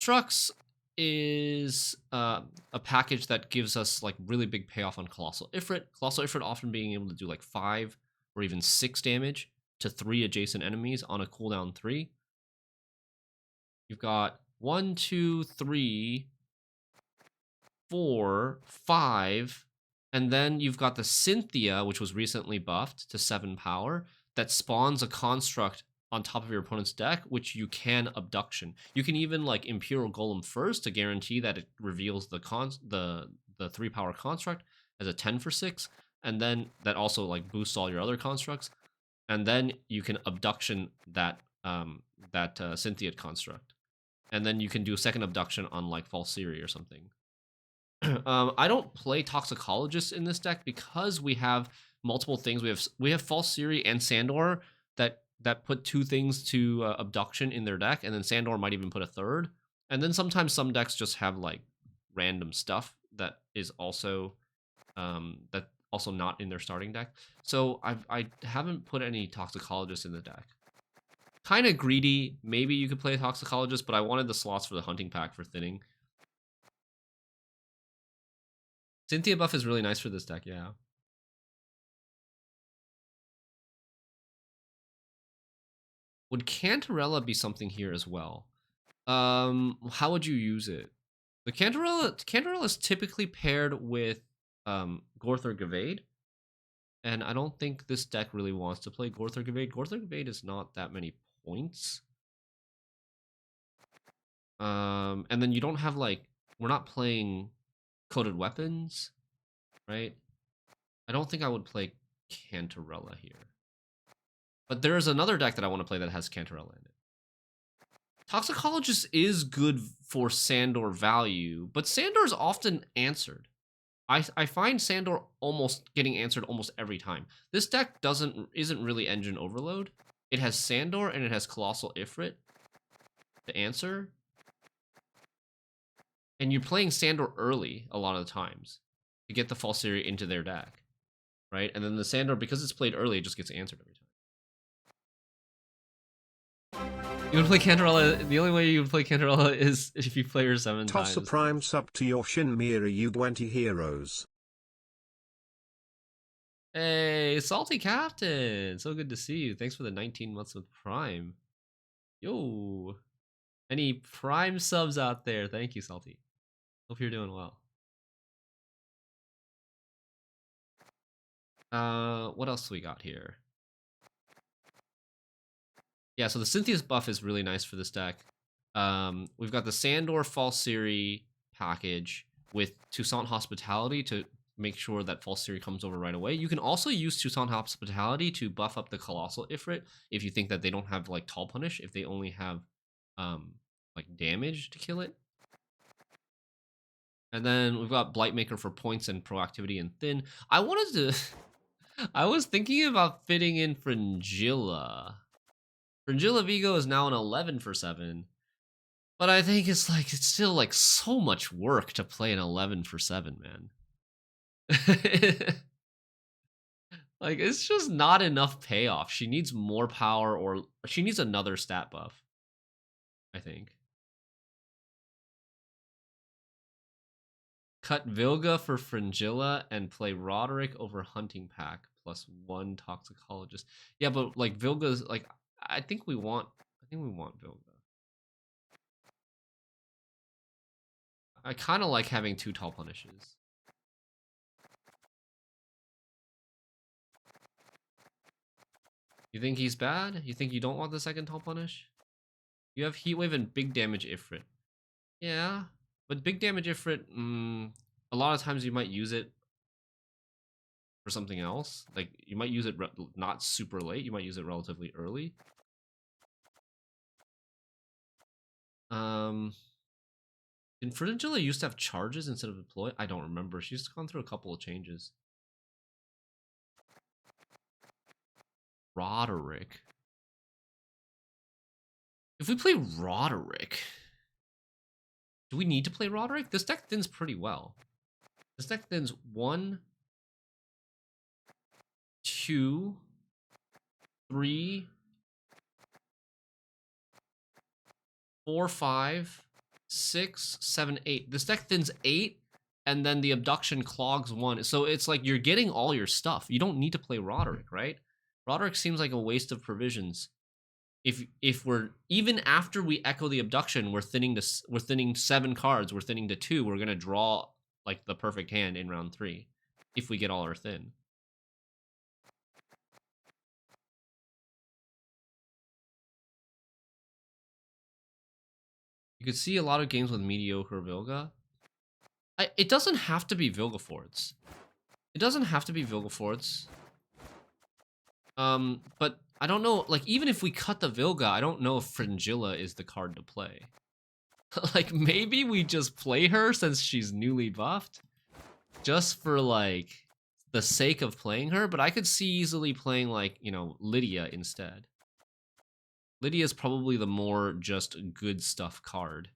Trucks is a package that gives us like really big payoff on Colossal Ifrit. Colossal Ifrit often being able to do like 5 or even 6 damage to 3 adjacent enemies on a cooldown 3. You've got 1, 2, 3, 4, 5, and then you've got the Cynthia, which was recently buffed to 7 power, that spawns a construct on top of your opponent's deck, which you can Abduction. You can even like Imperial Golem first to guarantee that it reveals the 3 power construct as a 10 for 6, and then that also like boosts all your other constructs, and then you can Abduction that Cynthia construct, and then you can do a second Abduction on like Falsiri or something. I don't play Toxicologist in this deck because we have multiple things. We have Falsiri and Sandor that put 2 things to Abduction in their deck, and then Sandor might even put a 3rd. And then sometimes some decks just have like random stuff that is also not in their starting deck. So I haven't put any Toxicologist in the deck. Kind of greedy. Maybe you could play a Toxicologist, but I wanted the slots for the hunting pack for thinning. Cynthia buff is really nice for this deck, yeah. Would Cantarella be something here as well? How would you use it? The Cantarella is typically paired with Gorthor Gavade, and I don't think this deck really wants to play Gorthor Gavade. Gorthor Gavade is not that many points. And then you don't have like, we're not playing Coated Weapons, right? I don't think I would play Cantarella here. But there is another deck that I want to play that has Cantarella in it. Toxicologist is good for Sandor value, but Sandor is often answered. I find Sandor almost getting answered almost every time. This deck isn't really engine overload. It has Sandor and it has Colossal Ifrit to answer. And you're playing Sandor early a lot of the times to get the Falsiri into their deck, right? And then the Sandor, because it's played early, it just gets answered every time. You would play Cantarella. The only way you would play Cantarella is if you play her 7 times. Toss a prime sub to your Fmmr, you Gwent heroes. Hey, Salty Captain. So good to see you. Thanks for the 19 months of Prime. Yo. Any Prime subs out there? Thank you, Salty. Hope you're doing well. What else do we got here? Yeah, so the Cynthia's buff is really nice for this deck. We've got the Sandor Falsiri package with Toussaint Hospitality to make sure that Falsiri comes over right away. You can also use Toussaint Hospitality to buff up the Colossal Ifrit if you think that they don't have like Tall Punish, if they only have like damage to kill it. And then we've got Blightmaker for points and proactivity and thin. I was thinking about fitting in Fringilla. Fringilla Vigo is now an 11 for 7. But I think it's still like so much work to play an 11 for 7, man. Like, it's just not enough payoff. She needs more power, or she needs another stat buff, I think. Cut Vilga for Fringilla and play Roderick over Hunting Pack plus 1 Toxicologist. Yeah, but like Vilga's like, I think we want Vilga. I kind of like having 2 Tall Punishes. You think he's bad? You think you don't want the second Tall Punish? You have Heatwave and Big Damage Ifrit. Yeah, but Big Damage Ifrit, a lot of times you might use it for something else. Like, you might use it not super late. You might use it relatively early. Did Fringilla used to have charges instead of deploy? I don't remember. She's gone through a couple of changes. Roderick. If we play Roderick, do we need to play Roderick? This deck thins pretty well. This deck thins 1, 2, 3, 4, 5, 6, 7, 8. This deck thins 8, and then the Abduction clogs 1. So it's like you're getting all your stuff. You don't need to play Roderick, right? Roderick seems like a waste of provisions. If we're even after we echo the Abduction, we're thinning 7 cards. We're thinning to 2. We're gonna draw like the perfect hand in round 3 if we get all our thin. You could see a lot of games with mediocre Vilga. It doesn't have to be Vilgaforts. It doesn't have to be Vilgaforts. But I don't know, like, even if we cut the Vilga, I don't know if Fringilla is the card to play. Like, maybe we just play her since she's newly buffed, just for, like, the sake of playing her, but I could see easily playing, like, you know, Lydia instead. Lydia's probably the more just good stuff card.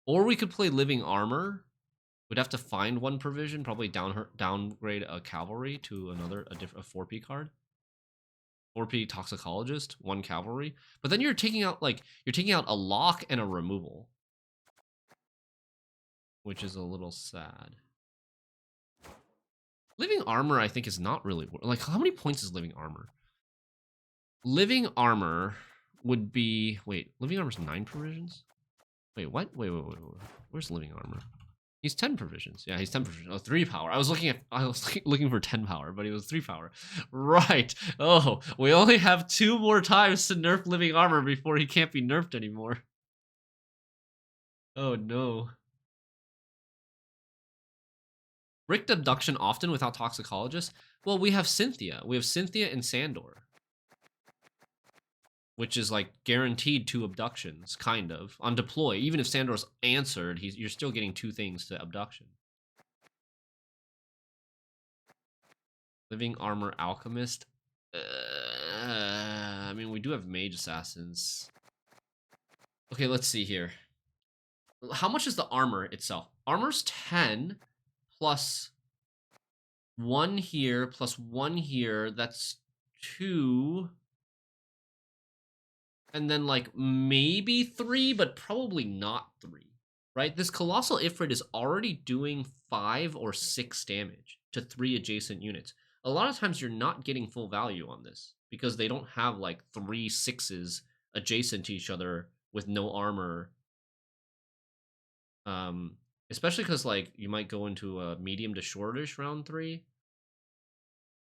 Or we could play Living Armor. We'd have to find one provision, probably downgrade a Cavalry to a 4P card. 4P Toxicologist, 1 Cavalry. But then you're taking out a lock and a removal, which is a little sad. Living Armor, I think, is not really like, how many points is Living Armor? Living Armor would be, wait, Living Armor's 9 provisions? Wait, what? Wait. Where's Living Armor? He's 10 provisions. Yeah, he's 10 provisions. Oh, 3 power. I was looking for 10 power, but he was 3 power. Right. Oh, we only have 2 more times to nerf Living Armor before he can't be nerfed anymore. Oh no. Ricked Abduction often without Toxicologist? Well, we have Cynthia. We have Cynthia and Sandor, which is like guaranteed 2 abductions, kind of, on deploy. Even if Sandor's answered, you're still getting 2 things to Abduction. Living Armor Alchemist. I mean, we do have Mage Assassins. Okay, let's see here. How much is the armor itself? Armor's 10 plus 1 here plus 1 here. That's 2. And then, like, maybe 3, but probably not 3. Right? This Colossal Ifrit is already doing 5 or 6 damage to 3 adjacent units. A lot of times you're not getting full value on this because they don't have, like, 3 6s adjacent to each other with no armor. Especially because, like, you might go into a medium to shortish round 3.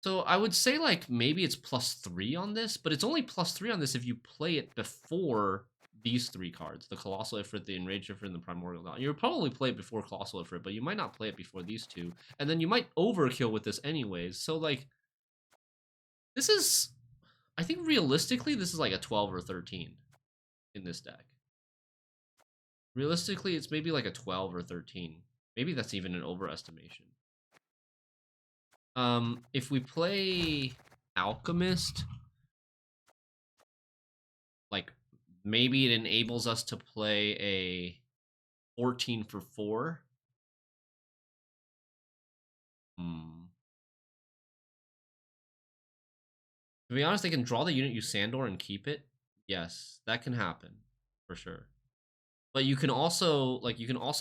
So I would say, like, maybe it's +3 on this, but it's only +3 on this if you play it before these 3 cards, the Colossal Ifrit, the Enraged Ifrit, and the Primordial Dawn. You would probably play it before Colossal Ifrit, but you might not play it before these 2. And then you might overkill with this anyways. So, like, this is, I think realistically, this is like a 12 or 13 in this deck. Realistically, it's maybe like a 12 or 13. Maybe that's even an overestimation. If we play Alchemist, like, maybe it enables us to play a 14 for 4. To be honest, they can draw the unit, use Sandor, and keep it. Yes, that can happen for sure. But you can also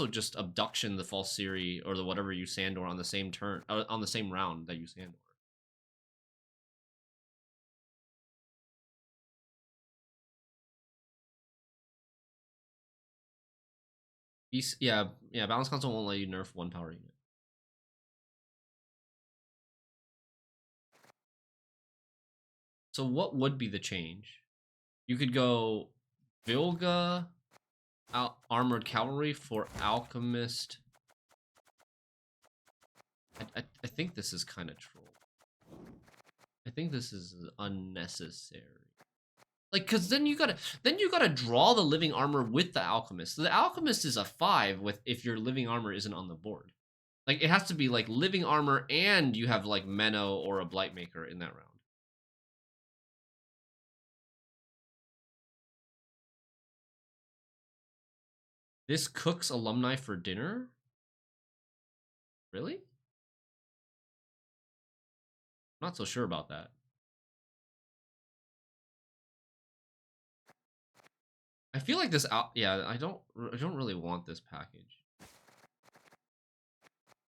just Abduction the Falsiri or the whatever you Sandor on the same turn, on the same round that you Sandor. Yeah, Balance Console won't let you nerf 1 power unit. So what would be the change? You could go Vilga, Armored Cavalry for Alchemist. I think this is kind of troll. I think this is unnecessary. Like, cause then you gotta draw the Living Armor with the Alchemist. So the Alchemist is a 5 with if your Living Armor isn't on the board. Like, it has to be like Living Armor and you have like Menno or a Blightmaker in that round. This cooks alumni for dinner? Really? I'm not so sure about that. I feel like this out. Yeah, I don't really want this package.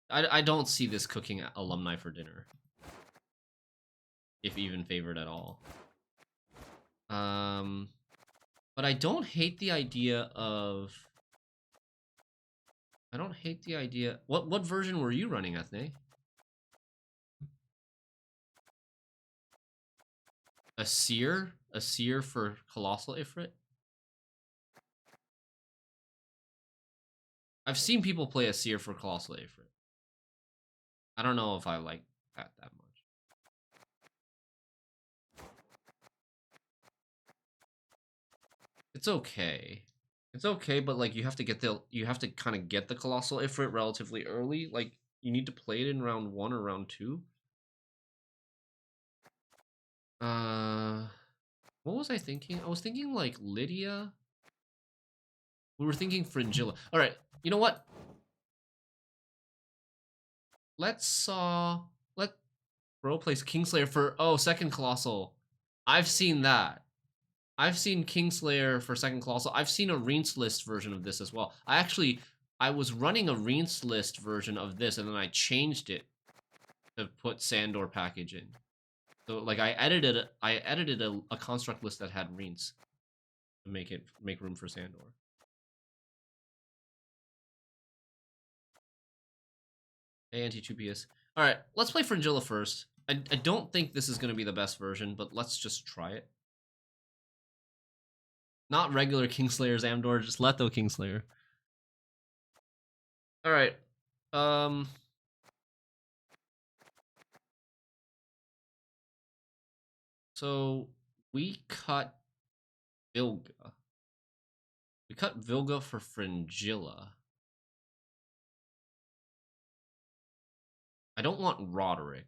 I don't see this cooking alumni for dinner, if even favored at all. But I don't hate the idea of. I don't hate the idea. What version were you running, Ethne? A seer for Colossal Ifrit. I've seen people play a seer for Colossal Ifrit. I don't know if I like that much. It's okay. It's okay, but like you have to kind of get the Colossal Ifrit relatively early. Like you need to play it in round 1 or round 2. What was I thinking? I was thinking like Lydia. We were thinking Fringilla. All right, you know what? Let Bro plays Kingslayer for second Colossal. I've seen that. I've seen Kingslayer for second Colossal. I've seen a Rinse list version of this as well. I was running a Rinse list version of this and then I changed it to put Sandor package in. So like I edited a construct list that had Rinse to make room for Sandor. Anti-2PS. All right, let's play Fringilla first. I don't think this is going to be the best version, but let's just try it. Not regular Kingslayer's Amdor, just Leto Kingslayer. All right. So we cut Vilga. We cut Vilga for Fringilla. I don't want Roderick.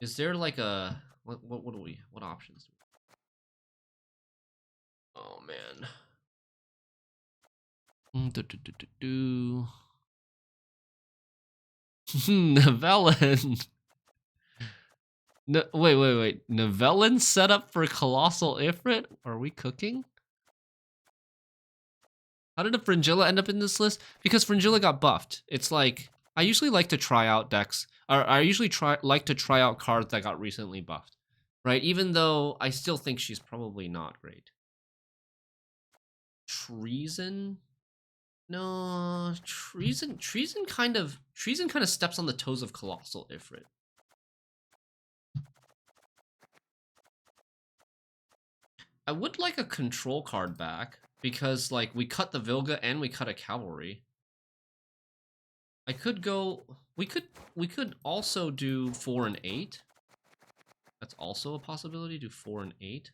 Is there like a what options do we? Oh man. Novellin. No, wait. Novellin set up for Colossal Ifrit? Are we cooking? How did a Fringilla end up in this list? Because Fringilla got buffed. It's like I usually like to try out decks, or I usually like to try out cards that got recently buffed, right? Even though I still think she's probably not great. Treason? No, treason kind of steps on the toes of Colossal Ifrit. I would like a control card back because like we cut the Vilga and we cut a cavalry. I could go we could also do 4 and 8. That's also a possibility, do 4 and 8.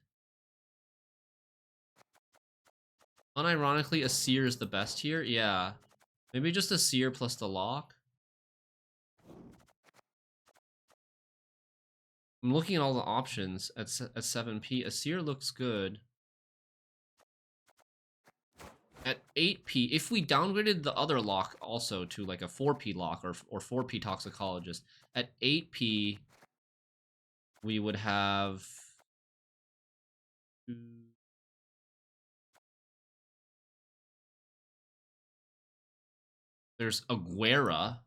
Unironically, a seer is the best here. Yeah. Maybe just a seer plus the lock. I'm looking at all the options at 7p. A seer looks good. At 8p, if we downgraded the other lock also to like a 4p lock or 4p toxicologist, at 8p, we would have... There's Aguera.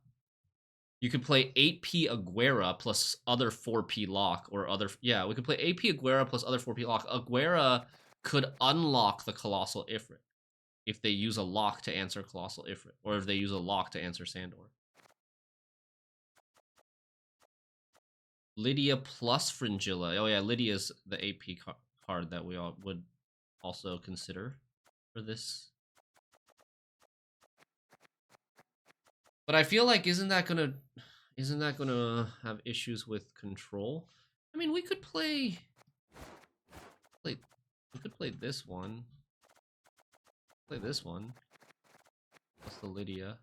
You could play 8p Aguera plus other 4p lock or other... Yeah, we could play 8p Aguera plus other 4p lock. Aguera could unlock the Colossal Ifrit if they use a lock to answer Colossal Ifrit, or if they use a lock to answer Sandor. Lydia plus Fringilla. Oh yeah, Lydia's the AP card that we all would also consider for this. But I feel like isn't that gonna have issues with control? I mean, we could play this one. Play this one. That's the Lydia.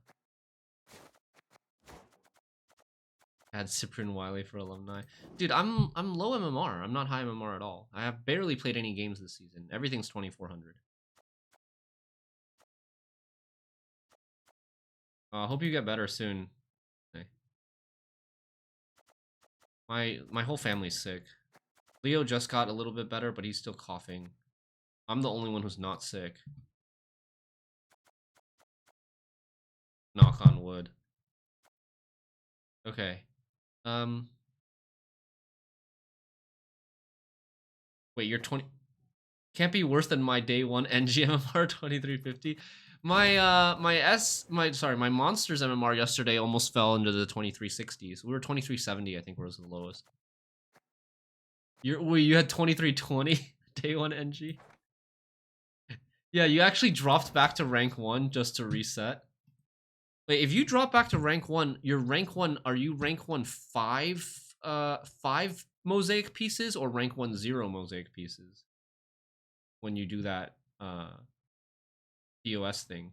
Add Cyprian Wiley for alumni. Dude, I'm low MMR. I'm not high MMR at all. I have barely played any games this season. Everything's 2400. Hope you get better soon. Okay. My whole family's sick. Leo just got a little bit better, but he's still coughing. I'm the only one who's not sick. Knock on wood. Okay. Wait, you're 20. Can't be worse than my day one NG MMR 2350. My my monsters MMR yesterday almost fell into the 2360s. We were 2370, I think, was the lowest. You had 2320 day one NG. Yeah, you actually dropped back to rank 1 just to reset. Wait, if you drop back to rank 1, your rank 1, are you rank 1 5 mosaic pieces or rank 1 0 mosaic pieces? When you do that POS thing.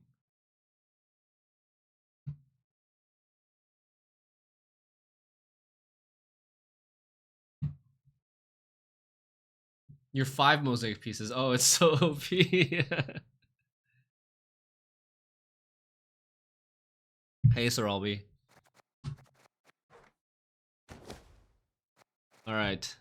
You're 5 mosaic pieces. Oh, it's so OP. Hey, Sir Alby. Alright.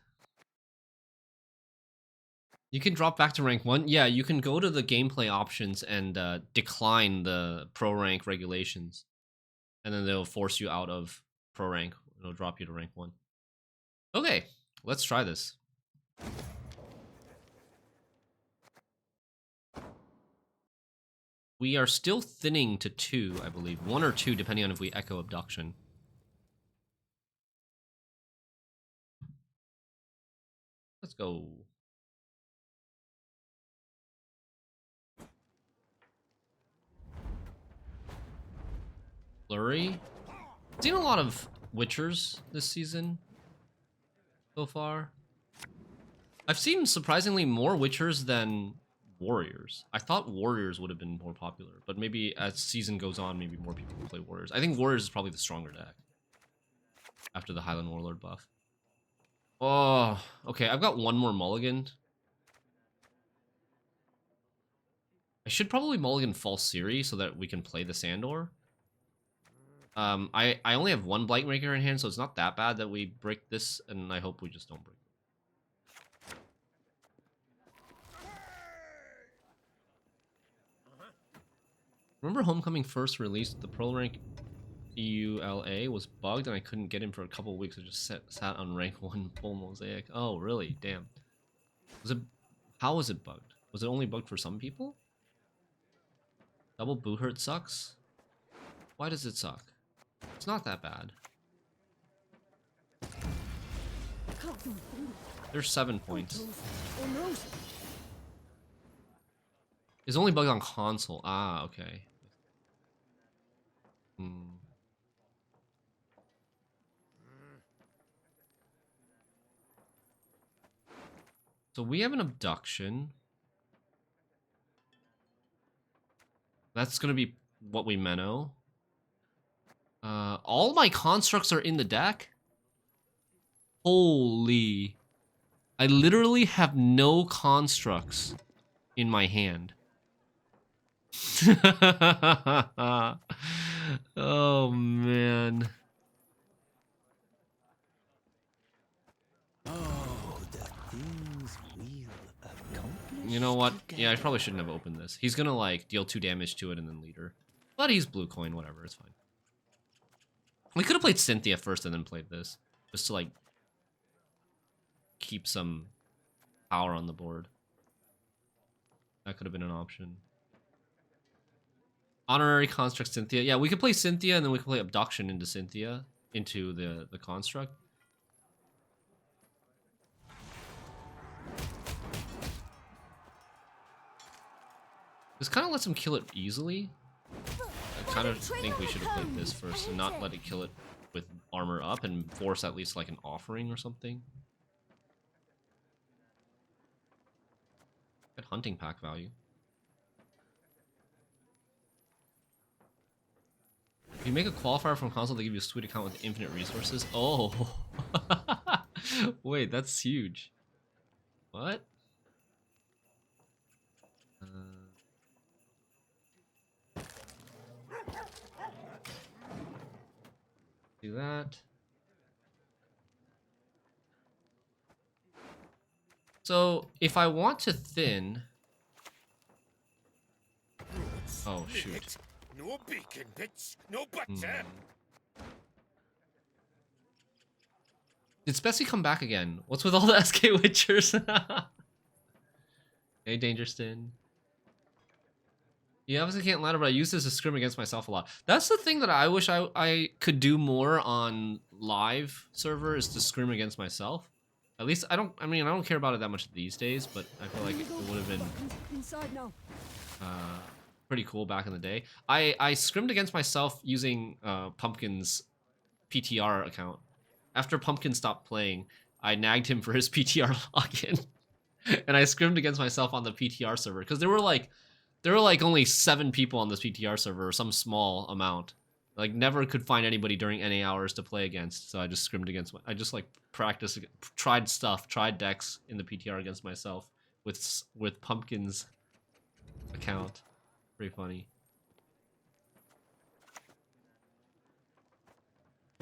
You can drop back to rank 1. Yeah, you can go to the gameplay options and decline the pro rank regulations. And then they'll force you out of pro rank. It'll drop you to rank 1. Okay, let's try this. We are still thinning to 2, I believe. 1 or 2, depending on if we echo Abduction. Let's go. Flurry. Seen a lot of Witchers this season so far. I've seen surprisingly more Witchers than Warriors. I thought Warriors would have been more popular, but maybe as season goes on, maybe more people will play Warriors. I think Warriors is probably the stronger deck after the Highland Warlord buff. Oh, okay. I've got one more mulligan. I should probably mulligan False Siri so that we can play the Sandor. I only have one Blightmaker in hand, so it's not that bad that we break this, and I hope we just don't break it. Remember Homecoming first released, the Pro Rank EULA was bugged, and I couldn't get him for a couple of weeks. I just sat on rank 1 full mosaic. Oh, really? Damn. Was it? How was it bugged? Was it only bugged for some people? Double boot hurt sucks? Why does it suck? It's not that bad. There's 7 points. It's only bugged on console. Ah, okay. So we have an Abduction. That's gonna be what we Menno. All my constructs are in the deck? Holy. I literally have no constructs in my hand. Oh, man. You know what? Yeah, I probably shouldn't have opened this. He's gonna, like, deal 2 damage to it and then leader. But he's blue coin, whatever, it's fine. We could have played Cynthia first and then played this. Just to, like, keep some power on the board. That could have been an option. Honorary Construct Cynthia. Yeah, we could play Cynthia and then we could play Abduction into Cynthia, into the construct. This kind of lets him kill it easily. I kind of think we should have played this first and not let it kill it with armor up and force at least like an offering or something. Good hunting pack value. If you make a qualifier from console, they give you a sweet account with infinite resources. Oh. Wait, that's huge. What? Do that. So if I want to thin... Oh, shoot. No beacon bits, no butter. Did Spessy come back again? What's with all the SK Witchers? Hey, Dangerston. You obviously can't ladder, but I use this to scrim against myself a lot. That's the thing that I wish I could do more on live server, is to scrim against myself. At least I don't care about it that much these days, but I feel like it would have been pretty cool back in the day. I scrimmed against myself using Pumpkin's PTR account. After Pumpkin stopped playing, I nagged him for his PTR login. And I scrimmed against myself on the PTR server because there were like only 7 people on this PTR server, or some small amount. Like, never could find anybody during NA hours to play against, so I just scrimmed against. I just like practiced, tried decks in the PTR against myself with Pumpkin's account. Pretty funny.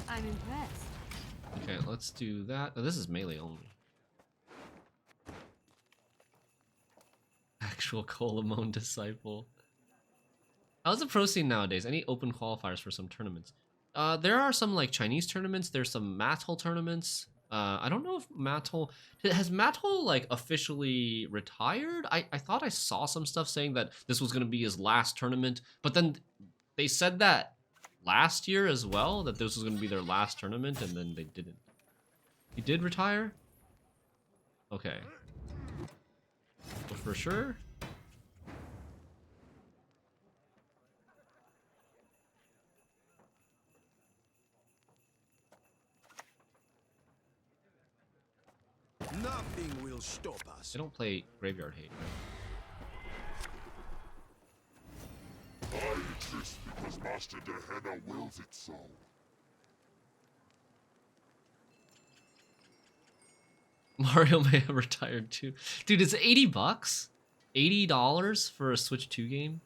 I'm impressed. Okay, let's do that. Oh, this is melee only. Actual Kolgrim disciple. How's the pro scene nowadays? Any open qualifiers for some tournaments? There are some like Chinese tournaments. There's some Mathol tournaments. I don't know if Mathol has Mathol like officially retired. I thought I saw some stuff saying that this was gonna be his last tournament, but then they said that last year as well, that this was gonna be their last tournament, and then they didn't. He did retire? Okay. But for sure? Nothing will stop us. They don't play Graveyard Hate, right? I exist because Master Gehenna wills it so. Mario may have retired too. Dude, it's 80 bucks? $80 for a Switch 2 game?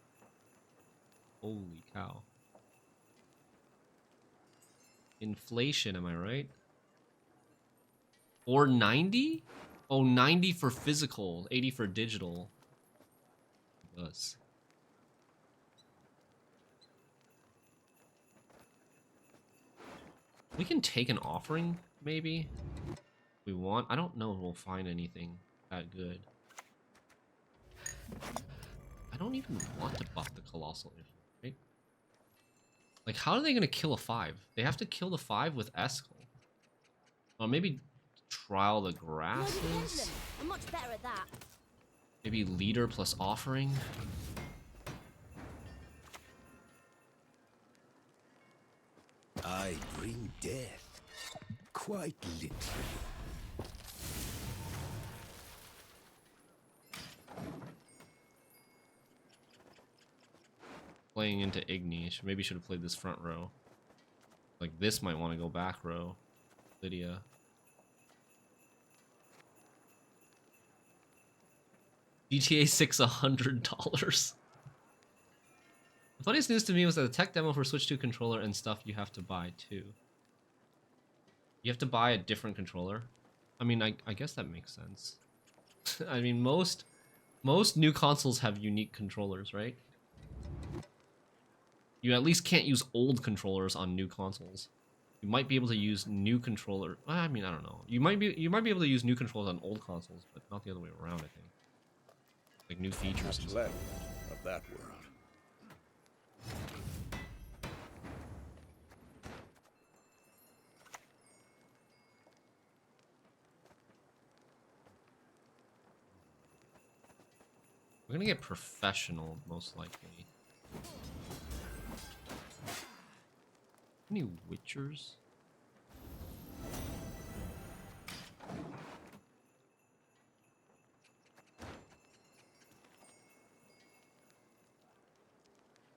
Holy cow. Inflation, am I right? Or 90? Oh, 90 for physical, 80 for digital. Us. We can take an offering, maybe? We want. I don't know if we'll find anything that good. I don't even want to buff the Colossal, right? Like, how are they gonna kill a 5? They have to kill the 5 with Eskel. Or maybe trial the grasses. I'm much better at that. Maybe leader plus offering. I bring death, quite literally. Playing into Igni. Maybe should have played this front row. Like, this might want to go back row. Lydia. GTA 6 $100. The funniest news to me was that the tech demo for Switch 2 controller and stuff you have to buy too. You have to buy a different controller. I mean, I guess that makes sense. I mean, most new consoles have unique controllers, right? You at least can't use old controllers on new consoles. You might be able to use new controller. I mean, I don't know. You might be able to use new controllers on old consoles, but not the other way around, I think. Like new features. What's left of that world? We're gonna get professional, most likely. Any Witchers?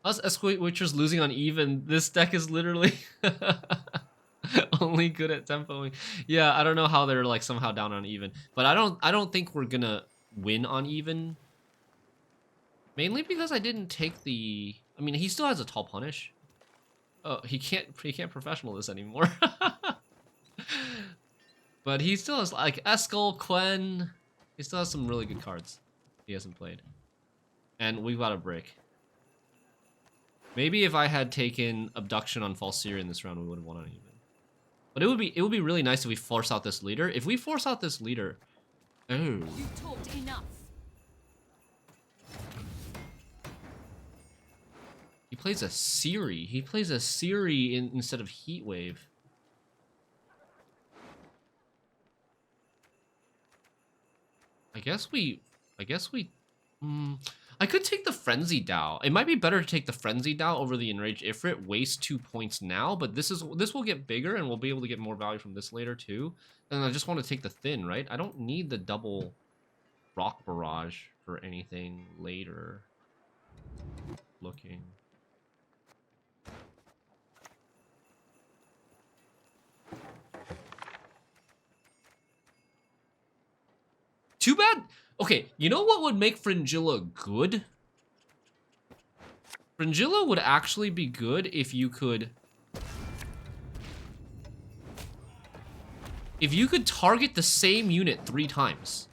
Us Escort Witchers losing on even. This deck is literally only good at tempoing. Yeah, I don't know how they're like somehow down on even, but I don't think we're gonna win on even. Mainly because I didn't take the. I mean, he still has a tall punish. Oh, he can't professional this anymore. But he still has like Eskel, Quen. He still has some really good cards he hasn't played. And we've got a break. Maybe if I had taken Abduction on Falseria in this round, we would have won uneven. But it would be really nice if we force out this leader. If we force out this leader, oh. You talked enough. He plays a Siri. He plays a Siri instead of Heatwave. I guess we. I could take the Frenzy Dow. It might be better to take the Frenzy Dow over the Enraged Ifrit. Waste 2 points now, but this will get bigger, and we'll be able to get more value from this later too. And I just want to take the Thin, right? I don't need the double Rock Barrage for anything later. Looking. Too bad. Okay, you know what would make Fringilla good? Fringilla would actually be good if you could... If you could target the same unit 3 times.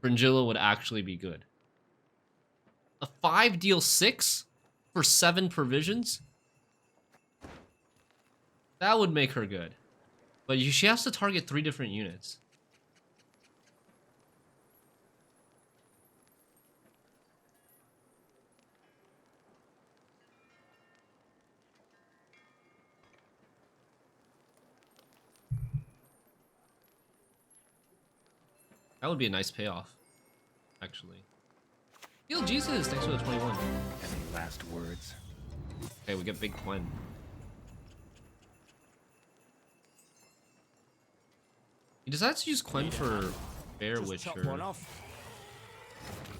Fringilla would actually be good. A 5 deal 6 for 7 provisions? That would make her good. But she has to target 3 different units. That would be a nice payoff, actually. Heal Jesus, thanks for the 21. Any last words? Okay, we get Big Quen. He decides to use Quen for Bear Witcher.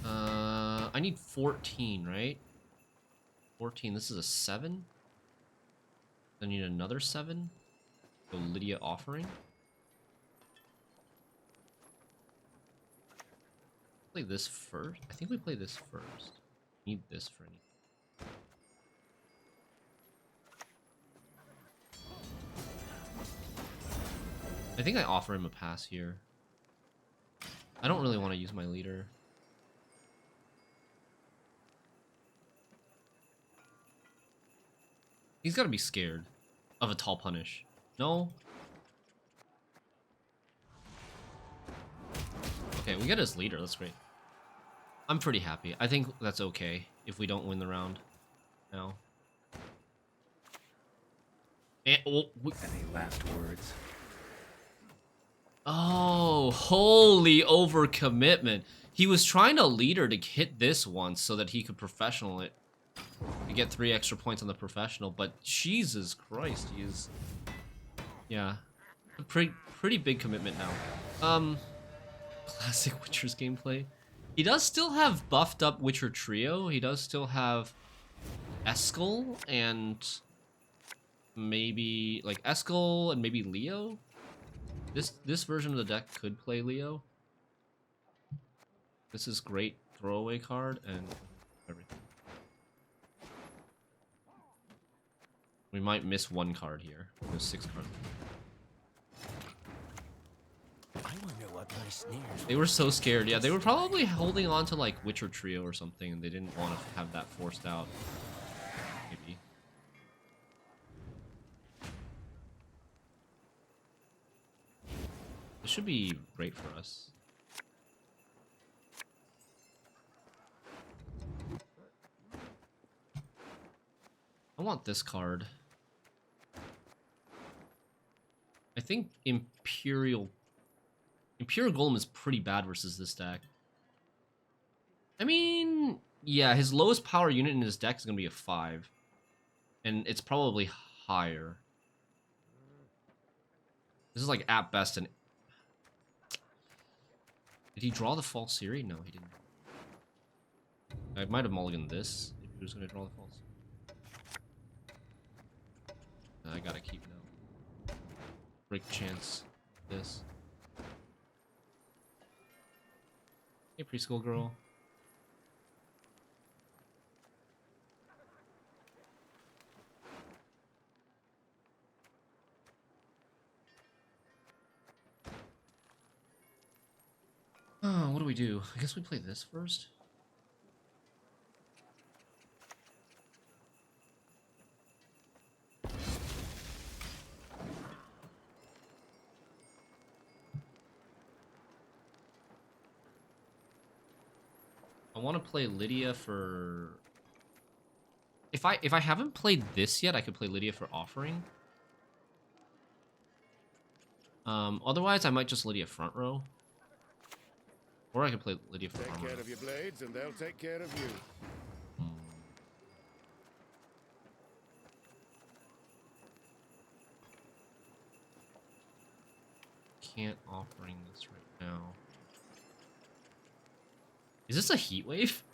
I need 14, right? 14, this is a 7? I need another 7? So Lydia Offering? Play this first? I think we play this first. Need this for anything. I think I offer him a pass here. I don't really want to use my leader. He's got to be scared of a tall punish. No? Okay, we get his leader. That's great. I'm pretty happy. I think that's okay if we don't win the round now. And, Any last words? Oh, holy overcommitment. He was trying to leader to hit this once so that he could professional it. To get 3 extra points on the professional, but Jesus Christ, he is... Yeah. A pretty big commitment now. Classic Witcher's gameplay. He does still have buffed up Witcher Trio. He does still have Eskel and maybe like Eskel and maybe Leo. This version of the deck could play Leo. This is great throwaway card and everything. We might miss 1 card here. There's 6 cards. I wonder what my snares. They were so scared. Yeah, they were probably holding on to like Witcher Trio or something, and they didn't want to have that forced out. Maybe. This should be great for us. I want this card. I think Imperial Golem is pretty bad versus this deck. I mean, yeah, his lowest power unit in his deck is going to be a 5. And it's probably higher. This is like at best an... Did he draw the false Siri? No, he didn't. I might have mulliganed this if he was going to draw the false. I gotta keep now. Break chance. This. Hey, preschool girl. Oh, what do we do? I guess we play this first. I want to play Lydia for... If I haven't played this yet, I could play Lydia for Offering. Otherwise, I might just Lydia front row. Or I could play Lydia for Take armor. care of your blades, and they'll take care of you. Can't Offering this right now. Is this a heat wave?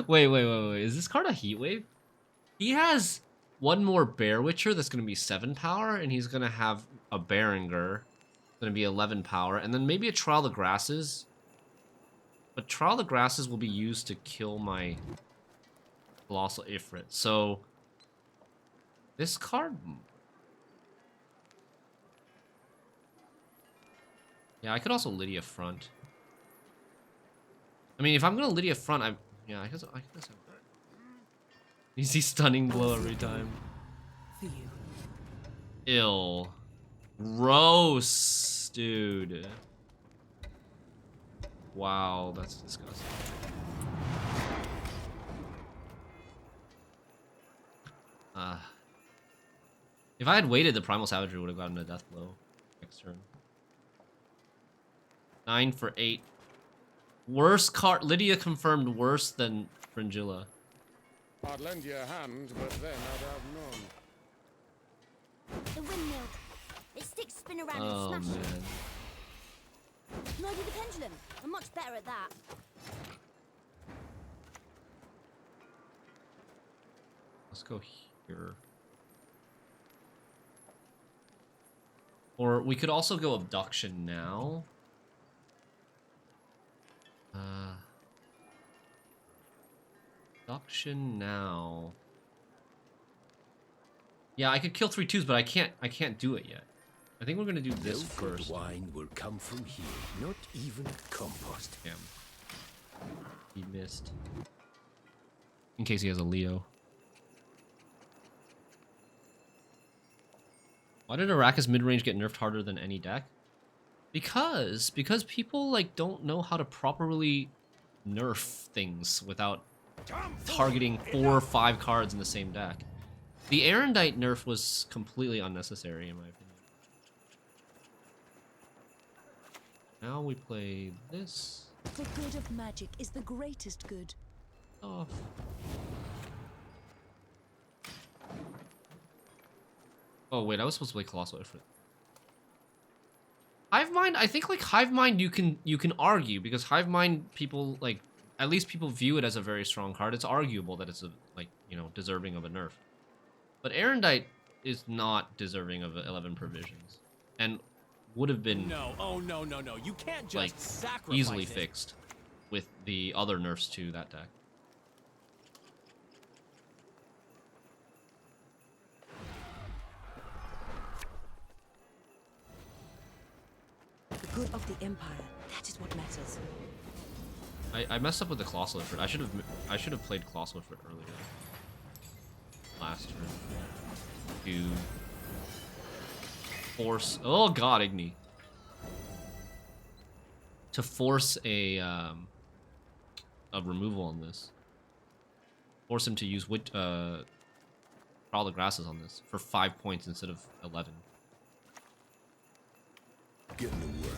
wait. Is this card a heat wave? He has one more Bear Witcher that's going to be 7 power, and he's going to have a Berenger. Going to be 11 power, and then maybe a Trial of the Grasses. But Trial of the Grasses will be used to kill my Colossal Ifrit. So this card... Yeah, I could also Lydia front. I mean, if I'm gonna Lydia front, I guess easy stunning blow every time. For you. Ill. Gross, dude. Wow, that's disgusting. If I had waited, the Primal Savagery would have gotten a death blow next turn. 9 for 8. Worse card. Lydia confirmed worse than Fringilla. I'd lend you a hand, but then I'd have none. The windmill. Its sticks spin around Oh and smash man. you. Nor do the pendulum. I'm much better at that. Let's go here. Or we could also go Abduction now. Abduction now. Yeah, I could kill 3 twos, but I can't do it yet. I think we're gonna do this No good first. wine will come from here, not even compost. Damn. He missed. In case he has a Leo. Why did Arrakis mid-range get nerfed harder than any deck? Because people like don't know how to properly nerf things without targeting 4 or 5 cards in the same deck. The Erendite nerf was completely unnecessary in my opinion. Now we play this The good of magic is the greatest good. off. Oh wait, I was supposed to play Colossal Ifrit. Hive Mind, I think like Hive Mind you can argue because Hive Mind people like at least people view it as a very strong card. It's arguable that it's a like, you know, deserving of a nerf. But Erendite is not deserving of 11 provisions and would have been No, oh no. You can't just like sacrifice easily it. fixed with the other nerfs to that deck. The good of the Empire. That is what matters. I messed up with the Colossal Ifrit. I should have played Colossal Ifrit earlier. Last turn. To force. Oh god, Igni. To force a removal on this. Force him to use Trial of the Grasses on this for 5 points instead of 11. Getting to work.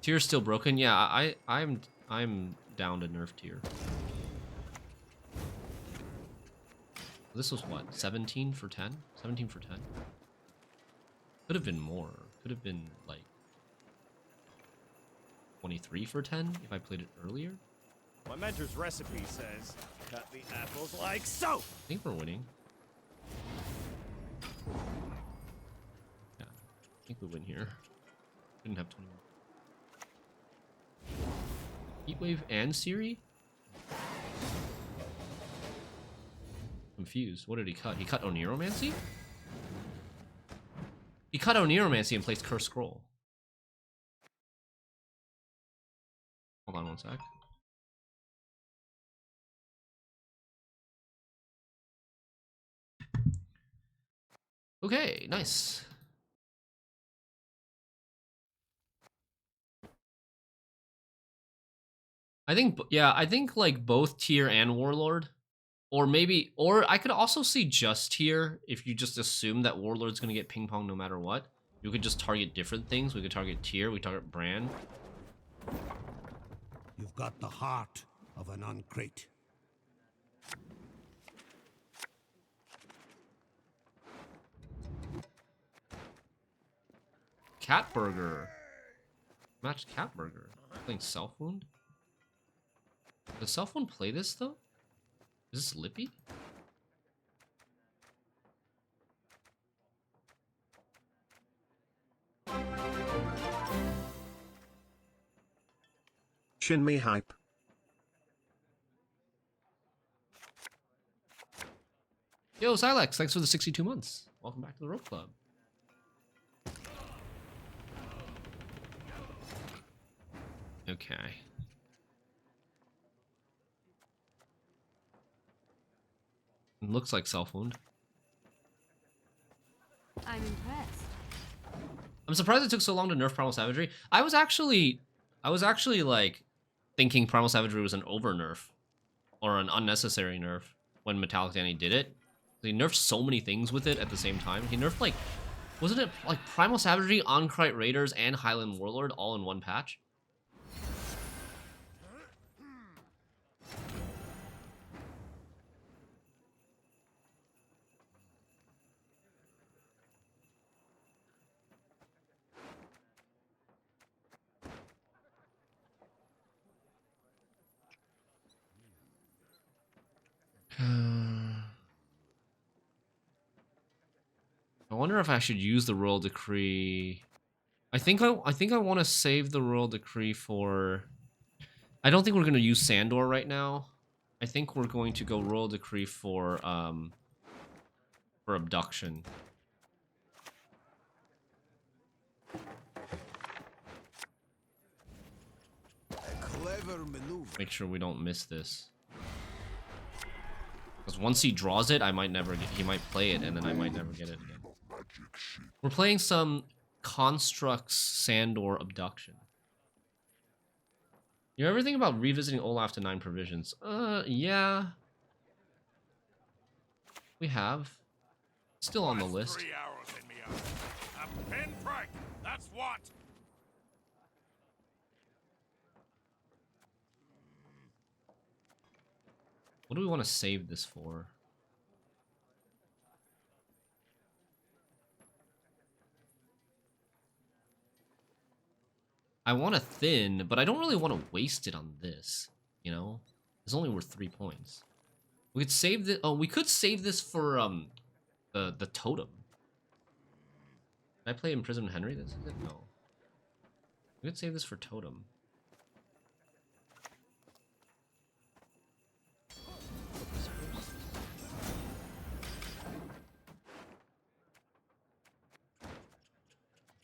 Tier's still broken. Yeah, I'm down to nerf tier. This was what? 17 for 10? 17 for 10? Could have been more. Could have been like 23 for 10 if I played it earlier. My mentor's recipe says, cut the apples like so. I think we're winning. Yeah, I think we win here. Didn't have 21. Heatwave and Siri? Confused. What did he cut? He cut Oniromancy? He cut Oniromancy and placed Curse Scroll. Hold on one sec. Okay, nice. I think, yeah, I think like both tier and warlord, or maybe, or I could also see just tier if you just assume that warlord's gonna get ping pong no matter what. You could just target different things. We could target tier, we target brand. You've got the heart of an uncrate. Cat burger. Match cat burger. Playing Selfwound. Does Selfwound play this though? Is this Lippy? Shin me hype. Yo, Silex, thanks for the 62 months. Welcome back to the Rope Club. Okay. It looks like Selfwound. I'm impressed. I'm surprised it took so long to nerf Primal Savagery. I was actually like thinking Primal Savagery was an over nerf or an unnecessary nerf when Metallic Danny did it. He nerfed so many things with it at the same time. He nerfed like, wasn't it like Primal Savagery, Onkrite Raiders, and Highland Warlord all in one patch? I wonder if I should use the Royal Decree. I think I want to save the Royal Decree for. I don't think we're going to use Sandor right now. I think we're going to go Royal Decree for Abduction. Clever maneuver. Make sure we don't miss this. Because once he draws it, I might never get. He might play it, and then I might never get it again. We're playing some Constructs Sandor Abduction. You ever think about revisiting Olaf to 9 provisions? Yeah. We have. Still on the list. 3 arrows in me eye. A pinprick. That's what. What do we want to save this for? I want to thin, but I don't really want to waste it on this, you know? It's only worth 3 points. We could save this. Oh, we could save this for the totem. Can I play Imprisoned Henry? This is it? No. We could save this for totem.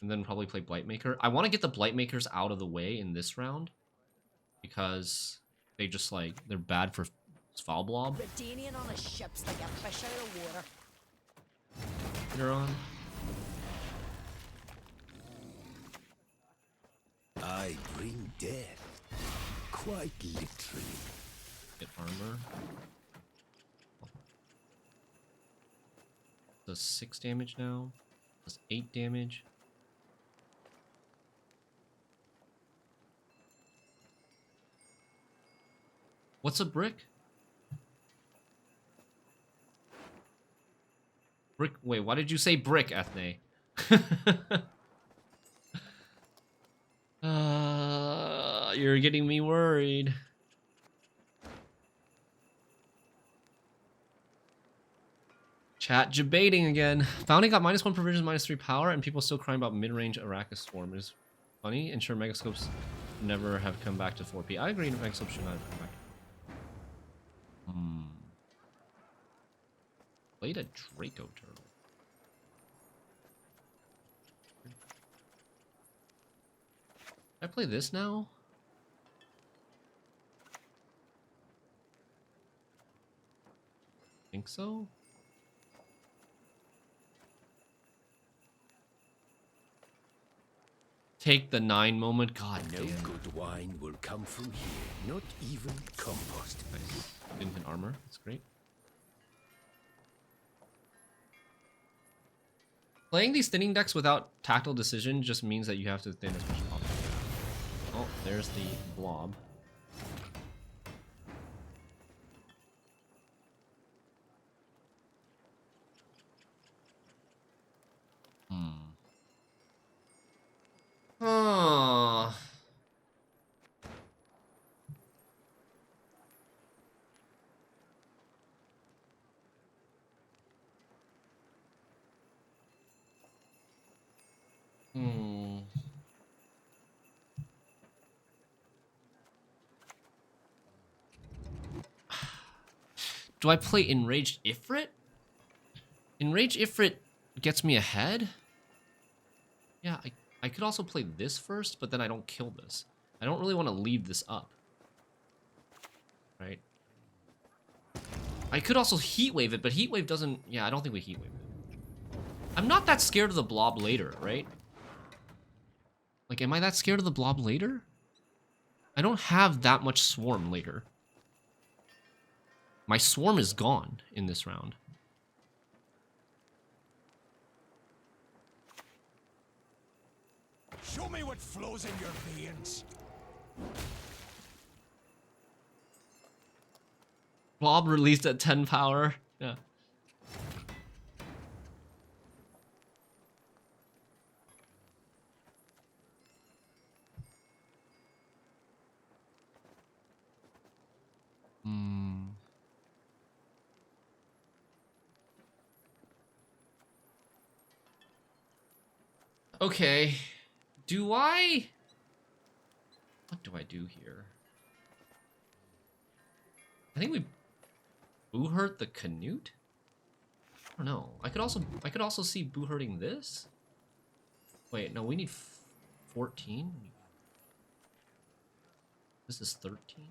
And then probably play Blightmaker. I want to get the Blightmakers out of the way in this round. Because they just like, they're bad for Svalblob. Redanian on a ship's like a fish out of water. You're on. I bring death. Quite literally. Get armor. Does 6 damage now. Does 8 damage. What's a brick? Brick. Wait, why did you say brick, Ethne? You're getting me worried. Chat debating again. Founding got -1 provisions, -3 power, and people still crying about mid-range Arrakis Swarm. It is funny. Ensure Megascopes never have come back to 4P. I agree, Megascopes should not have come back. Played a Draco Turtle. Can I play this now? think so. Take the 9 moment. God No damn. good wine will come from here, not even compost. Nice. Didn't hit armor. That's great. Playing these thinning decks without tactile decision just means that you have to thin as much as possible. Oh, there's the blob. Oh. Do I play Enraged Ifrit? Enraged Ifrit gets me ahead? Yeah, I could also play this first, but then I don't kill this. I don't really want to leave this up. Right? I could also Heatwave it, but Heatwave doesn't... Yeah, I don't think we Heatwave it. I'm not that scared of the blob later, right? Like, am I that scared of the blob later? I don't have that much swarm later. My swarm is gone in this round. Show me what flows in your veins. Blob released at 10 power. Yeah. Okay. Do I... What do I do here? I think we boo hurt the Canute? I don't know. I could also see boo hurting this. Wait, no, we need 14. This is 13.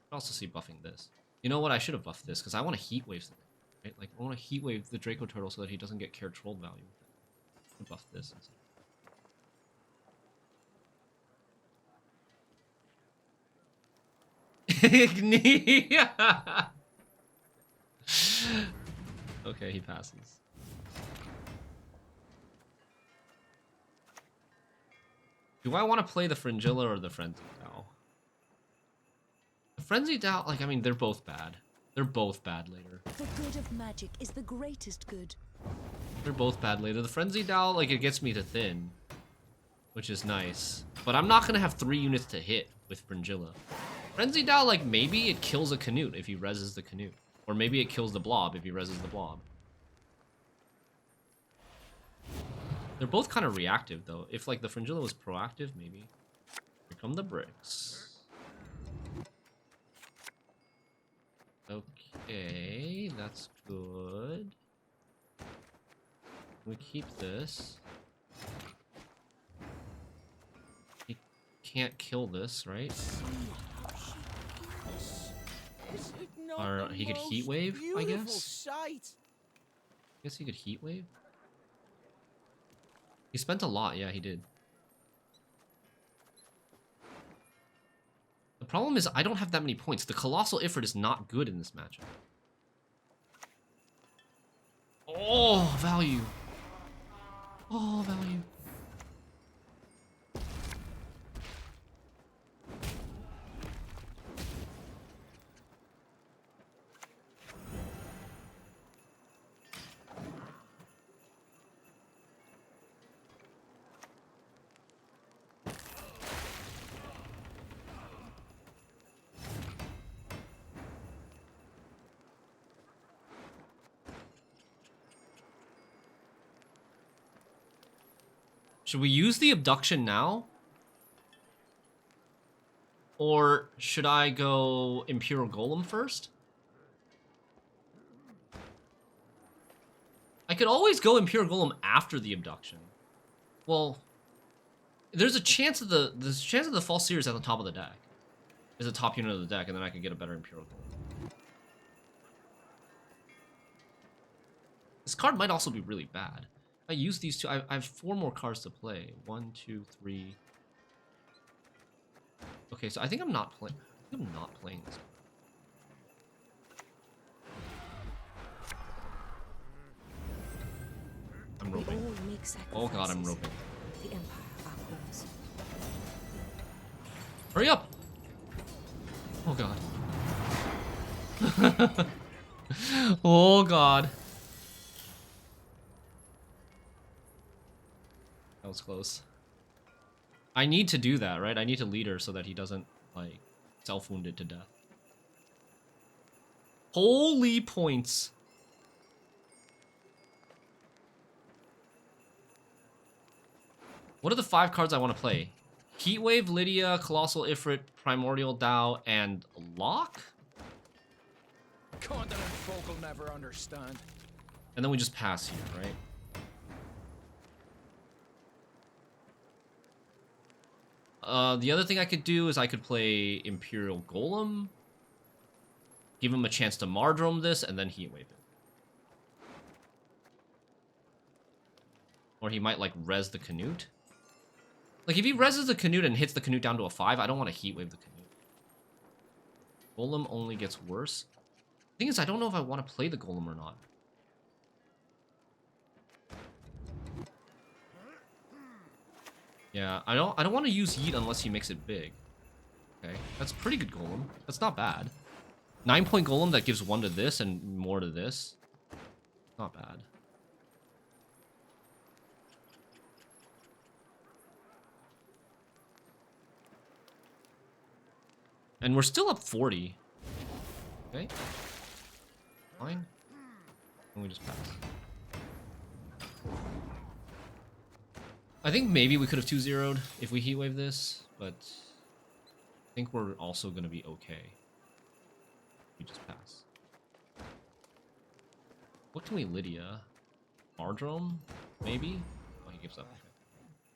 I also see buffing this. You know what? I should have buffed this because I want to heat wave something, right? Like I want to heat wave the Draco Turtle so that he doesn't get care trolled value. I buff this. Okay, he passes. Do I want to play the Fringilla or the Frenzy Dow? The Frenzy Dow, like, I mean, they're both bad. They're both bad later. The good of magic is the greatest good. They're both bad later. The Frenzy Dow, like, it gets me to thin, which is nice. But I'm not going to have 3 units to hit with Fringilla. Frenzy Dow, like, maybe it kills a Canute if he reses the Canute. Or maybe it kills the Blob if he reses the Blob. They're both kind of reactive, though. If, like, the Fringilla was proactive, maybe. Here come the bricks. Okay, that's good. We keep this. He can't kill this, right? Or he could heat wave, I guess. Guess he could heat wave. He spent a lot, yeah, he did. The problem is I don't have that many points. The Colossal Ifrit is not good in this matchup. Oh, value. Oh, value. Should we use the Abduction now? Or should I go Imperial Golem first? I could always go Imperial Golem after the Abduction. Well, there's a chance of the false series at the top of the deck. Is the top unit of the deck, and then I could get a better Imperial Golem. This card might also be really bad. I use these two. I have 4 more cards to play. 1, 2, 3. Okay, so I think I'm not playing. I think I'm not playing this. I'm We roping. all make Oh god, I'm sacrifices. roping. The Empire, our cause. Hurry up! Oh god. Oh god. That was close. I need to do that, right? I need to lead her so that he doesn't, like, self-wound it to death. Holy points. What are the 5 cards I want to play? Heatwave, Lydia, Colossal Ifrit, Primordial Dow, and Lock? Continent folk will never understand. And then we just pass here, right? The other thing I could do is I could play Imperial Golem. Give him a chance to Mardrome this, and then Heatwave it. Or he might, like, res the Canute. Like, if he reses the Canute and hits the Canute down to a 5, I don't want to Heatwave the Canute. Golem only gets worse. The thing is, I don't know if I want to play the Golem or not. Yeah, I don't want to use Yeet unless he makes it big. Okay, that's pretty good Golem. That's not bad. 9-point Golem that gives 1 to this and more to this. Not bad. And we're still up 40. Okay. Fine. And we just pass. I think maybe we could have 2-0'd if we Heatwave this, but I think we're also going to be okay. We just pass. What can we Lydia? Mardrome? Maybe? Oh, he gives up.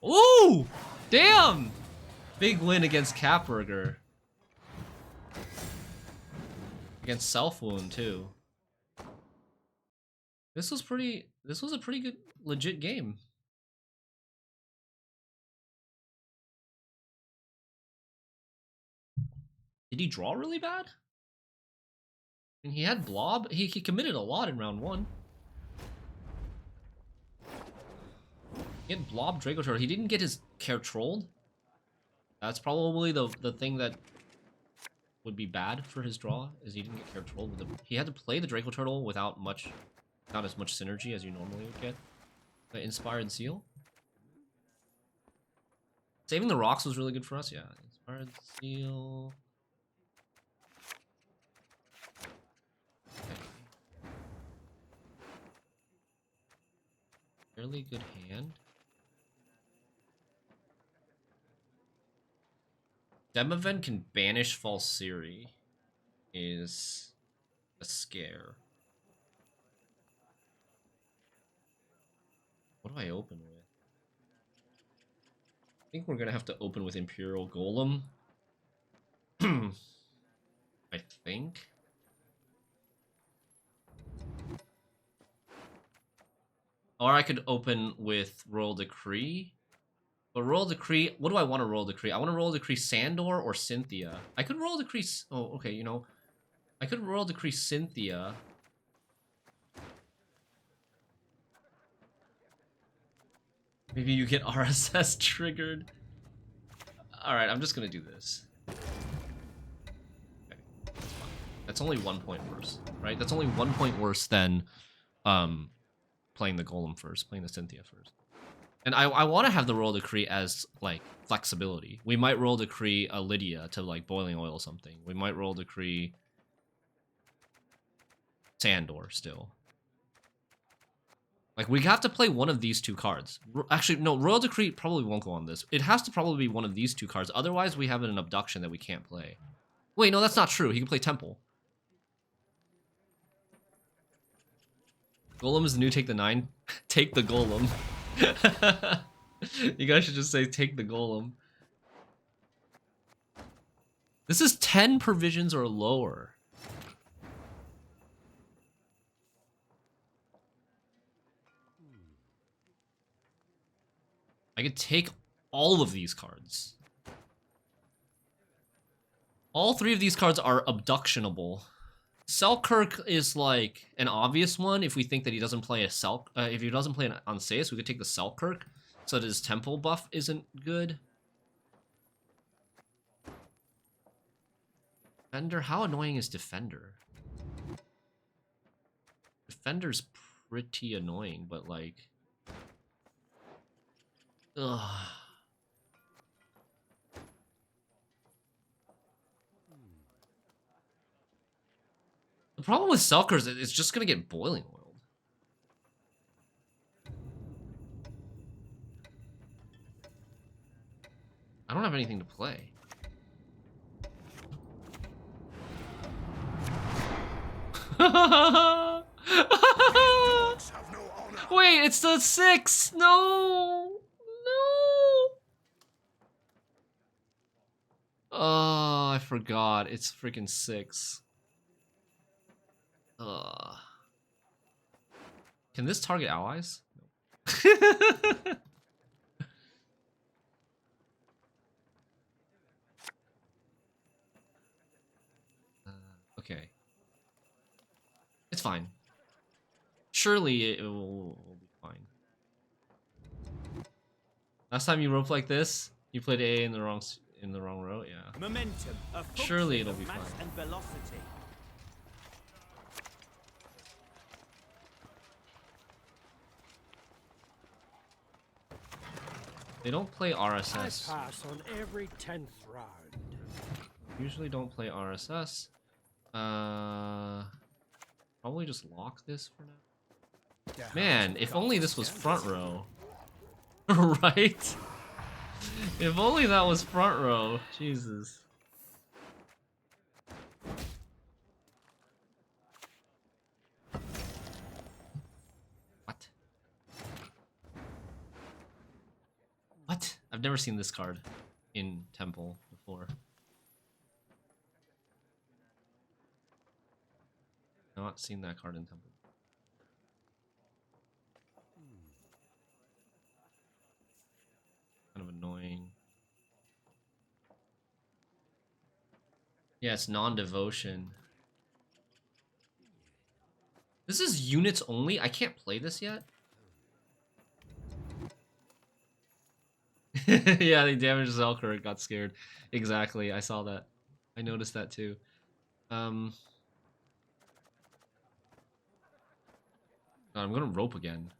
Okay. Ooh! Damn! Big win against Capburger. Against Selfwound too. This was a pretty good legit game. Did he draw really bad? And he had Blob. He committed a lot in round 1. He had Blob Draco Turtle. He didn't get his Care Trolled. That's probably the thing that would be bad for his draw, is he didn't get Care Trolled with the, he had to play the Draco Turtle without as much synergy as you normally would get. The Inspired Seal. Saving the Rocks was really good for us, yeah. Inspired Seal. Okay. Fairly good hand. Demoven can banish False Siri is a scare. What do I open with? I think we're gonna have to open with Imperial Golem. I think. Or I could open with Royal Decree. But Royal Decree, what do I want to Royal Decree? I want to Royal Decree Sandor or Cynthia. I could Royal Decree, oh, okay, you know. I could Royal Decree Cynthia. Maybe you get RSS triggered. Alright, I'm just gonna do this. Okay, that's fine. That's only 1 point worse, right? That's only 1 point worse than playing the Golem first, playing the Cynthia first. And I want to have the Royal Decree as, like, flexibility. We might Royal Decree a Lydia to, like, Boiling Oil something. We might Royal Decree Sandor still. Like, we have to play one of these 2 cards. Actually, no, Royal Decree probably won't go on this. It has to probably be one of these 2 cards. Otherwise, we have an Abduction that we can't play. Wait, no, that's not true. He can play Temple. Golem is the new take the 9. Take the golem. You guys should just say take the golem. This is 10 provisions or lower. I could take all of these cards. All 3 of these cards are abductionable. Selkirk is like an obvious one if we think that he doesn't play a if he doesn't play an Anseus, we could take the Selkirk so that his temple buff isn't good. Defender, how annoying is Defender? Defender's pretty annoying, but like, ugh. The problem with Selkirk is it's just gonna get boiling oiled. I don't have anything to play. Wait, it's the 6! No! No! Oh, I forgot. It's freaking 6. Can this target allies? No. Okay. It's fine. Surely it will be fine. Last time you rope like this, you played A in the wrong row. Yeah. Momentum. Surely it'll be fine. And velocity. They don't play RSS. I pass on every 10th round. Usually don't play RSS. Probably just lock this for now. Man, if only this was front row. Right? If only that was front row. Jesus. What? What? I've never seen this card in Temple before. I've not seen that card in Temple. Kind of annoying. Yeah, it's non-devotion. This is units only? I can't play this yet? Yeah, they damaged Selkirk, got scared. Exactly, I saw that. I noticed that too. I'm gonna rope again.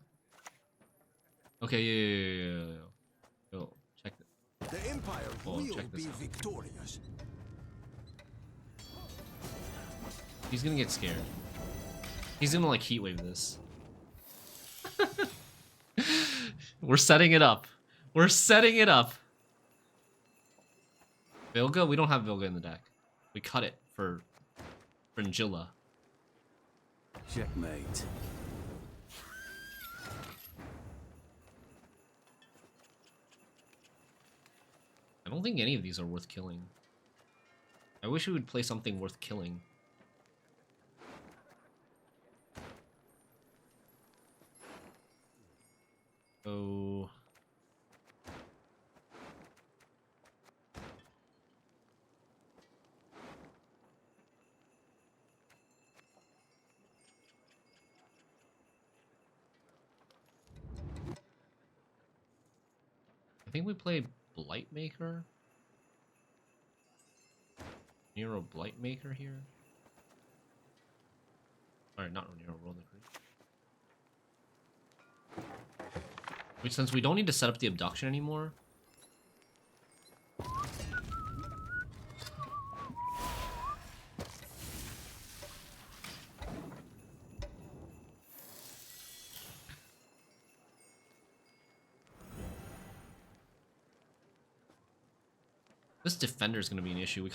Okay, yeah. Yo, check it. The Empire will check this be out. victorious. He's gonna get scared. He's gonna like heat wave this. We're setting it up. We're setting it up. Vilga? We don't have Vilga in the deck. We cut it for Njilla. Checkmate. I don't think any of these are worth killing. I wish we would play something worth killing. Oh. I think we play Blightmaker. Nero Blightmaker here. Alright, not Nero, roll the creep. Which, since we don't need to set up the abduction anymore. This defender is going to be an issue.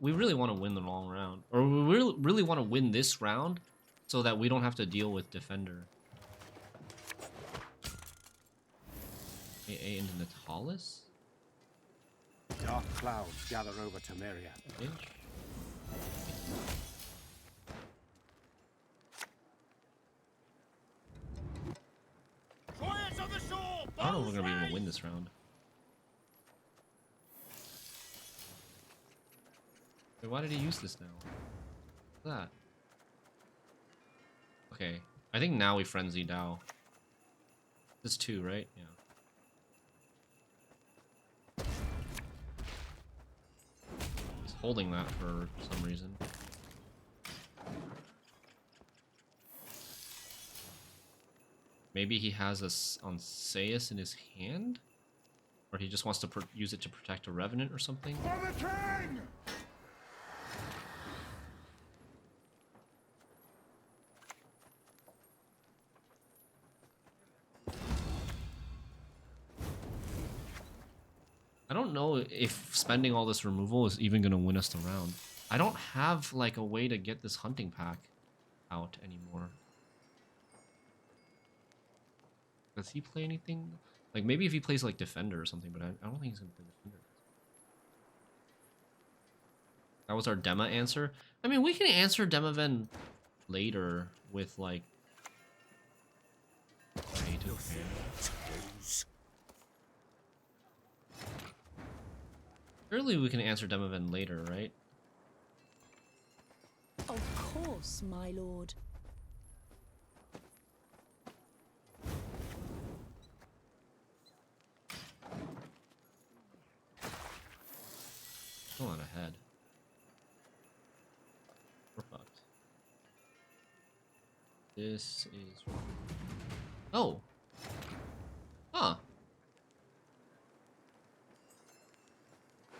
We really want to win the long round, or we really want to win this round, so that we don't have to deal with defender. AA into Natalis? Dark clouds gather over Temeria. Bitch. Quiet on the shore! I don't know if we're gonna be able to win this round. Wait, why did he use this now? What's that? Okay, I think now we frenzy Dow. This 2, right? Yeah. He's holding that for some reason. Maybe he has us on Seius in his hand? Or he just wants to use it to protect a Revenant or something? For the king! I don't know if spending all this removal is even going to win us the round. I don't have, like, a way to get this hunting pack out anymore. Does he play anything? Like, maybe if he plays, like, Defender or something, but I don't think he's going to play Defender. That was our Dema answer. I mean, we can answer Demaven later with, like... Surely we can answer Demaven later, right? Of course, my lord. Still not ahead. We're fucked. This is... Oh! Huh.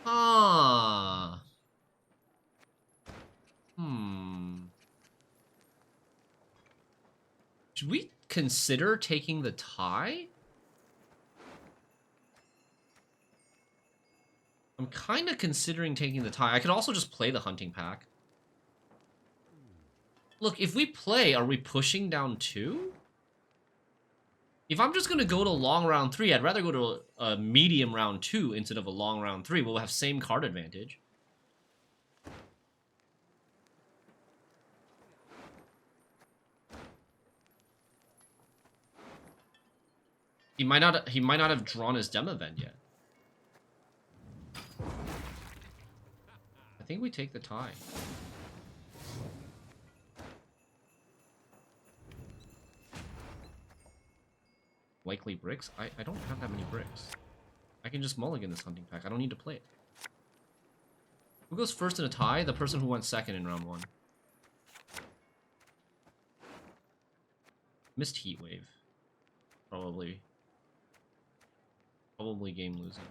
Ah. Should we consider taking the tie? I'm kind of considering taking the tie. I could also just play the hunting pack. Look, if we play, are we pushing down 2? If I'm just going to go to long round 3, I'd rather go to a medium round 2 instead of a long round 3. We'll have same card advantage. He might not have drawn his Demaven yet. I think we take the tie. Likely bricks? I don't have that many bricks. I can just mulligan this hunting pack. I don't need to play it. Who goes first in a tie? The person who went second in round 1. Missed Heat Wave. Probably game losing.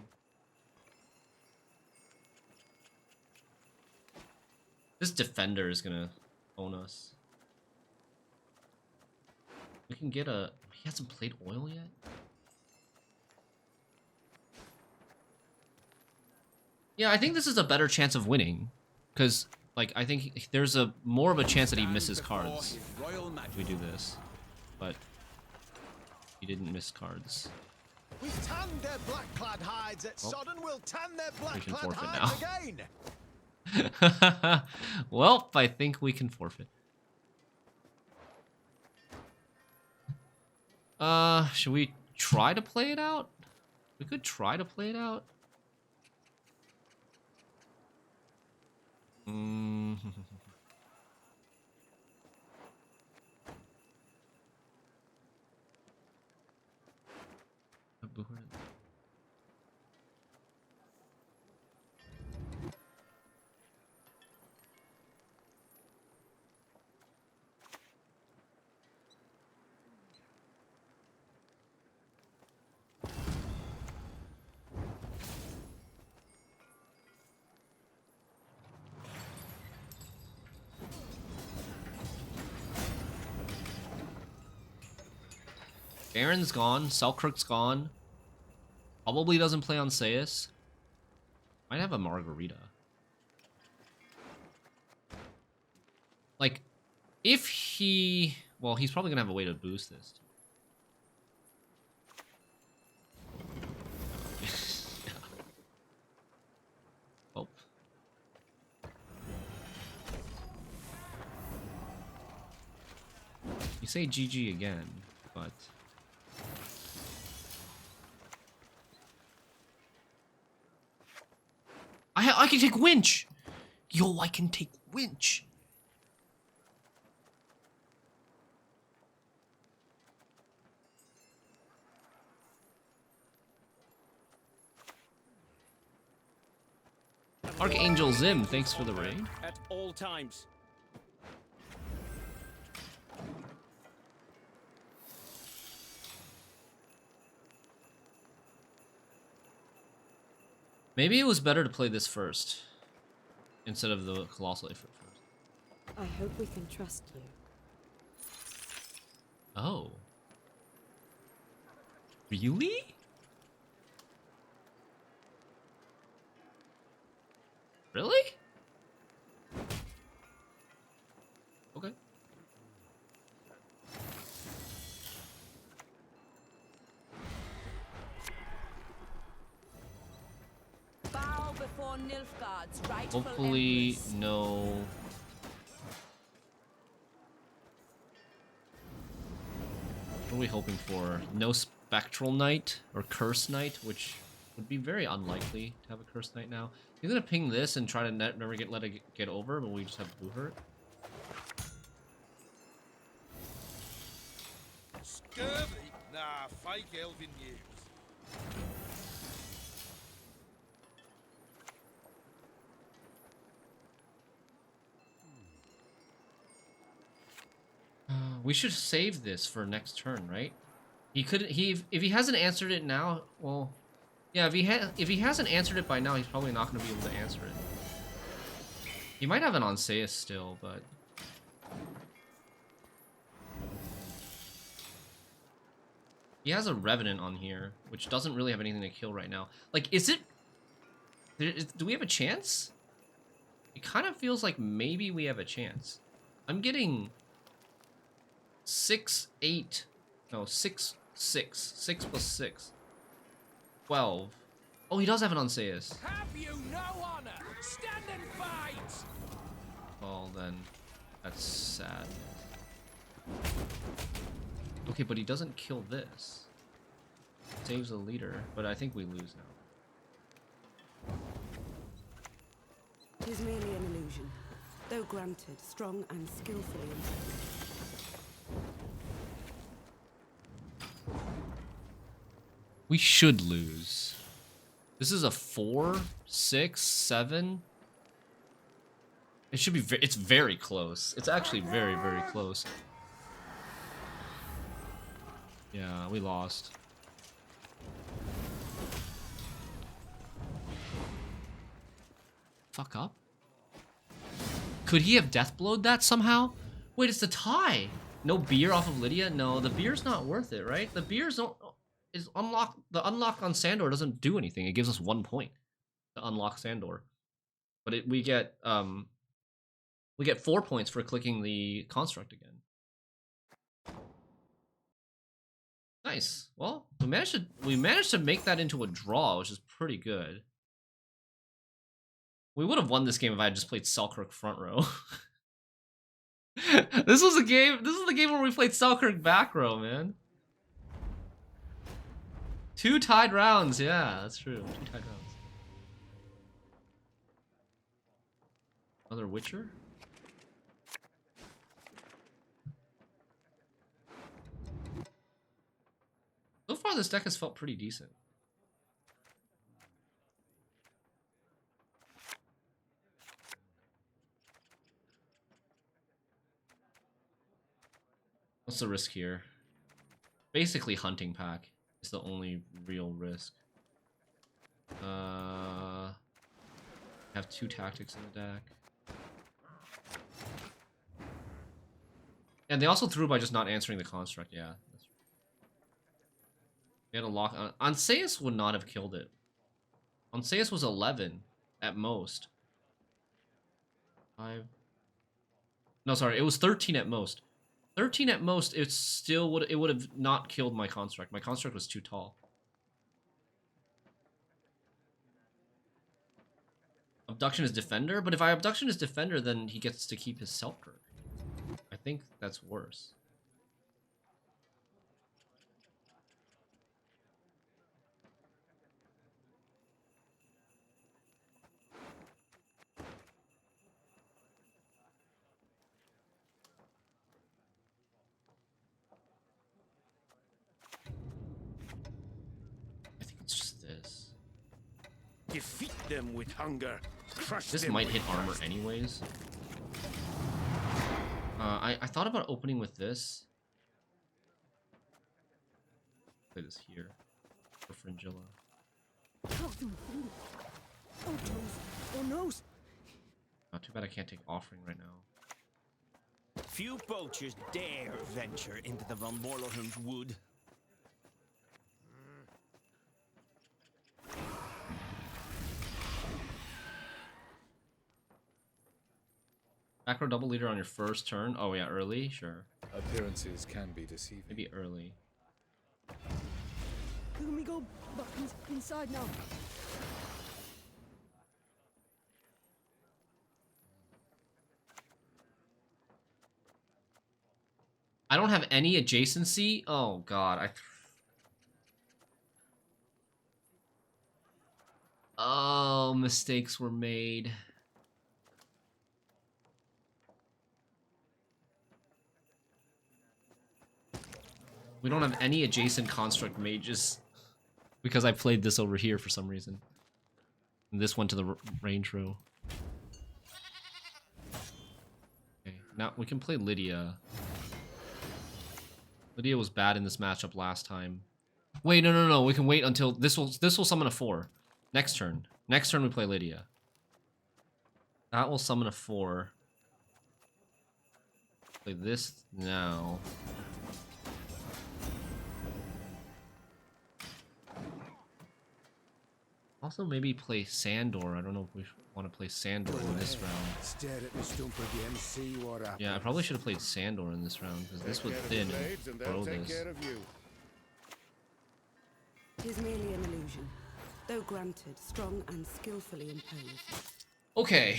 This Defender is gonna own us. We can get a... He hasn't played oil yet? Yeah, I think this is a better chance of winning. Because, like, I think there's a more of a chance that he misses cards if we do this. But he didn't miss cards. We tanned their black-clad hides at Sodden, we'll tan their can black-clad forfeit hides now. again! Well, I think we can forfeit. Should we try to play it out? We could try to play it out. Baron's gone. Selkirk's gone. Probably doesn't play on Seius. Might have a Margarita. Like, if he... Well, he's probably going to have a way to boost this. You say GG again, but... I can take winch! Yo, I can take winch! Archangel Zim, thanks for the raid. At all times. Maybe it was better to play this first instead of the Colossal Ifrit first. I hope we can trust you. Oh. Really? Really? Okay. Bow before Nilfgaard's rightful Hopefully, empress. no. What are we hoping for? No Spectral Knight or Curse Knight, which would be very unlikely to have a Curse Knight now. He's gonna ping this and try to never let it get over, but we just have Blue Hurt. Scurvy? Nah, fake elven news. We should save this for next turn, right? He could if he hasn't answered it now, well, yeah, if he hasn't answered it by now, he's probably not going to be able to answer it. He might have an Onseus still, but he has a Revenant on here, which doesn't really have anything to kill right now. Like, do we have a chance? It kind of feels like maybe we have a chance. I'm getting 6, 8, no, 6, 6. 6 plus 6. 12. Oh, he does have an Onseus. Have you no honor? Stand and fight! Well, then, that's sad. Okay, but he doesn't kill this. Saves the leader, but I think we lose now. It is merely an illusion, though granted, strong and skillfully employed. We should lose. This is a 4, 6, 7. It should be. It's very close. It's actually very, very close. Yeah, we lost. Fuck up. Could he have deathblowed that somehow? Wait, it's the tie. No beer off of Lydia? No, the beer's not worth it, right? The beers don't. Is unlock the unlock on Sandor doesn't do anything. It gives us 1 point to unlock Sandor, but we get 4 points for clicking the construct again. Nice. Well, we managed to make that into a draw, which is pretty good. We would have won this game if I had just played Selkirk front row. This was a game. This is the game where we played Selkirk back row, man. 2 tied rounds, yeah, that's true. 2 tied rounds. Another Witcher? So far, this deck has felt pretty decent. What's the risk here? Basically, hunting pack is the only real risk. Have 2 tactics in the deck. And they also threw by just not answering the construct. Yeah, that's right. They had a lock on. Onseus would not have killed it. Onseus was 11 at most. 5. No, sorry, it was 13 at most. 13 at most. It still would. It would have not killed my construct. My construct was too tall. Abduction is defender, but if I abduction is defender, then he gets to keep his Selkirk. I think that's worse. Defeat them with hunger. Crush This them might with hit armor thirst. anyways. I thought about opening with this. Play this here for Fringilla. Oh, nose. Oh, nose. Not too bad I can't take offering right now. Few poachers dare venture into the Von Morlohun's wood. Macro double leader on your first turn. Oh yeah, early, sure. Appearances can be deceiving. Maybe early. Can we go back inside now? I don't have any adjacency. Oh god, Oh, mistakes were made. We don't have any adjacent construct mages because I played this over here for some reason. And this went to the range row. Okay, now we can play Lydia. Lydia was bad in this matchup last time. Wait, no. We can wait until this will summon a 4. Next turn. Next turn we play Lydia. That will summon a 4. Play this now. Also, maybe play Sandor. I don't know if we want to play Sandor in this round. Stare at the stump again, see what happens. Yeah, I probably should have played Sandor in this round because this would thin and throw Take this. care of you. Tis merely an illusion, though granted, strong and skillfully imposed. Okay.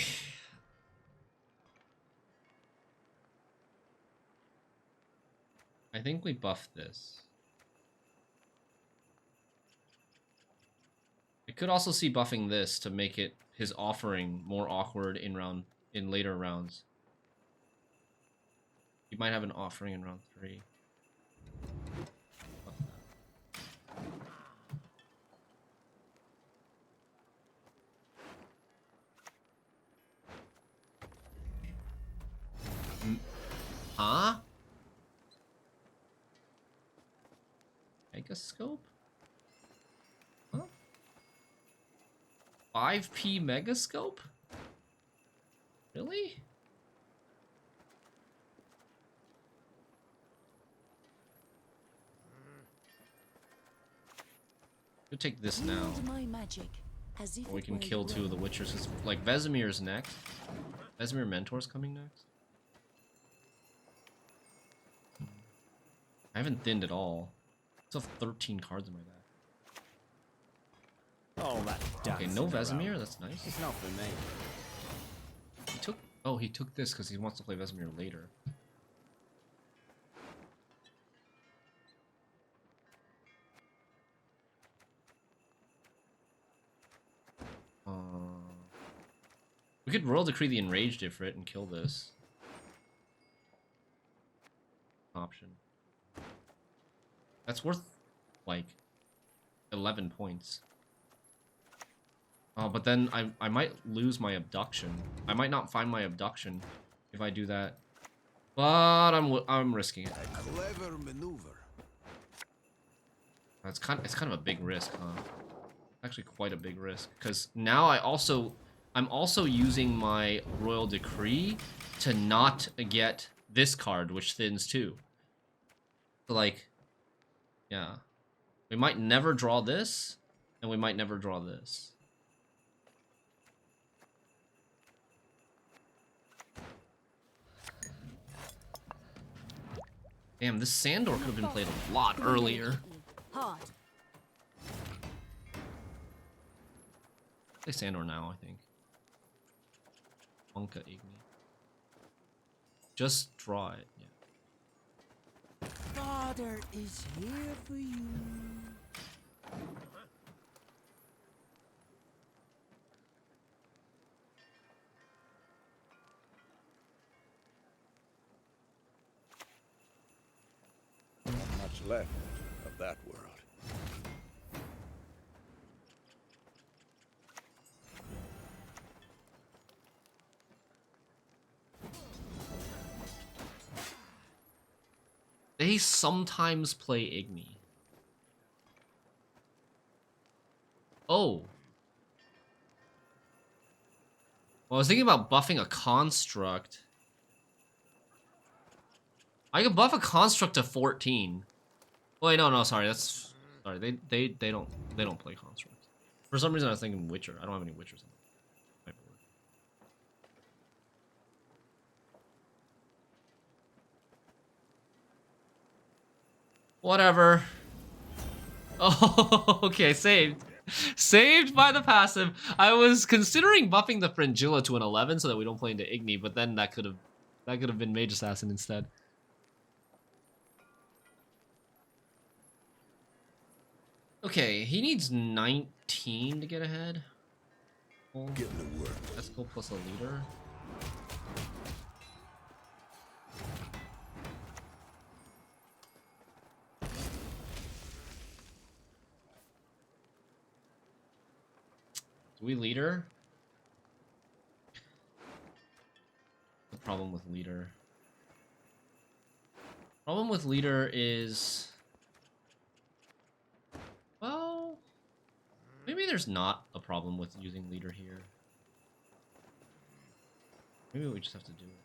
I think we buffed this. I could also see buffing this to make it his offering more awkward in later rounds. He might have an offering in round 3. Buff that. Huh? Megascope? Huh? 5p Megascope? Really? Could take this now. Wield my magic, as if Or we it can were kill your 2 of the own. Witchers. 'Cause, like, Vesemir's next. Vesemir Mentor's coming next. I haven't thinned at all. I still have 13 cards in my deck. Oh, that Okay, no Vesemir. That's nice. It's not for me. He took. Oh, he took this because he wants to play Vesemir later. We could Royal Decree the Enraged Ifrit and kill this. Option. That's worth, like, 11 points. Oh, but then I might lose my Abduction. I might not find my Abduction if I do that. But I'm risking it. A clever maneuver. It's kind of a big risk, huh? Actually, quite a big risk because now I'm also using my Royal Decree to not get this card, which thins too. So, like, yeah, we might never draw this, and we might never draw this. Damn, this Sandor could have been played a lot earlier. Hard. Play Sandor now, I think. Monka Igni. Just draw it, yeah. Father is here for you. Not much left of that world. They sometimes play Igni. Oh. Well, I was thinking about buffing a construct. I could buff a construct to 14. Wait, no, sorry, that's sorry. They don't play constructs. For some reason, I was thinking Witcher. I don't have any Witchers on my board. Whatever. Oh, okay, saved. Saved by the passive. I was considering buffing the Fringilla to an 11 so that we don't play into Igni, but then that could have been Mage Assassin instead. Okay, he needs 19 to get ahead. Cool. Getting to work. That's cool, plus a leader. Do we leader? The problem with leader. Problem with leader is, well, maybe there's not a problem with using leader here. Maybe we just have to do it.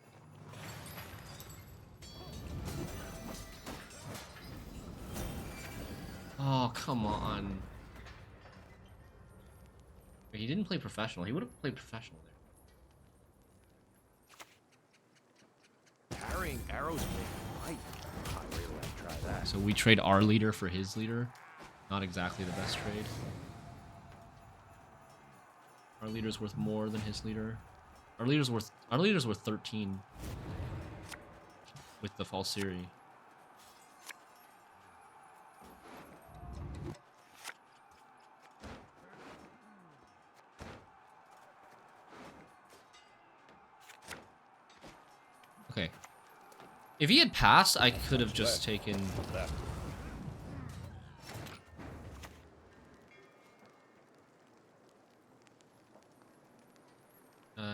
Oh, come on. He didn't play professional. He would have played professional there. Carrying arrows with might. I really want to try that. So we trade our leader for his leader. Not exactly the best trade. Our leader's worth more than his leader. Our leader's worth 13 with the Falsiri. Okay. If he had passed, I could have just taken... Left.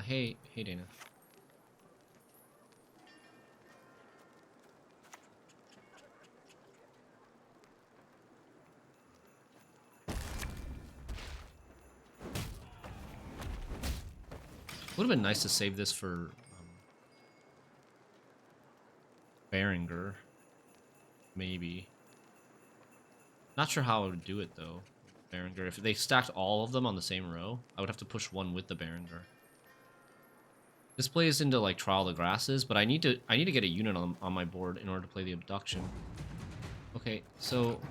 Hey Dana. Would have been nice to save this for Berenger, maybe. Not sure how I would do it though. Berenger, if they stacked all of them on the same row, I would have to push one with the Berenger. This plays into like Trial of the Grasses, but I need to get a unit on my board in order to play the Abduction. Okay, so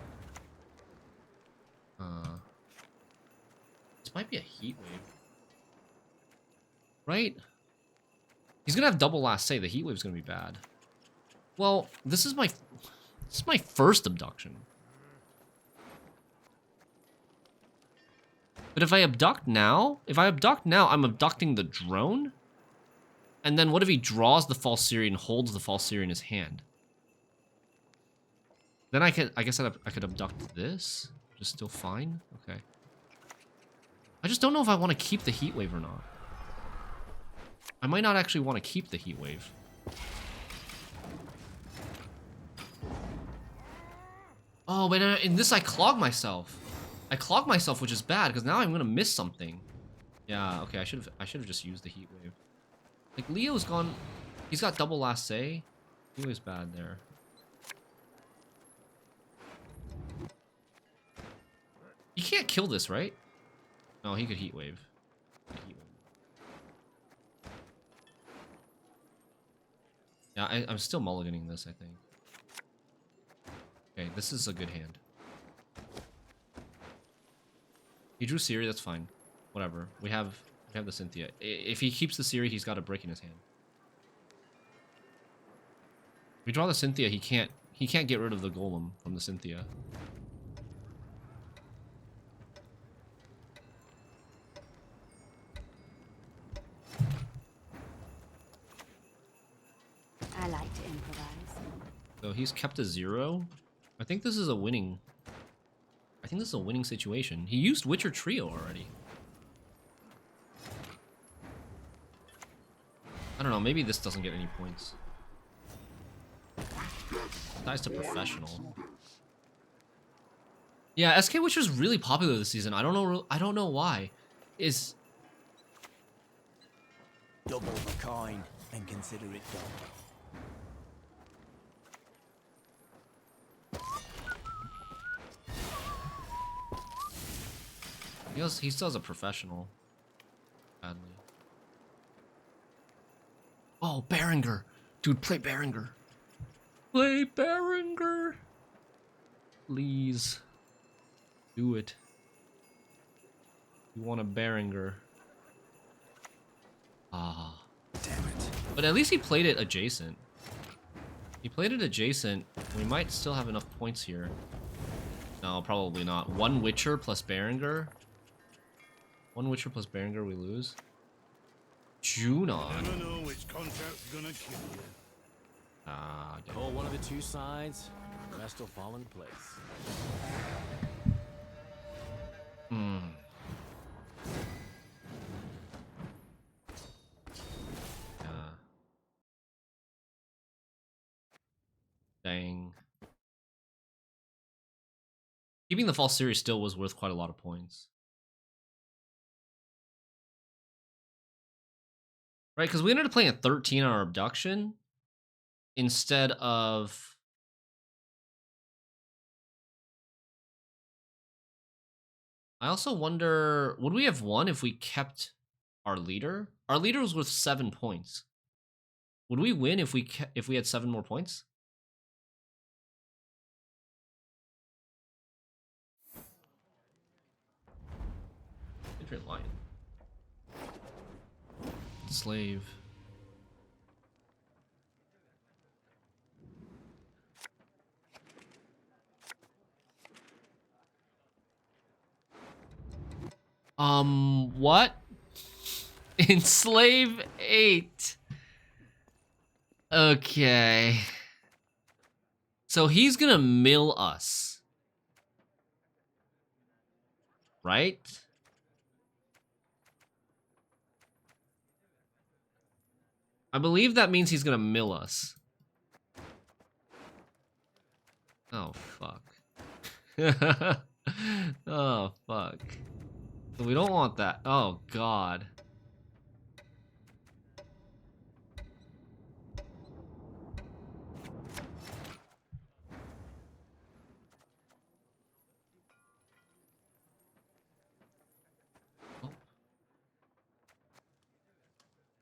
this might be a Heat Wave, right? He's gonna have double last say. The Heat Wave's gonna be bad. Well, this is my first Abduction. But if I abduct now, I'm abducting the drone. And then what if he draws the Falsiri and holds the Falsiri in his hand? Then I guess I could abduct this, which is still fine. Okay. I just don't know if I want to keep the Heat Wave or not. I might not actually want to keep the Heat Wave. Oh, but in this I clog myself. I clog myself, which is bad because now I'm gonna miss something. Yeah. Okay. I should have just used the Heat Wave. Like Leo's gone. He's got double last say. He was bad there. He can't kill this, right? No, he could Heat Wave. Yeah, I'm still mulliganing this, I think. Okay, this is a good hand. He drew Siri, that's fine. Whatever. We have the Cynthia. If he keeps the Siri, he's got a brick in his hand. If we draw the Cynthia, he can't get rid of the Golem from the Cynthia. I like to improvise. So he's kept a 0. I think this is a winning. I think this is a winning situation. He used Witcher Trio already. I don't know, maybe this doesn't get any points. Dies to professional. Yeah, SK Witch was really popular this season. I don't know why. Is Double the coin and consider it done. he still has a professional. Badly. Oh, Berenger. Dude, play Berenger. Play Berenger. Please. Do it. You want a Berenger. Ah. Damn it. But at least he played it adjacent. He played it adjacent. We might still have enough points here. No, probably not. One Witcher plus Berenger. One Witcher plus Berenger, we lose. Junon. Never know which contract's gonna kill you. Ah, Pull one of the two sides, the rest will fall in place. Hmm. Dang. Keeping the false series still was worth quite a lot of points. Right, because we ended up playing a 13 on our abduction instead of... I also wonder, would we have won if we kept our leader? Our leader was worth 7 points. Would we win if we had 7 more points? Different lion. Enslave. What? Enslave 8. Okay. So he's gonna mill us. Right? I believe that means he's gonna mill us. Oh, fuck. Oh, fuck. So we don't want that. Oh, God. Oh.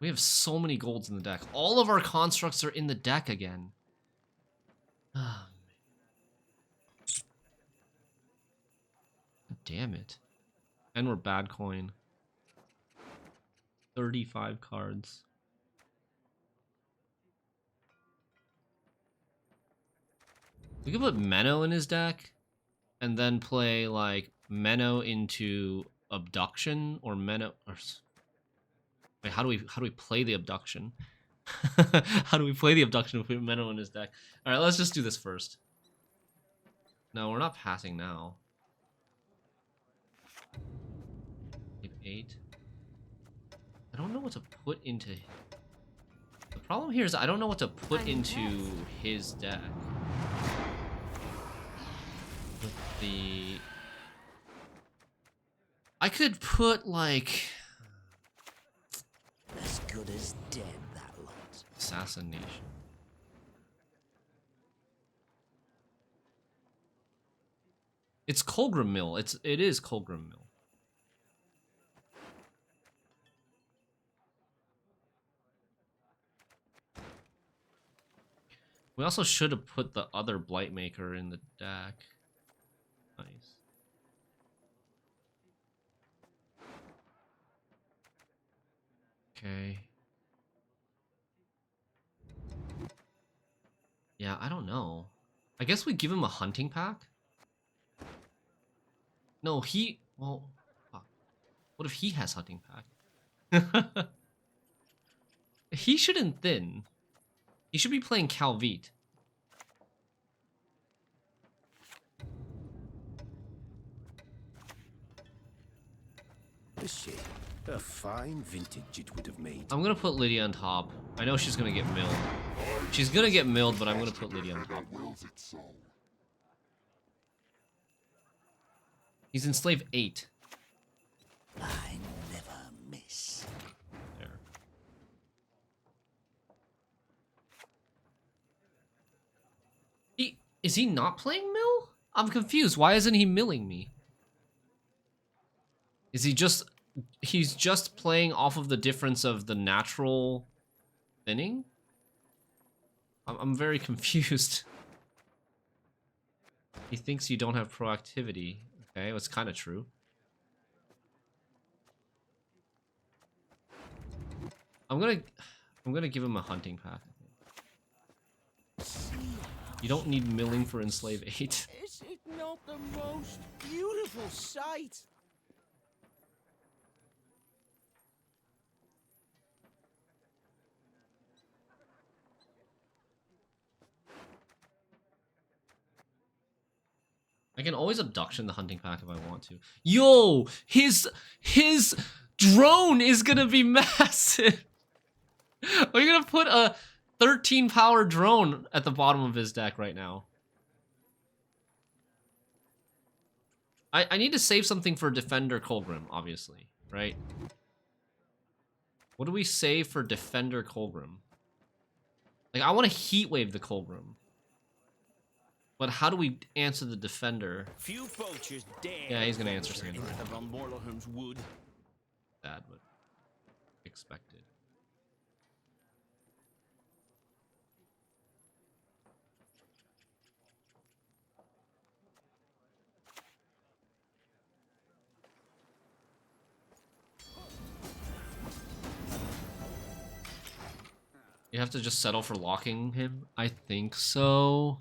We have so many golds in the deck. All of our constructs are in the deck again. Oh, damn it. And we're bad coin. 35 cards. We could put Menno in his deck and then play like Menno into Abduction or Menno or wait, how do we play the Abduction? How do we play the Abduction if we have Menno in his deck? Alright, let's just do this first. No, we're not passing now. 8. I don't know what to put into... The problem here is I don't know what to put into his deck. With the... I could put, like... As good as dead, that lot. Assassination. It's Kolgrim Mill. It is Kolgrim Mill. We also should have put the other Blightmaker in the deck. Nice. Okay. Yeah, I don't know. I guess we give him a hunting pack? No, he... Well, fuck. What if he has hunting pack? He shouldn't thin. He should be playing Calvite. This shit A fine vintage it would have made. I'm gonna put Lydia on top. I know she's gonna get milled. She's gonna get milled, but I'm gonna put Lydia on top. He's Enslave 8. I never miss. There. Is he not playing mill? I'm confused. Why isn't he milling me? Is he just... He's just playing off of the difference of the natural thinning? I'm very confused. He thinks you don't have proactivity. Okay, well, it's kind of true. I'm gonna give him a hunting pack. You don't need milling for Enslave 8. Is it not the most beautiful sight? I can always Abduction the hunting pack if I want to. Yo, his drone is gonna be massive. We're gonna put a 13 power drone at the bottom of his deck right now. I need to save something for Defender Kolgrim, obviously, right? What do we save for Defender Kolgrim? Like, I want to Heat Wave the Kolgrim. But how do we answer the Defender? Few poachers dare. Yeah, he's gonna answer Sandor. Von Morlehum's wood. Bad, but expected. You have to just settle for locking him? I think so.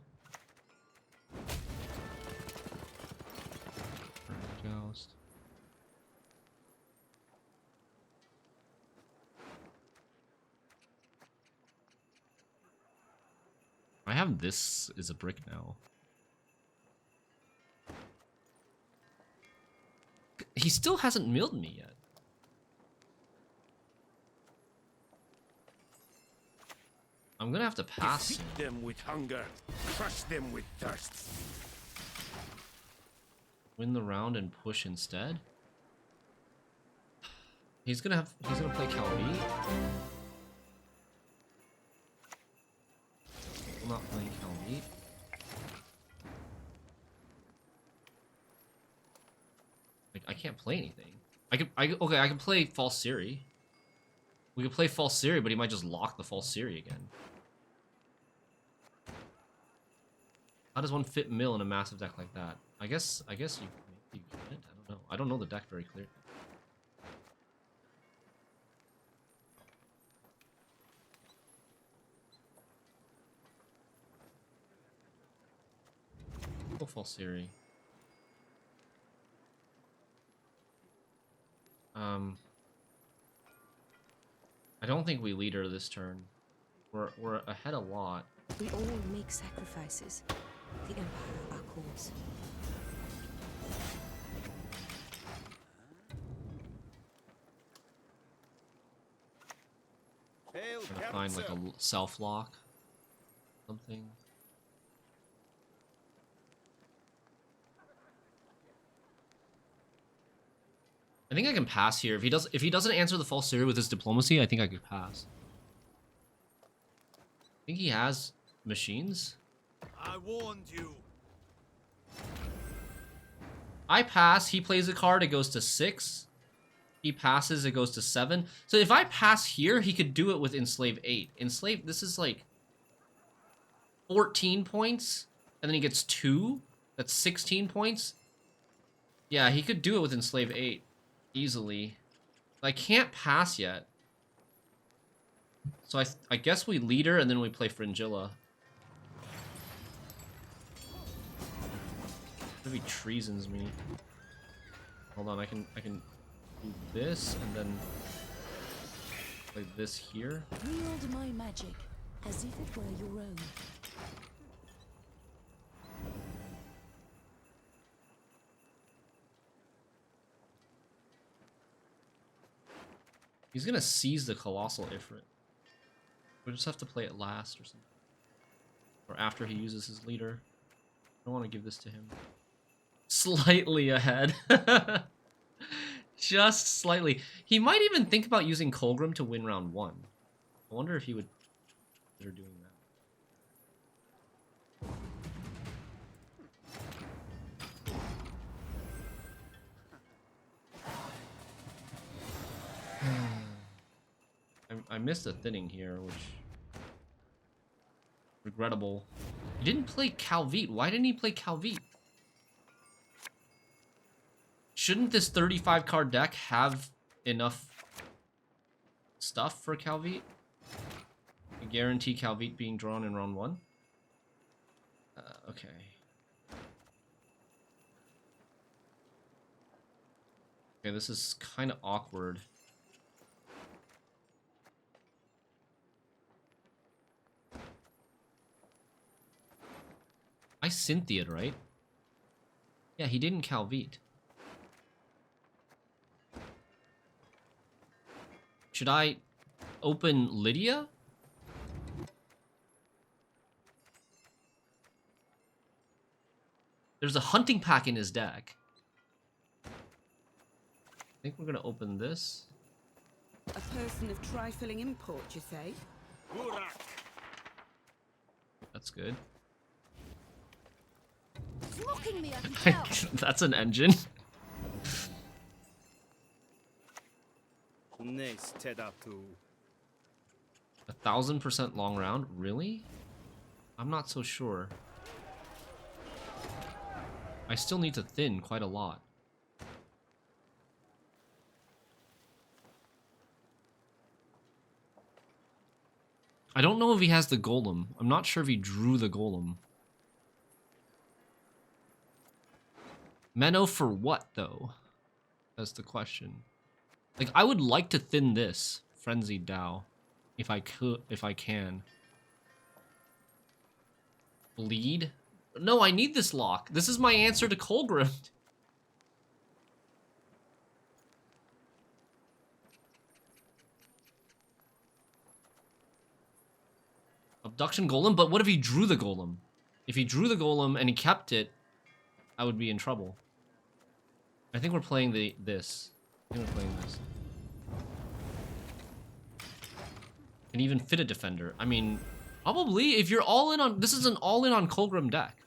Joust. I have this as a brick now. He still hasn't milled me yet. I'm gonna have to pass. Defeat them with hunger, crush them with thirst. Win the round and push instead. He's gonna play Calvi. I'm not playing Calvi. Like, I can't play anything. Okay, I can play False Siri. We could play False Siri, but he might just lock the False Siri again. How does one fit mill in a massive deck like that? I guess you could. I don't know. I don't know the deck very clearly. Go False Siri. I don't think we lead her this turn. We're ahead a lot. We all make sacrifices. The Empire our cause. Trying to find like a self lock, something. I think I can pass here. If he doesn't answer the False Siri with his diplomacy, I think I could pass. I think he has machines. I warned you. I pass, he plays a card, it goes to 6. He passes, it goes to 7. So if I pass here, he could do it with Enslave 8. Enslave, this is like 14 points, and then he gets 2. That's 16 points. Yeah, he could do it with Enslave 8 easily. I can't pass yet. So I guess we lead her, and then we play Fringilla. Maybe treasons me. Hold on, I can do this and then like this here. Wield my magic as if it were your own. He's gonna seize the Colossal Ifrit. We'll just have to play it last or something. Or after he uses his leader. I don't want to give this to him. Slightly ahead. Just slightly. He might even think about using Kolgrim to win round 1. I wonder if he would consider doing that. I missed a thinning here, which... regrettable. He didn't play Calvite. Why didn't he play Calvite? Shouldn't this 35 card deck have enough stuff for Calvite? I guarantee Calvite being drawn in round 1? Okay. Okay, this is kind of awkward. I Cynthia'd, right? Yeah, he didn't Calvite. Should I open Lydia? There's a hunting pack in his deck. I think we're gonna open this. A person of trifling import, you say? That's good. It's mocking me, I can tell. That's an engine. 1000% long round? Really? I'm not so sure. I still need to thin quite a lot. I don't know if he has the golem. I'm not sure if he drew the golem. Menno for what, though? That's the question. Like, I would like to thin this Frenzied Dow. If I could, if I can. Bleed? No, I need this lock. This is my answer to Kolgrim. Abduction Golem? But what if he drew the Golem? If he drew the Golem and he kept it, I would be in trouble. I think we're playing this. I think we're playing this. Can even fit a defender. I mean, probably if you're all in on... This is an all-in on Kolgrim deck.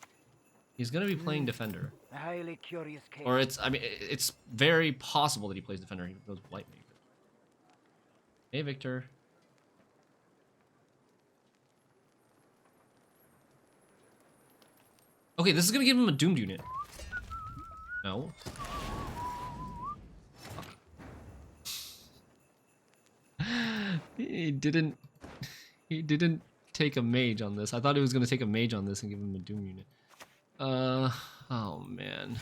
He's going to be playing defender. A highly curious case. Or it's... I mean, it's very possible that he plays defender. He goes Blight Maker. Hey, Victor. Okay, this is going to give him a doomed unit. No. He didn't take a mage on this. I thought he was gonna take a mage on this and give him a doom unit. Oh man.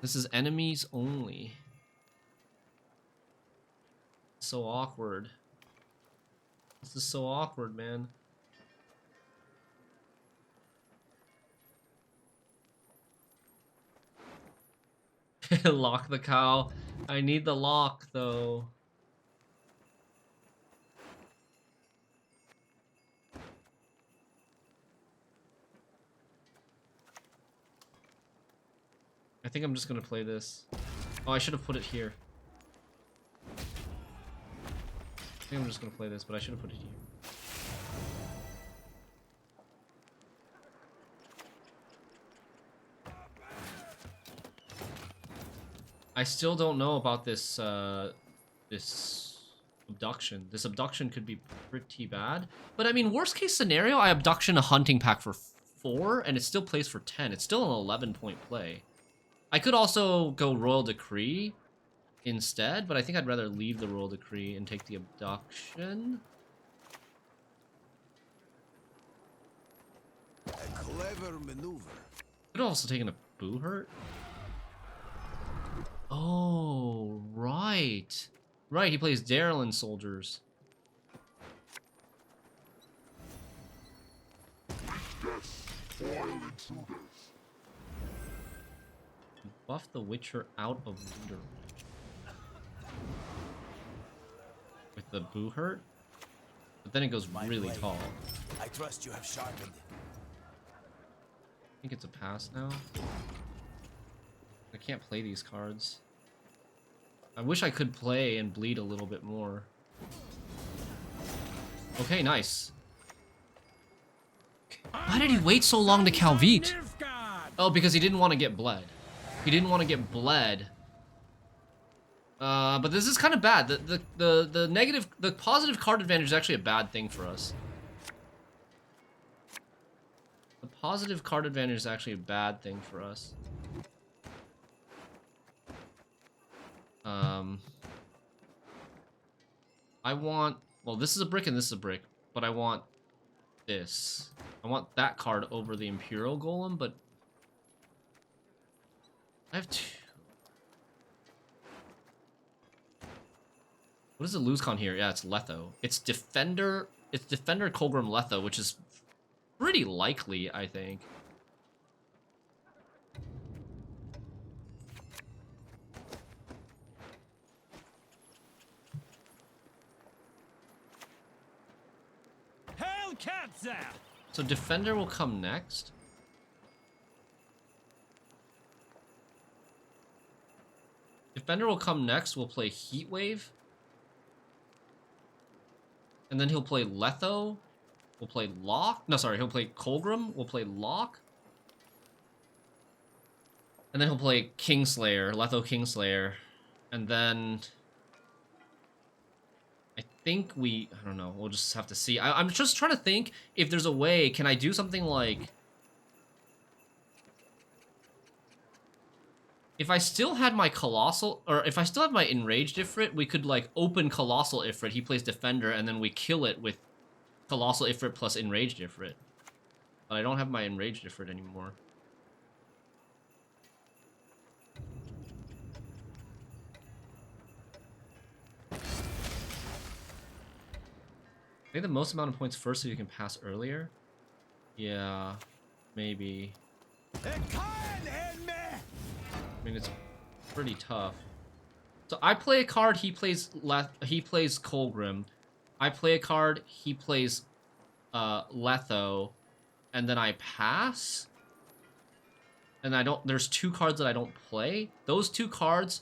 This is enemies only. So awkward. This is so awkward, man. Lock the cow. I need the lock though. I think I'm just gonna play this. Oh, I should have put it here. I think I'm just gonna play this, but I should have put it here. I still don't know about this this abduction. This abduction could be pretty bad. But I mean, worst case scenario, I abduction a hunting pack for 4 and it still plays for 10. It's still an 11-point play. I could also go Royal Decree instead, but I think I'd rather leave the Royal Decree and take the abduction. A clever maneuver. Could have also taken a Boo Hurt. Oh, right. Right, he plays Darylin Soldiers. Yes, foil intruders. Buff the Witcher out of leader. the boo hurt. But then it goes really tall. I trust you have sharpened. I think it's a pass now. I can't play these cards. I wish I could play and bleed a little bit more. Okay, nice. Why did he wait so long to Calvite? Oh, because he didn't want to get bled. He didn't want to get bled. But this is kind of bad. The positive card advantage is actually a bad thing for us. The positive card advantage is actually a bad thing for us. I want, well, this is a brick and this is a brick, but I want this. I want that card over the Imperial Golem, but I have two. What is the lose con here? Yeah, it's Letho. It's Defender Kolgrim Letho, which is pretty likely, I think. So Defender will come next. Defender will come next. We'll play Heat Wave. And then he'll play Letho. We'll play Lock. No, sorry, he'll play Kolgrim. We'll play Lock. And then he'll play Kingslayer, Letho Kingslayer. And then I think I don't know, we'll just have to see. I'm just trying to think if there's a way, can I do something like, if I still had my Colossal, or if I still have my Enraged Ifrit, we could like open Colossal Ifrit, he plays Defender, and then we kill it with Colossal Ifrit plus Enraged Ifrit. But I don't have my Enraged Ifrit anymore. Pay the most amount of points first so you can pass earlier? Yeah, maybe. I mean, it's pretty tough. So I play a card, he plays Kolgrim. I play a card, he plays Letho, and then I pass. And there's two cards that I don't play. Those two cards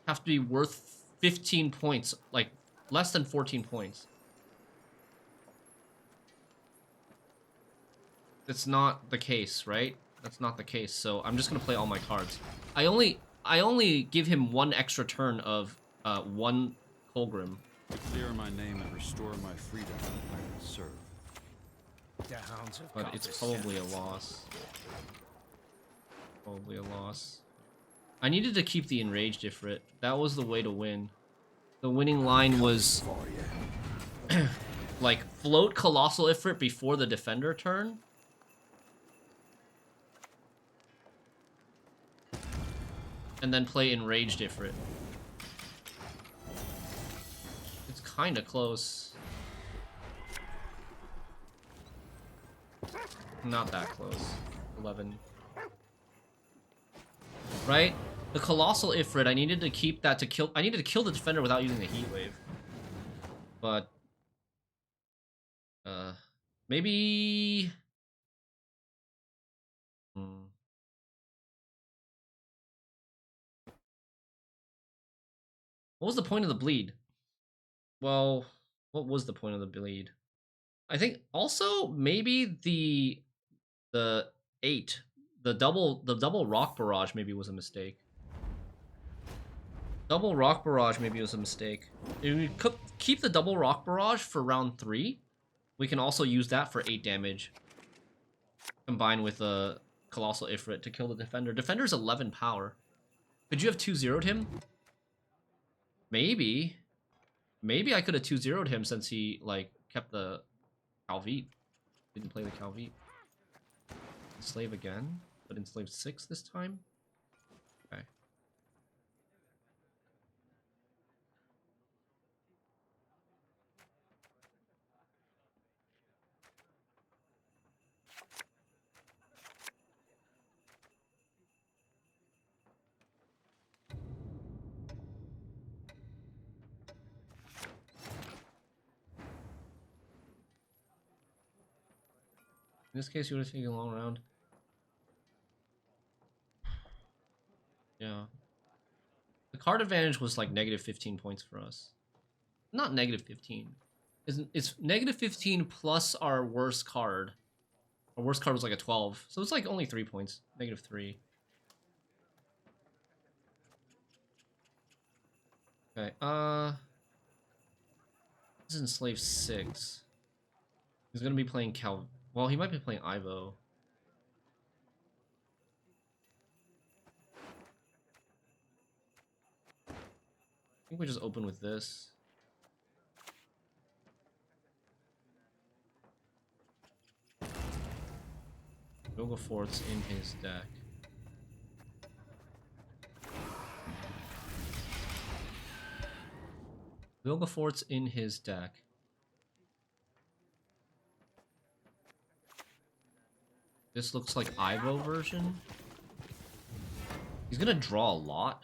have to be worth 15 points, like less than 14 points. It's not the case, right? That's not the case. So I'm just gonna play all my cards. I only give him one extra turn of one Kolgrim. To clear my name and restore my freedom, I will serve. The hounds have But it's probably a loss. Probably a loss. I needed to keep the Enraged Ifrit. That was the way to win. The winning line was like float Colossal Ifrit before the Defender turn. And then play Enraged Ifrit. It's kinda close. Not that close. 11. Right? The Colossal Ifrit, I needed to keep that to kill. I needed to kill the Defender without using the Heat Wave. But maybe what was the point of the bleed? Well, what was the point of the bleed? I think also maybe the 8, the double Rock Barrage maybe was a mistake. Double Rock Barrage maybe was a mistake. If we could keep the double Rock Barrage for round 3, we can also use that for 8 damage. Combined with a Colossal Ifrit to kill the Defender. Defender's 11 power. Could you have 2-0'd him? Maybe. Maybe I could have 2-0'd him since he, like, kept the Calvite. Didn't play the Calvite. Enslave again, but Enslave 6 this time? Okay. In this case, you would have taken a long round. Yeah. The card advantage was like negative 15 points for us. Not negative 15. It's negative 15 plus our worst card. Our worst card was like a 12. So it's like only 3 points. Negative 3. Okay, this is Enslave 6. He's gonna be playing well, he might be playing Ivo. I think we just open with this. Vilgefort's in his deck. Vilgefort's in his deck. This looks like Ivo version. He's gonna draw a lot.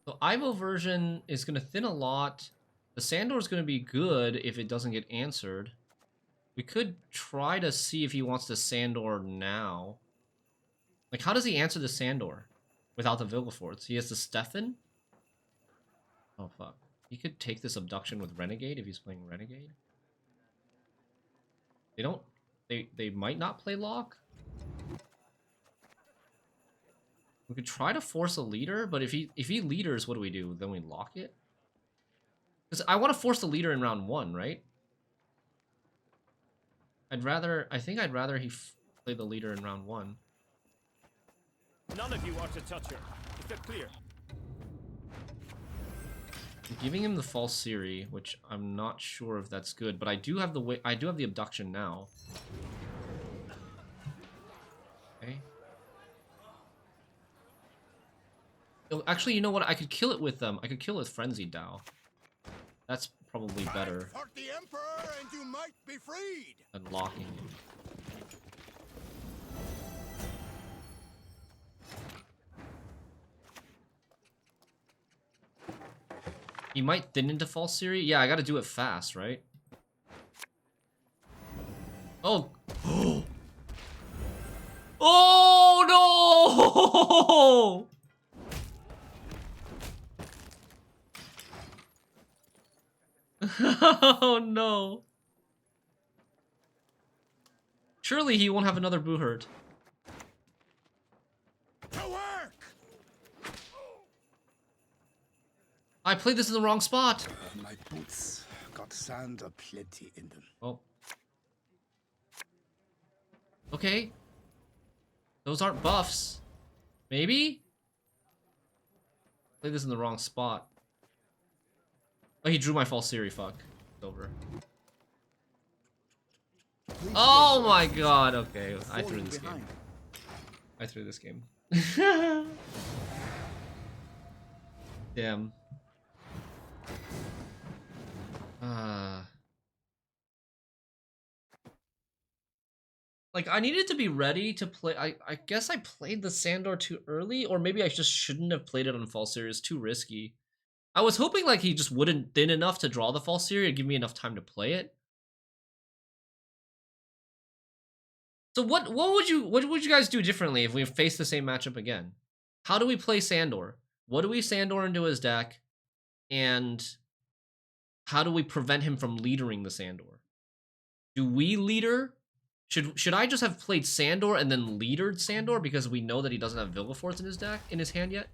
So Ivo version is gonna thin a lot. The Sandor is gonna be good if it doesn't get answered. We could try to see if he wants the Sandor now. Like, how does he answer the Sandor without the Vilgeforts? He has the Stefan? Oh, fuck. He could take this Abduction with Renegade if he's playing Renegade. They don't... They might not play Lock. We could try to force a leader, but if he leaders, what do we do? Then we lock it? Because I want to force the leader in round 1, right? I think I'd rather he play the leader in round 1. None of you are to touch her. Is that clear? I'm giving him the false Siri, which I'm not sure if that's good, but I do have the Abduction now. Okay. Oh, actually, you know what? I could kill it with I could kill it with Frenzied Dow. That's probably better Fight for the Emperor and you might be freed. than locking it. He might thin into false Siri. Yeah, I gotta do it fast, right? Oh. Oh no! Oh no. Surely he won't have another Boo Hurt. To work! I played this in the wrong spot. My boots got sand aplenty in them. Oh. Okay. Those aren't buffs. Maybe? Played this in the wrong spot. Oh, he drew my false Siri. Fuck. It's over. Oh my god. Okay, I threw this game. I threw this game. Damn. Like, I needed to be ready to play. I guess I played the Sandor too early, or maybe I just shouldn't have played it on false Siri. It's too risky. I was hoping like he just wouldn't thin enough to draw the false Siri and give me enough time to play it. So what would you guys do differently if we face the same matchup again? How do we play Sandor? What do we Sandor into his deck? And how do we prevent him from leadering the Sandor? Do we leader? Should I just have played Sandor and then leadered Sandor because we know that he doesn't have Vilgeforts in his deck, in his hand yet?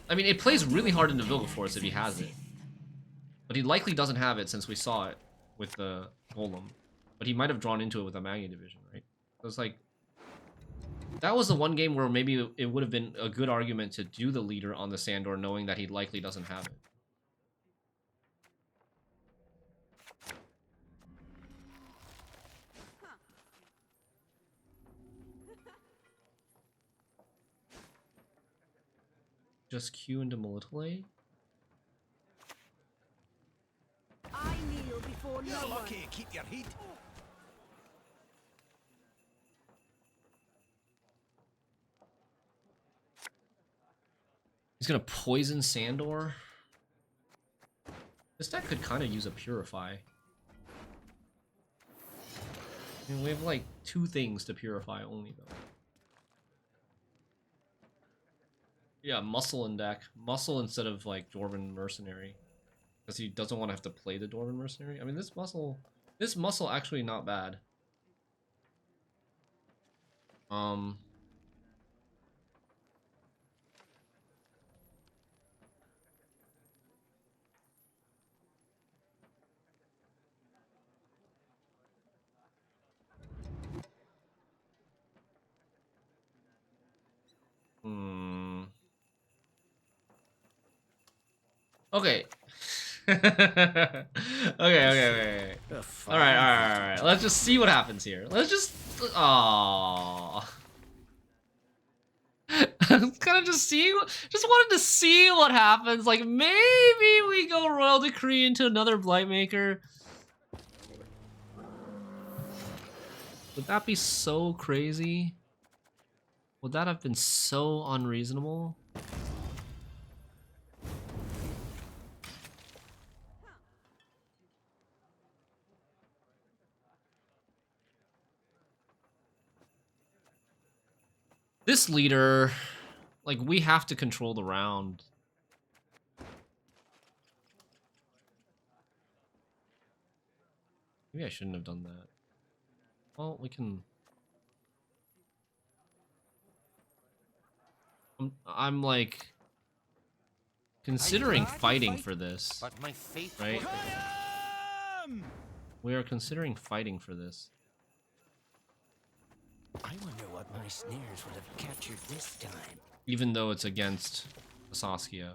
I mean, it plays really hard into Vilgeforts if he has it. But he likely doesn't have it since we saw it with the Golem. But he might have drawn into it with a Magnia Division, right? So it's like... That was the one game where maybe it would have been a good argument to do the leader on the Sandor knowing that he likely doesn't have it. Just Q into Molitole? I kneel before no one. Lucky, keep your heat. He's gonna poison Sandor. This deck could kind of use a Purify. I mean, we have like 2 things to Purify only though. Yeah, Muscle in deck. Muscle instead of like Dwarven Mercenary. Because he doesn't want to have to play the Dwarven Mercenary. I mean, this muscle actually not bad. Okay. okay. All right. Let's just see what happens here. Let's just. Aww. I'm kind of just wanted to see what happens. Like maybe we go Royal Decree into another Blightmaker. Would that be so crazy? Would that have been so unreasonable? This leader, like, we have to control the round. Maybe I shouldn't have done that. Well, we can... I'm like... considering fighting for this. But my faith, right? We are considering fighting for this. I wonder what my snares would have captured this time. Even though it's against Saskia.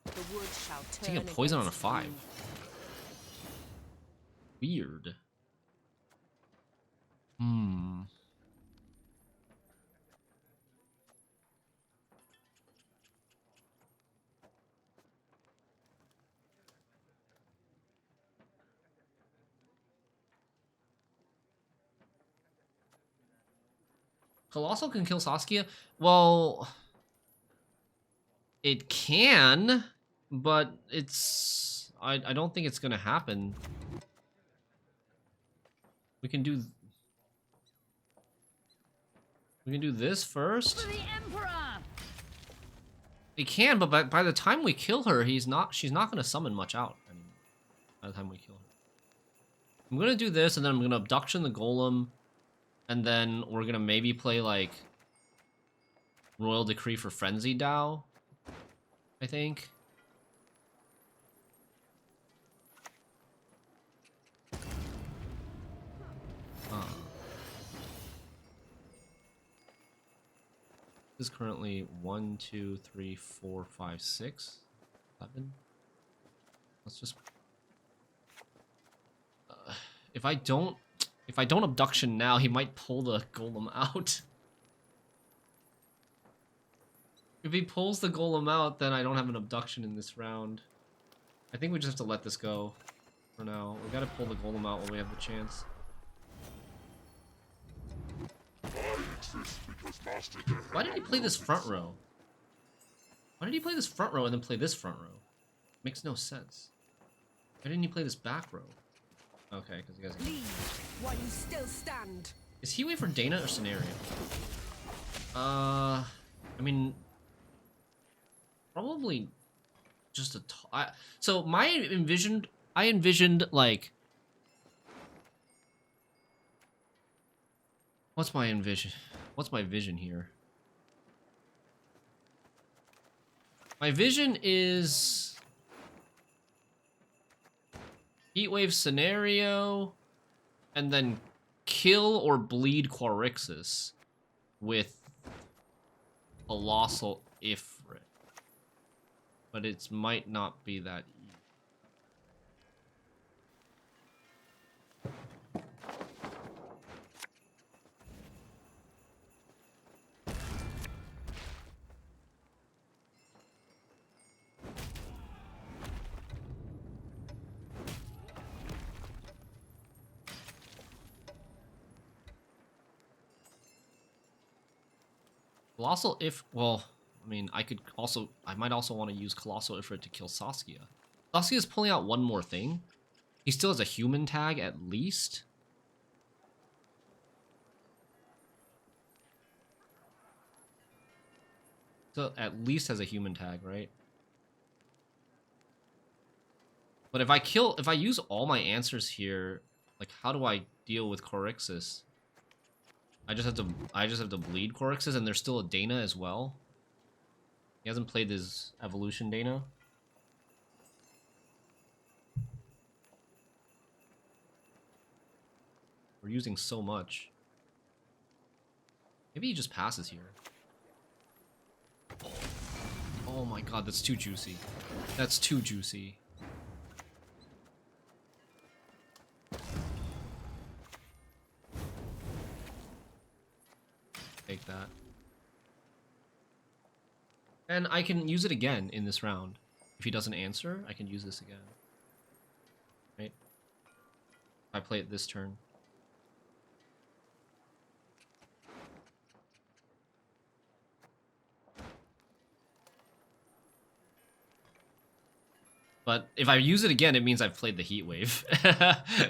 The wood shall turn. Taking a poison on a against 5. you. Weird. Colossal can kill Saskia? Well, it can, but it's... I don't think it's gonna happen. We can do this first. For the Emperor! It can, but by the time we kill her, she's not gonna summon much out. I mean, by the time we kill her. I'm gonna do this, and then I'm gonna Abduction the Golem. And then we're gonna maybe play like Royal Decree for Frenzy Dow, I think. This is currently 1, 2, 3, 4, 5, 6, 7. Let's just. If I don't Abduction now, he might pull the Golem out. If he pulls the Golem out, then I don't have an Abduction in this round. I think we just have to let this go for now. We gotta pull the Golem out while we have the chance. Why did he play this front row? Why did he play this front row and then play this front row? Makes no sense. Why didn't he play this back row? Okay, because you guys. Leave while you still stand. Is he wait for Dana or Scenario? I mean, probably just a. So I envisioned like. What's my vision here? My vision is. Heatwave Scenario, and then kill or bleed Quarixis with Colossal Ifrit. But it might not be that easy. Colossal if well, I mean I might also want to use Colossal Ifrit to kill Saskia. Saskia's pulling out one more thing. He still has a human tag at least. So at least has a human tag, right? But if I use all my answers here, like how do I deal with Corixus? I just have to bleed Corixus, and there's still a Dana as well. He hasn't played his evolution Dana. We're using so much. Maybe he just passes here. Oh my god, that's too juicy. That's too juicy. Take that. And I can use it again in this round. If he doesn't answer, I can use this again. Right? If I play it this turn. But if I use it again, it means I've played the Heat Wave.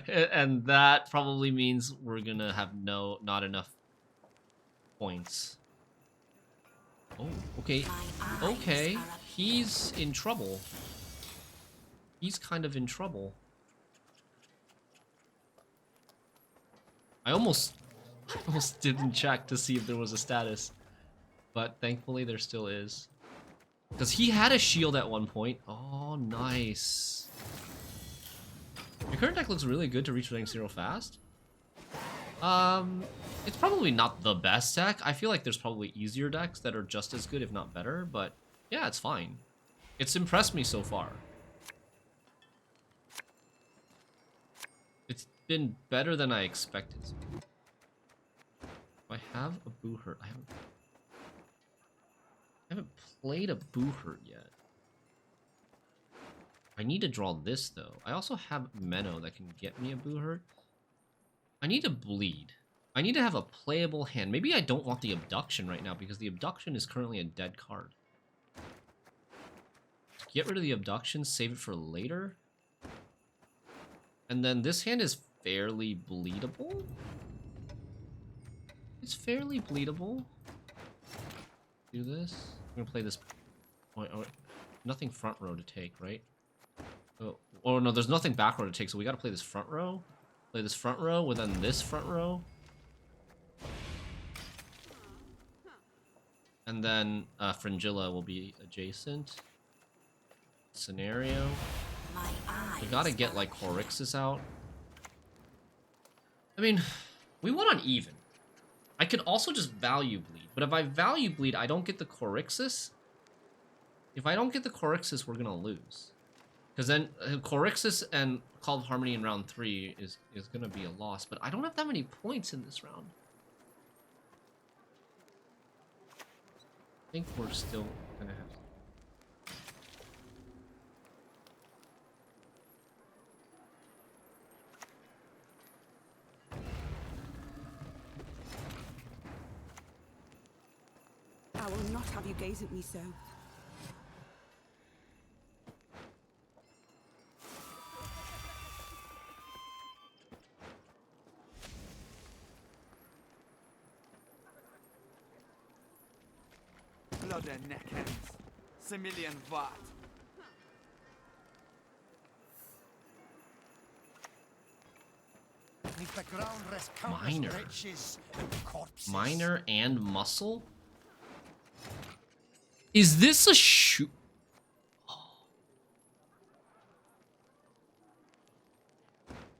And that probably means we're gonna have not enough points. Oh, okay. Okay. He's in trouble. He's kind of in trouble. I almost didn't check to see if there was a status. But thankfully there still is. Because he had a shield at one point. Oh, nice. Your current deck looks really good to reach rank 0 fast. It's probably not the best deck. I feel like there's probably easier decks that are just as good, if not better. But yeah, it's fine. It's impressed me so far. It's been better than I expected. Do I have a Boo Hurt? I haven't played a Boo Hurt yet. I need to draw this though. I also have Menno that can get me a Boo Hurt. I need to bleed. I need to have a playable hand. Maybe I don't want the Abduction right now because the Abduction is currently a dead card. Get rid of the Abduction, save it for later. And then this hand is fairly bleedable. It's fairly bleedable. Do this. I'm gonna play this. Oh, nothing front row to take, right? Oh no, there's nothing back row to take, so we gotta play this front row. Play this front row, with then this front row. And then Fringilla will be adjacent. Scenario. We gotta get like Corixus out. I mean, we went on even. I could also just value bleed, but if I value bleed, I don't get the Corixus. If I don't get the Corixus, we're gonna lose. Because then Corixus and CoH Harmony in round 3 is gonna be a loss, but I don't have that many points in this round. I think we're still gonna have to. I will not have you gaze at me so. Blood and neckhands. Similian Vat. The ground rests countless Minor. riches and corpses. Minor and muscle? Is this a Shupe?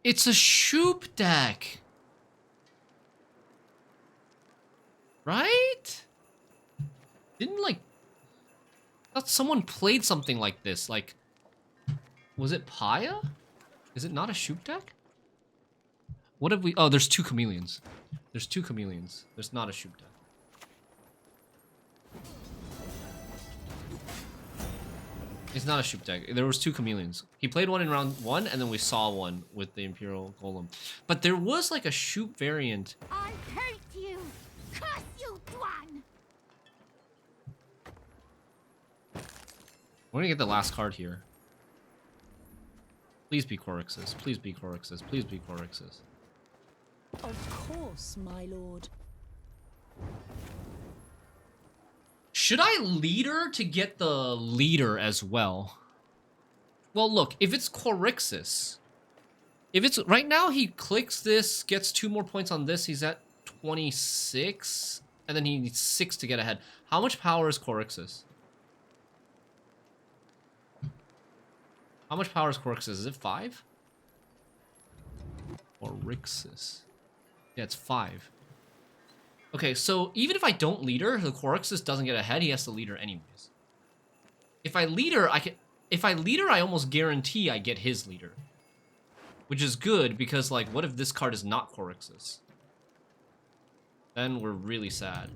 It's a Shupe deck. Right? Didn't like... I thought someone played something like this. Like, was it Paya? Is it not a Shupe deck? What have we... Oh, there's 2 chameleons. There's 2 chameleons. There's not a Shupe deck. It's not a Shupe deck. There was 2 chameleons. He played one in round 1, and then we saw one with the Imperial Golem. But there was like a Shupe variant. I hate you! Curse you, Dwan! We're gonna get the last card here. Please be Corixus. Please be Corixus. Please be Corixus. Of course, my lord. Should I leader to get the leader as well? Well, look, if it's Corixus, if it's right now, he clicks this, gets 2 more points on this. He's at 26, and then he needs 6 to get ahead. How much power is Corixus? How much power is Corixus? Is it 5? Corixus. Yeah, it's 5. Okay, so even if I don't leader, the Corixus doesn't get ahead. He has to leader anyways. If I leader, I can. If I leader, I almost guarantee I get his leader, which is good because, like, what if this card is not Corixus? Then we're really sad.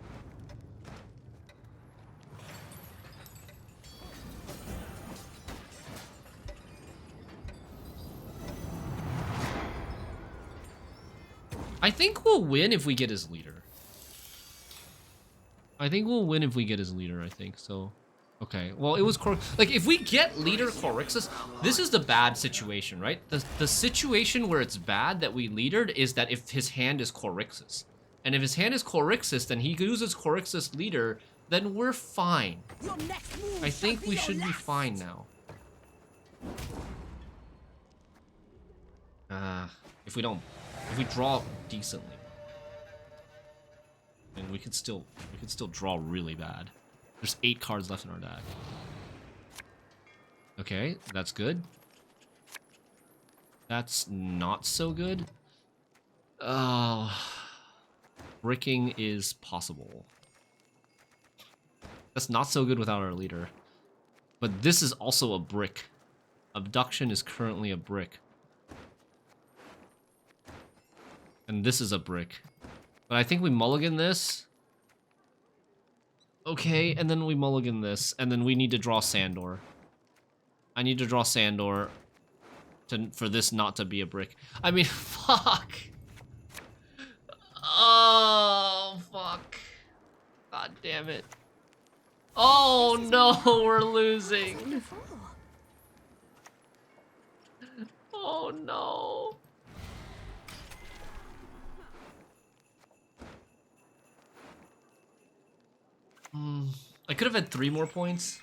I think we'll win if we get his leader. I think we'll win if we get his leader, I think, so... Okay, well, it was like, if we get leader Corixus, this is the bad situation, right? The situation where it's bad that we leadered is that if his hand is Corixus. And if his hand is Corixus, then he uses Corixus leader, then we're fine. I think we should be fine now. If we draw decently. And we could still draw really bad. There's 8 cards left in our deck. Okay, that's good. That's not so good. Oh, bricking is possible. That's not so good without our leader. But this is also a brick. Abduction is currently a brick. And this is a brick. But I think we mulligan this. Okay, and then we mulligan this, and then we need to draw Sandor. I need to draw Sandor for this not to be a brick. I mean, fuck. Oh, fuck. God damn it. Oh no, we're losing. Oh no. I could have had 3 more points.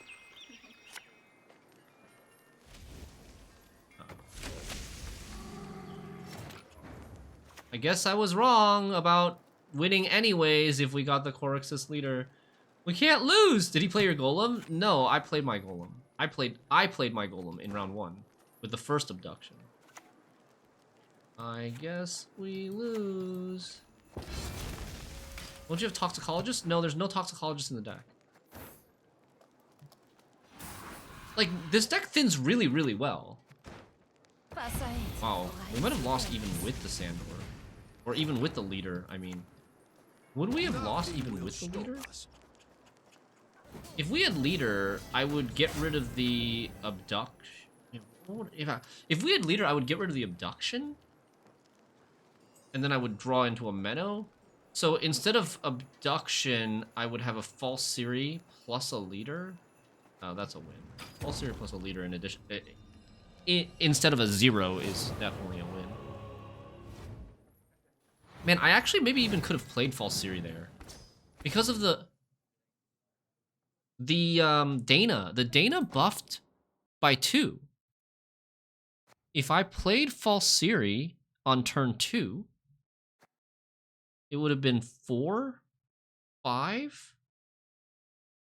I guess I was wrong about winning anyways if we got the Corixus leader. We can't lose! Did he play your golem? No, I played my golem. I played my golem in round 1 with the first abduction. I guess we lose. Don't you have Toxicologist? No, there's no Toxicologist in the deck. Like, this deck thins really, really well. Wow, we might have lost even with the Sandor. Or even with the leader, I mean. Would we have lost even with the leader? If we had leader, I would get rid of the abduction. If we had leader, I would get rid of the abduction. And then I would draw into a Menno. So instead of abduction, I would have a false Siri plus a leader. Oh, that's a win. False Siri plus a leader in addition. Instead of a 0 is definitely a win. Man, I actually maybe even could have played false Siri there. Because of the Dana. The Dana buffed by 2. If I played false Siri on turn 2, it would have been 4, 5,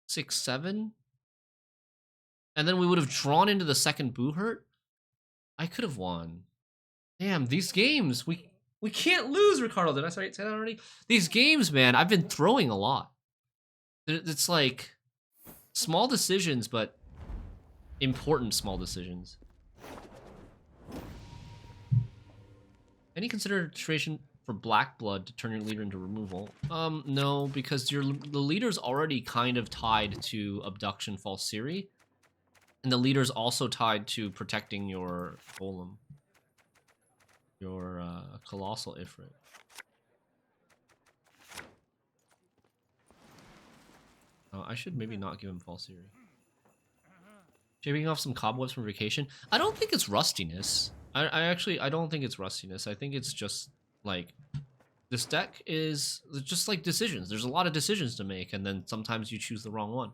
6, 7. And then we would have drawn into the second Boohurt. I could have won. Damn, these games, we can't lose, Ricardo. Did I say that already? These games, man, I've been throwing a lot. It's like small decisions, but important small decisions. Any consideration for Black Blood to turn your leader into removal? No, because the leader's already kind of tied to Abduction False Siri. And the leader's also tied to protecting your Golem. Your Colossal Ifrit. I should maybe not give him False Siri. Shaving off some cobwebs from vacation. I don't think it's rustiness. I don't think it's rustiness. I think it's just like this deck is just like decisions. There's a lot of decisions to make, and then sometimes you choose the wrong one.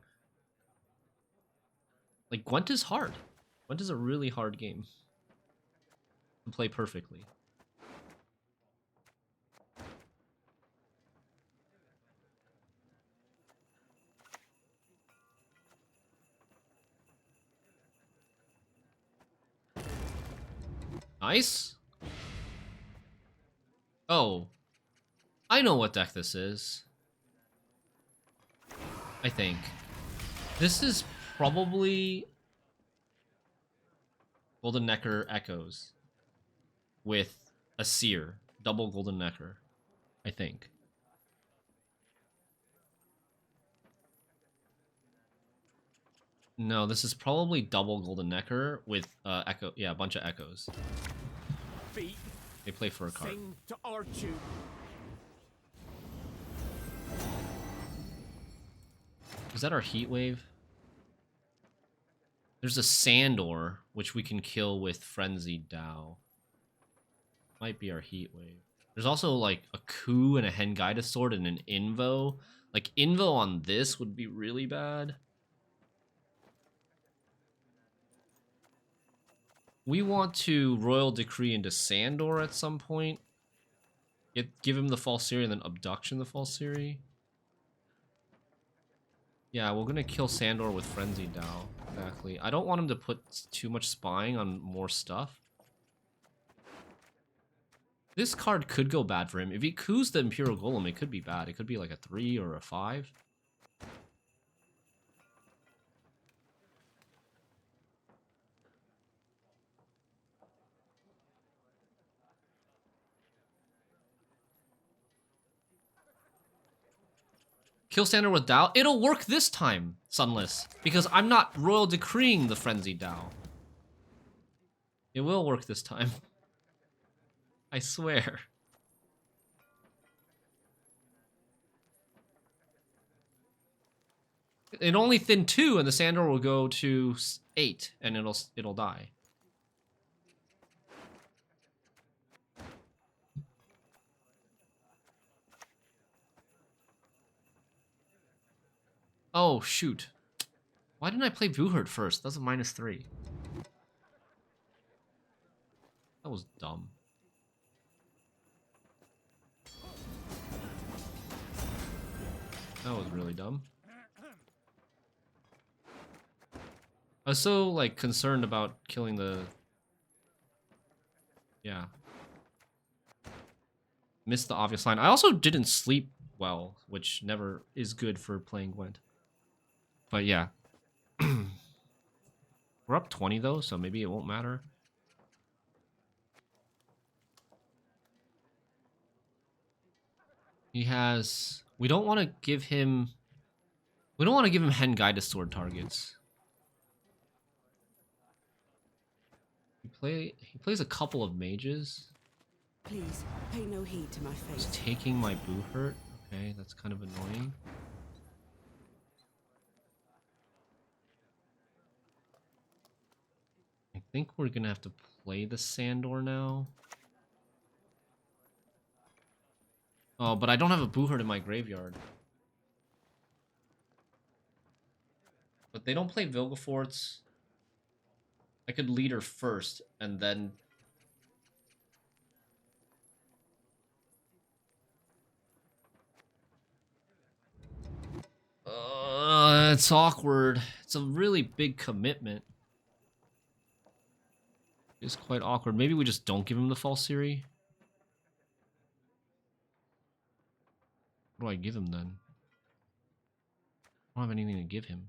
Like Gwent is hard. Gwent is a really hard game to play perfectly. Nice. Oh. I know what deck this is. I think. This is probably Golden Necker Echoes with a Seer. Double Golden Necker, I think. No, this is probably double Golden Necker with Echo. Yeah, a bunch of Echoes. Feet. They play for a card. Sing to our tune. Is that our Heat Wave? There's a Sandor, which we can kill with Frenzied Dow. Might be our Heat Wave. There's also like a Coup and a Hengaida Sword and an Invo. Like Invo on this would be really bad. We want to Royal Decree into Sandor at some point. Give him the Falsiri and then Abduction the Falsiri. Yeah, we're gonna kill Sandor with Frenzied Dow. Exactly. I don't want him to put too much spying on more stuff. This card could go bad for him. If he coups the Imperial Golem, it could be bad. It could be like a 3 or a 5. Kill Sandor with Dow. It'll work this time, Sunless, because I'm not Royal Decreeing the Frenzied Dow. It will work this time. I swear. It only thin 2, and the Sandor will go to 8, and it'll die. Oh, shoot. Why didn't I play Vuhert first? That's a -3. That was dumb. That was really dumb. I was so, like, concerned about killing the... Yeah. Missed the obvious line. I also didn't sleep well, which never is good for playing Gwent. But yeah. We're up 20 though, so maybe it won't matter. He has... We don't want to give him Hengaida Sword targets. He plays a couple of mages. Please, pay no heed to my fate. He's taking my Buhurt. Okay, that's kind of annoying. I think we're gonna have to play the Sandor now. Oh, but I don't have a Buhurt in my graveyard. But they don't play Vilgefortz. I could lead her first, and then... it's awkward. It's a really big commitment. It's quite awkward. Maybe we just don't give him the Falsiri. What do I give him then? I don't have anything to give him.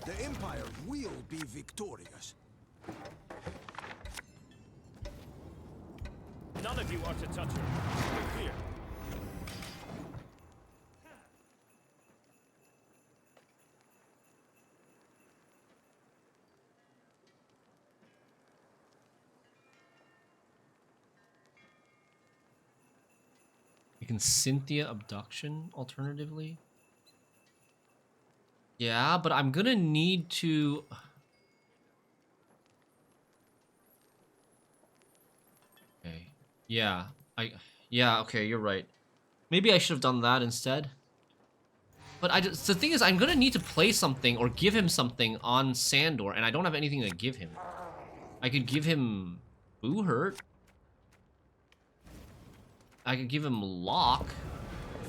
The Empire will be victorious. None of you are to touch her. We're clear. You can Cynthia Abduction alternatively. Yeah, but I'm gonna need to... Okay. Yeah. Yeah, okay, you're right. Maybe I should have done that instead. But the thing is, I'm gonna need to play something or give him something on Sandor, and I don't have anything to give him. I could give him Boo Hurt. I could give him Lock.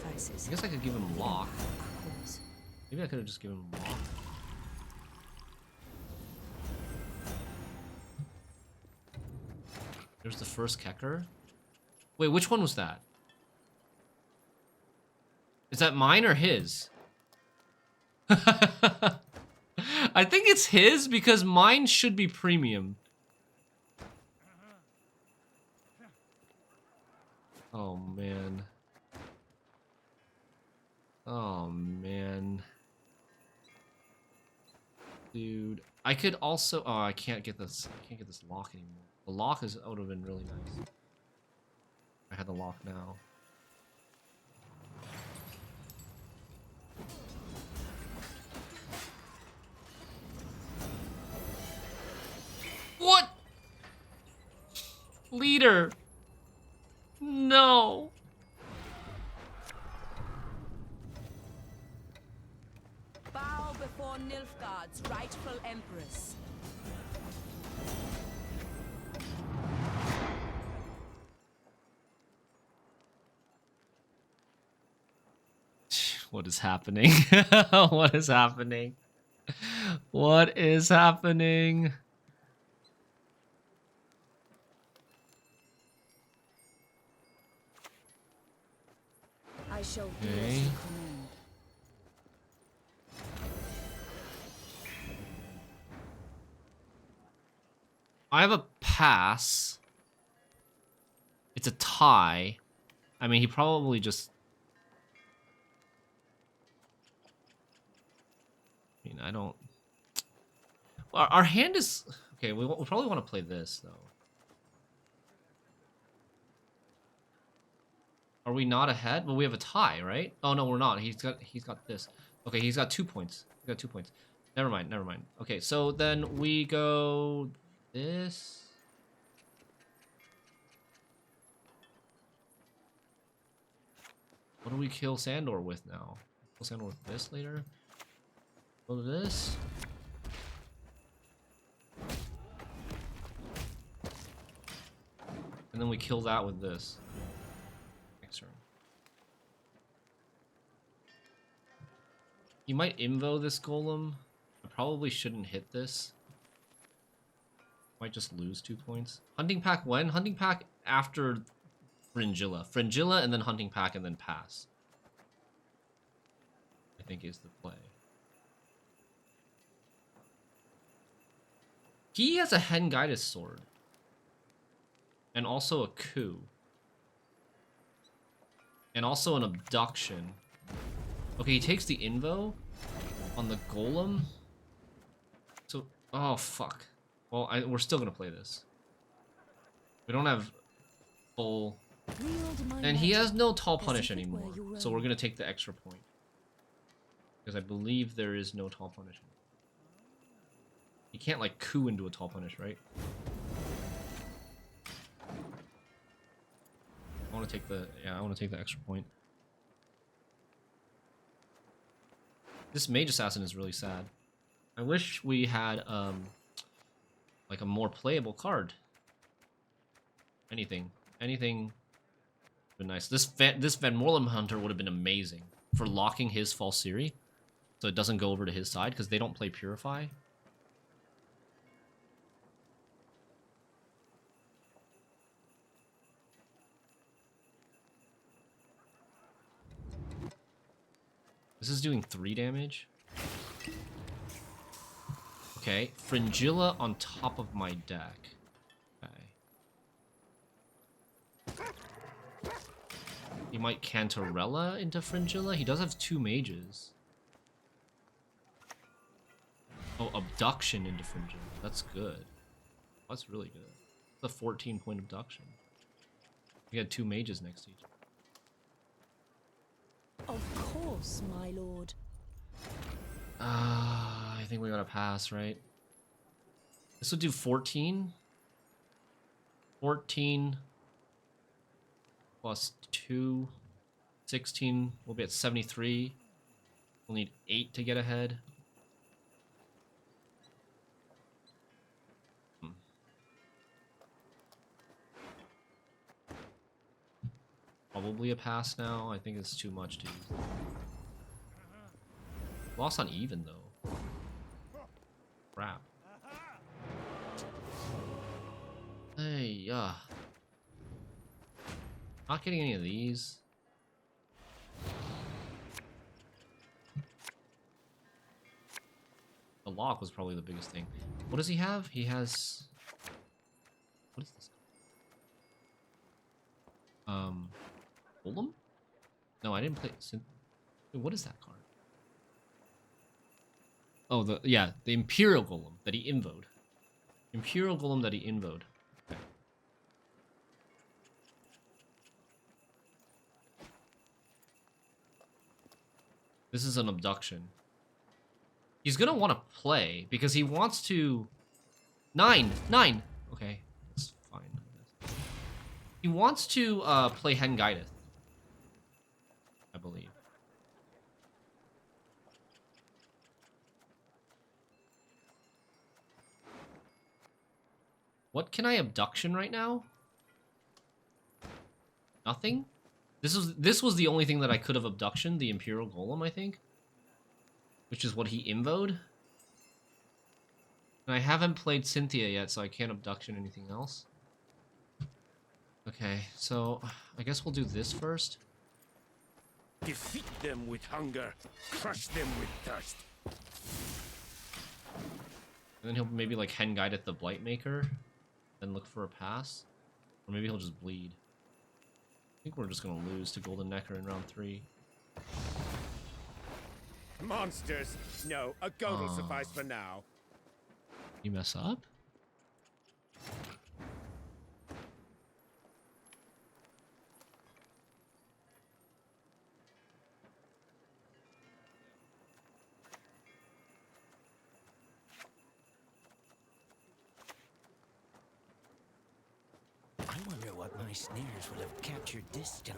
I guess I could give him Lock. Maybe I could have just given him Lock. There's the first Kecker. Wait, which one was that? Is that mine or his? I think it's his because mine should be premium. Oh man. Oh man. Dude, I could also I can't get this lock anymore. The lock would have been really nice. I had the lock now. What? Leader. No. Bow before Nilfgaard's rightful empress. What is happening? What is happening? What is happening? I shall do Okay. as you command. I have a pass. It's a tie. I mean, he probably just... I mean, I don't... Our hand is... Okay, we probably want to play this, though. Are we not ahead? Well, we have a tie, right? Oh, no, we're not. He's got this. Okay, he's got 2 points. He's got 2 points. Never mind, never mind. Okay, so then we go... this... What do we kill Sandor with now? Kill Sandor with this later? Go to this? And then we kill that with this. Next turn. You might invo this golem. I probably shouldn't hit this. Might just lose 2 points. Hunting pack when? Hunting pack after Fringilla. Fringilla and then hunting pack and then pass. I think is the play. He has a Hen Guidus sword. And also a coup. And also an abduction. Okay, he takes the invo on the golem. So, oh fuck. Well, we're still gonna play this. We don't have full... And he has no tall punish anymore. So we're gonna take the extra point. Because I believe there is no tall punish. You can't like coup into a tall punish, right? I want to take the I want to take the extra point. This mage assassin is really sad. I wish we had like a more playable card. Anything would be nice. This Van Morlem Hunter would have been amazing for locking his Falsiri, so it doesn't go over to his side because they don't play Purify. This is doing 3 damage. Okay, Fringilla on top of my deck. Okay. He might Cantarella into Fringilla. He does have 2 mages. Oh, Abduction into Fringilla. That's good. That's really good. It's a 14-point Abduction. We had 2 mages next to each other. Of course, my lord. I think we gotta pass, right? This would do 14. 14 plus 2. 16. We'll be at 73. We'll need 8 to get ahead. Probably a pass now. I think it's too much to use. Lost on even though. Crap. Hey, not getting any of these. The lock was probably the biggest thing. What does he have? He has... What is this? Golem? No, I didn't play... Wait, what is that card? Oh, the Imperial Golem that he invoed. Imperial Golem that he invoed. Okay. This is an Abduction. He's gonna want to play because he wants to... 9! Okay, that's fine, I guess. He wants to play Hen Guideth, I believe. What can I Abduction right now? Nothing? This was the only thing that I could have Abduction, the Imperial Golem, I think. Which is what he invoed. And I haven't played Cynthia yet, so I can't Abduction anything else. Okay, so I guess we'll do this first. Defeat them with hunger, crush them with thirst. And then he'll maybe like Hen Guide at the Blightmaker, then look for a pass. Or maybe he'll just bleed. I think we're just gonna lose to Golden Necker in round 3. Monsters! No, a goat will suffice for now. You mess up? I wonder what my snares will have captured this time.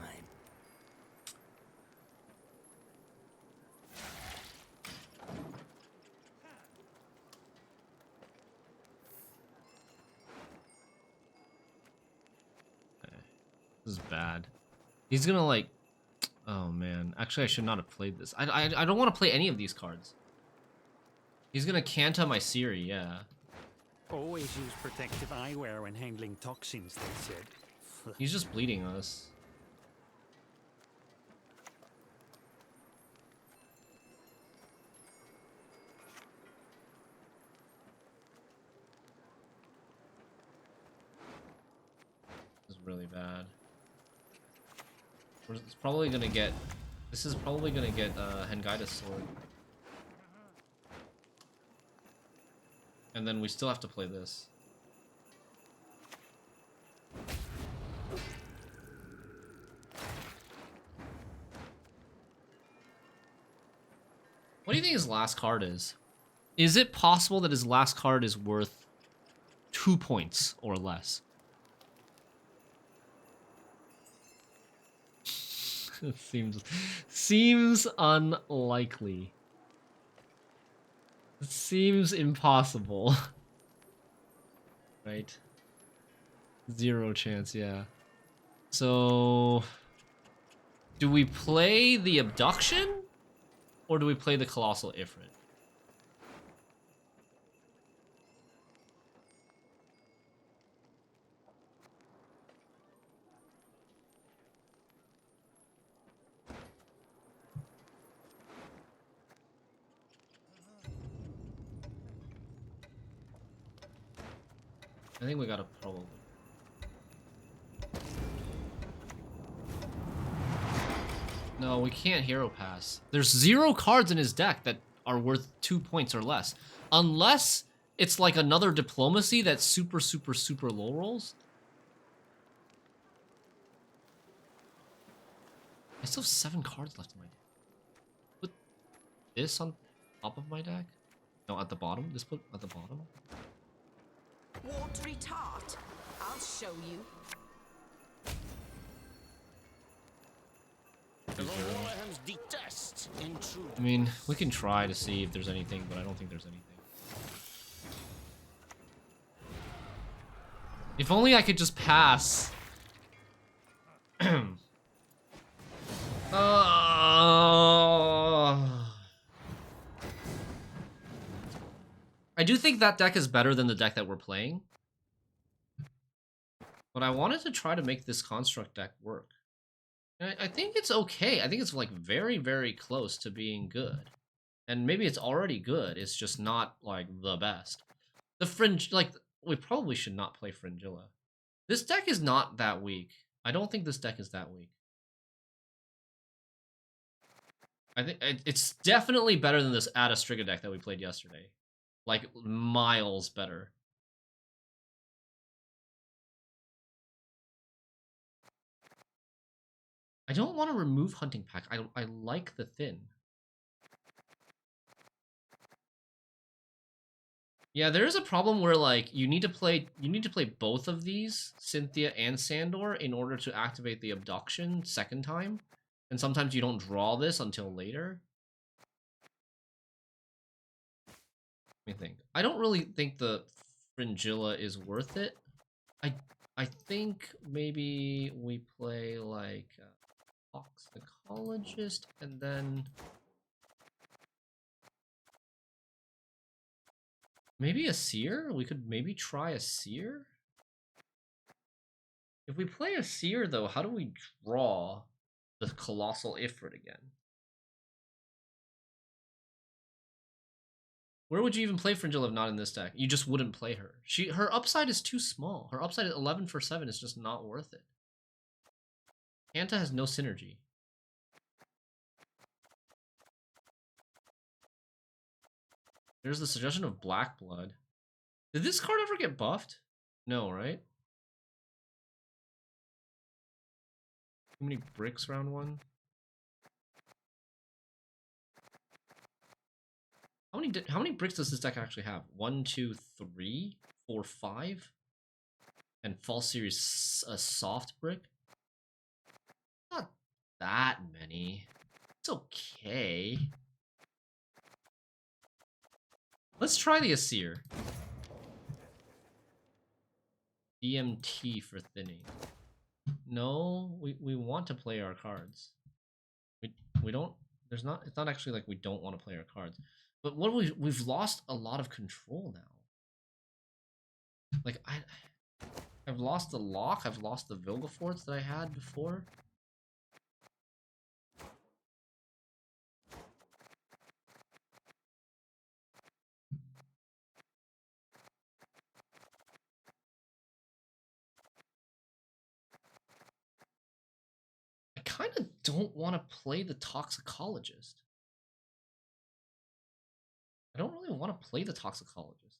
This is bad. He's gonna like... Oh man. Actually, I should not have played this. I don't want to play any of these cards. He's gonna Canta my Siri, yeah. Always use protective eyewear when handling toxins, they said. He's just bleeding us. This is really bad. It's probably gonna get... This is probably gonna get Hengaita's sword. And then we still have to play this. What do you think his last card is? Is it possible that his last card is worth 2 points or less? It seems unlikely. It seems impossible. Right? 0 chance, yeah. So... Do we play the Abduction? Or do we play the Colossal Ifrit? I think we gotta probably... No, we can't Hero Pass. There's 0 cards in his deck that are worth 2 points or less. Unless it's like another Diplomacy that's super low rolls. I still have 7 cards left in my deck. Put this on... top of my deck? No, at the bottom. This put at the bottom. Watery tart. I'll show you. The Lowlands detest intruders. I mean, we can try to see if there's anything, but I don't think there's anything. If only I could just pass. I do think that deck is better than the deck that we're playing. But I wanted to try to make this construct deck work. And I think it's okay. I think it's like very, very close to being good. And maybe it's already good. It's just not like the best. The fringe, like, we probably should not play Fringilla. This deck is not that weak. I don't think this deck is that weak. I think it's definitely better than this Adastriga deck that we played yesterday. Like, miles better. I don't want to remove Hunting Pack. I like the Thin. Yeah, there is a problem where like you need to play both of these, Cynthia and Sandor, in order to activate the Abduction second time. And sometimes you don't draw this until later. Let me think. I don't really think the Fringilla is worth it. I think maybe we play like Toxicologist and then maybe a Seer? We could maybe try a Seer? If we play a Seer though, how do we draw the Colossal Ifrit again? Where would you even play Fringilla if not in this deck? You just wouldn't play her. Her upside is too small. Her upside at 11 for 7 is just not worth it. Kanta has no synergy. There's the suggestion of Black Blood. Did this card ever get buffed? No, right? Too many bricks round one. How many bricks does this deck actually have? 1, 2, 3, 4, 5? And Fall Series a soft brick? Not that many. It's okay. Let's try the Asir. DMT for thinning. No, we want to play our cards. We don't. It's not actually like we don't want to play our cards. But what we've lost a lot of control now. Like I've lost the lock. I've lost the Vilgeforts that I had before. I kind of don't want to play the Toxicologist. I don't really want to play the Toxicologist.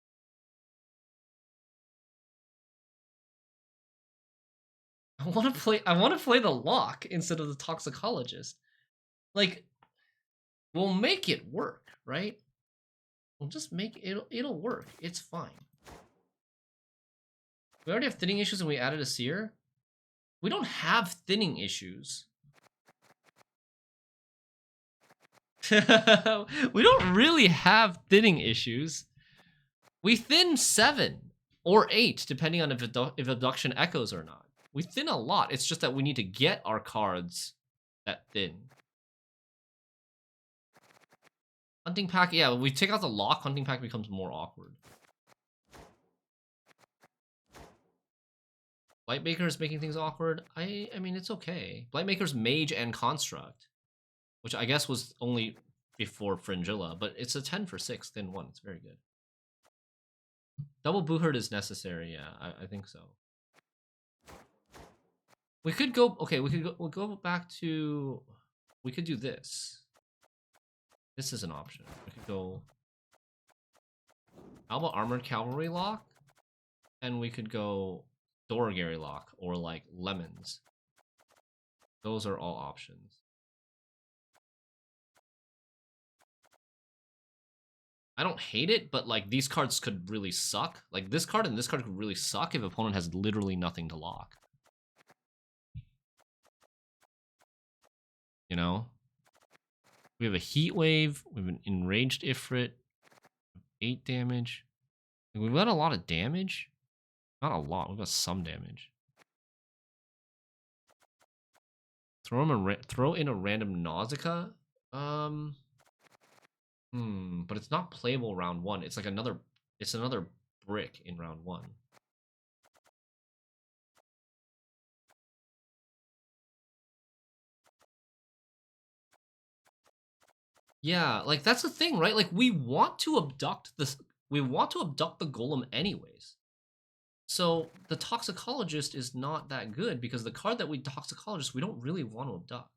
I want to play the lock instead of the Toxicologist. Like, we'll make it work, right? We'll just make it'll work. It's fine. We already have thinning issues and we added a Seer. We don't have thinning issues. We don't really have thinning issues. We thin 7 or 8, depending on if Abduction echoes or not. We thin a lot. It's just that we need to get our cards that thin. Hunting Pack, yeah, when we take out the lock, Hunting Pack becomes more awkward. Blightmaker is making things awkward. I mean, it's okay. Blightmaker's Mage and Construct, which I guess was only before Fringilla, but it's a 10 for 6, thin 1. It's very good. Double Booherd is necessary, yeah, I think so. We could go, okay, we'll go back to, we could do this. This is an option. We could go Alba Armored Cavalry Lock, and we could go Doragary Lock, or like Lemons. Those are all options. I don't hate it, but like these cards could really suck. Like this card and this card could really suck if opponent has literally nothing to lock. You know? We have a Heat Wave, we have an Enraged Ifrit, 8 damage. We've got a lot of damage. Not a lot, we've got some damage. Throw in a random Nausicaa. But it's not playable round 1. It's like another brick in round 1. Yeah, like that's the thing, right? Like we want to abduct the golem anyways. So the toxicologist is not that good because the card that we toxicologist we don't really want to abduct.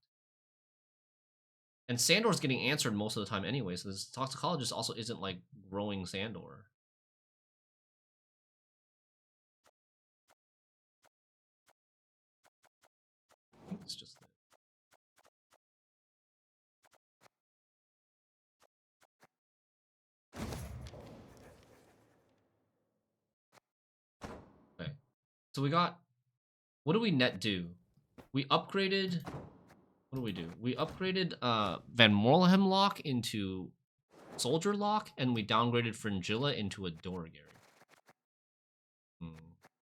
And Sandor's getting answered most of the time anyway, so this toxicologist also isn't like growing Sandor. I think it's just that. Okay. So we got, what do we net do? We upgraded, what do we do? We upgraded Van Morlehem Lock into Soldier Lock, and we downgraded Fringilla into a Doragary.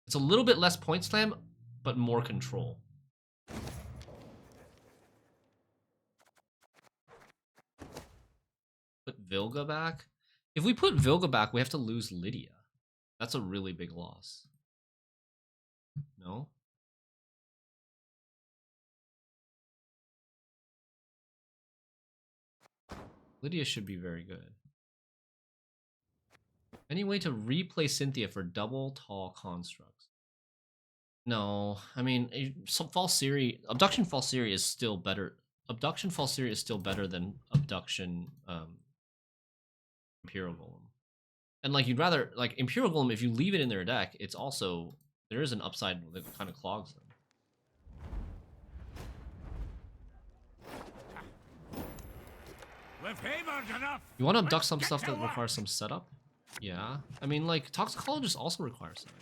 It's a little bit less point slam, but more control. Put Vilga back. If we put Vilga back, we have to lose Lydia. That's a really big loss. No? Lydia should be very good. Any way to replay Cynthia for double tall constructs? No, I mean, some Abduction Falsiri is still better. Abduction Falsiri is still better than Abduction Imperial Golem. And like you'd rather, like Imperial Golem, if you leave it in their deck, it's also, there is an upside that kind of clogs them. You want to abduct some stuff that requires some setup? Yeah. I mean, like, Toxicologist also requires setup.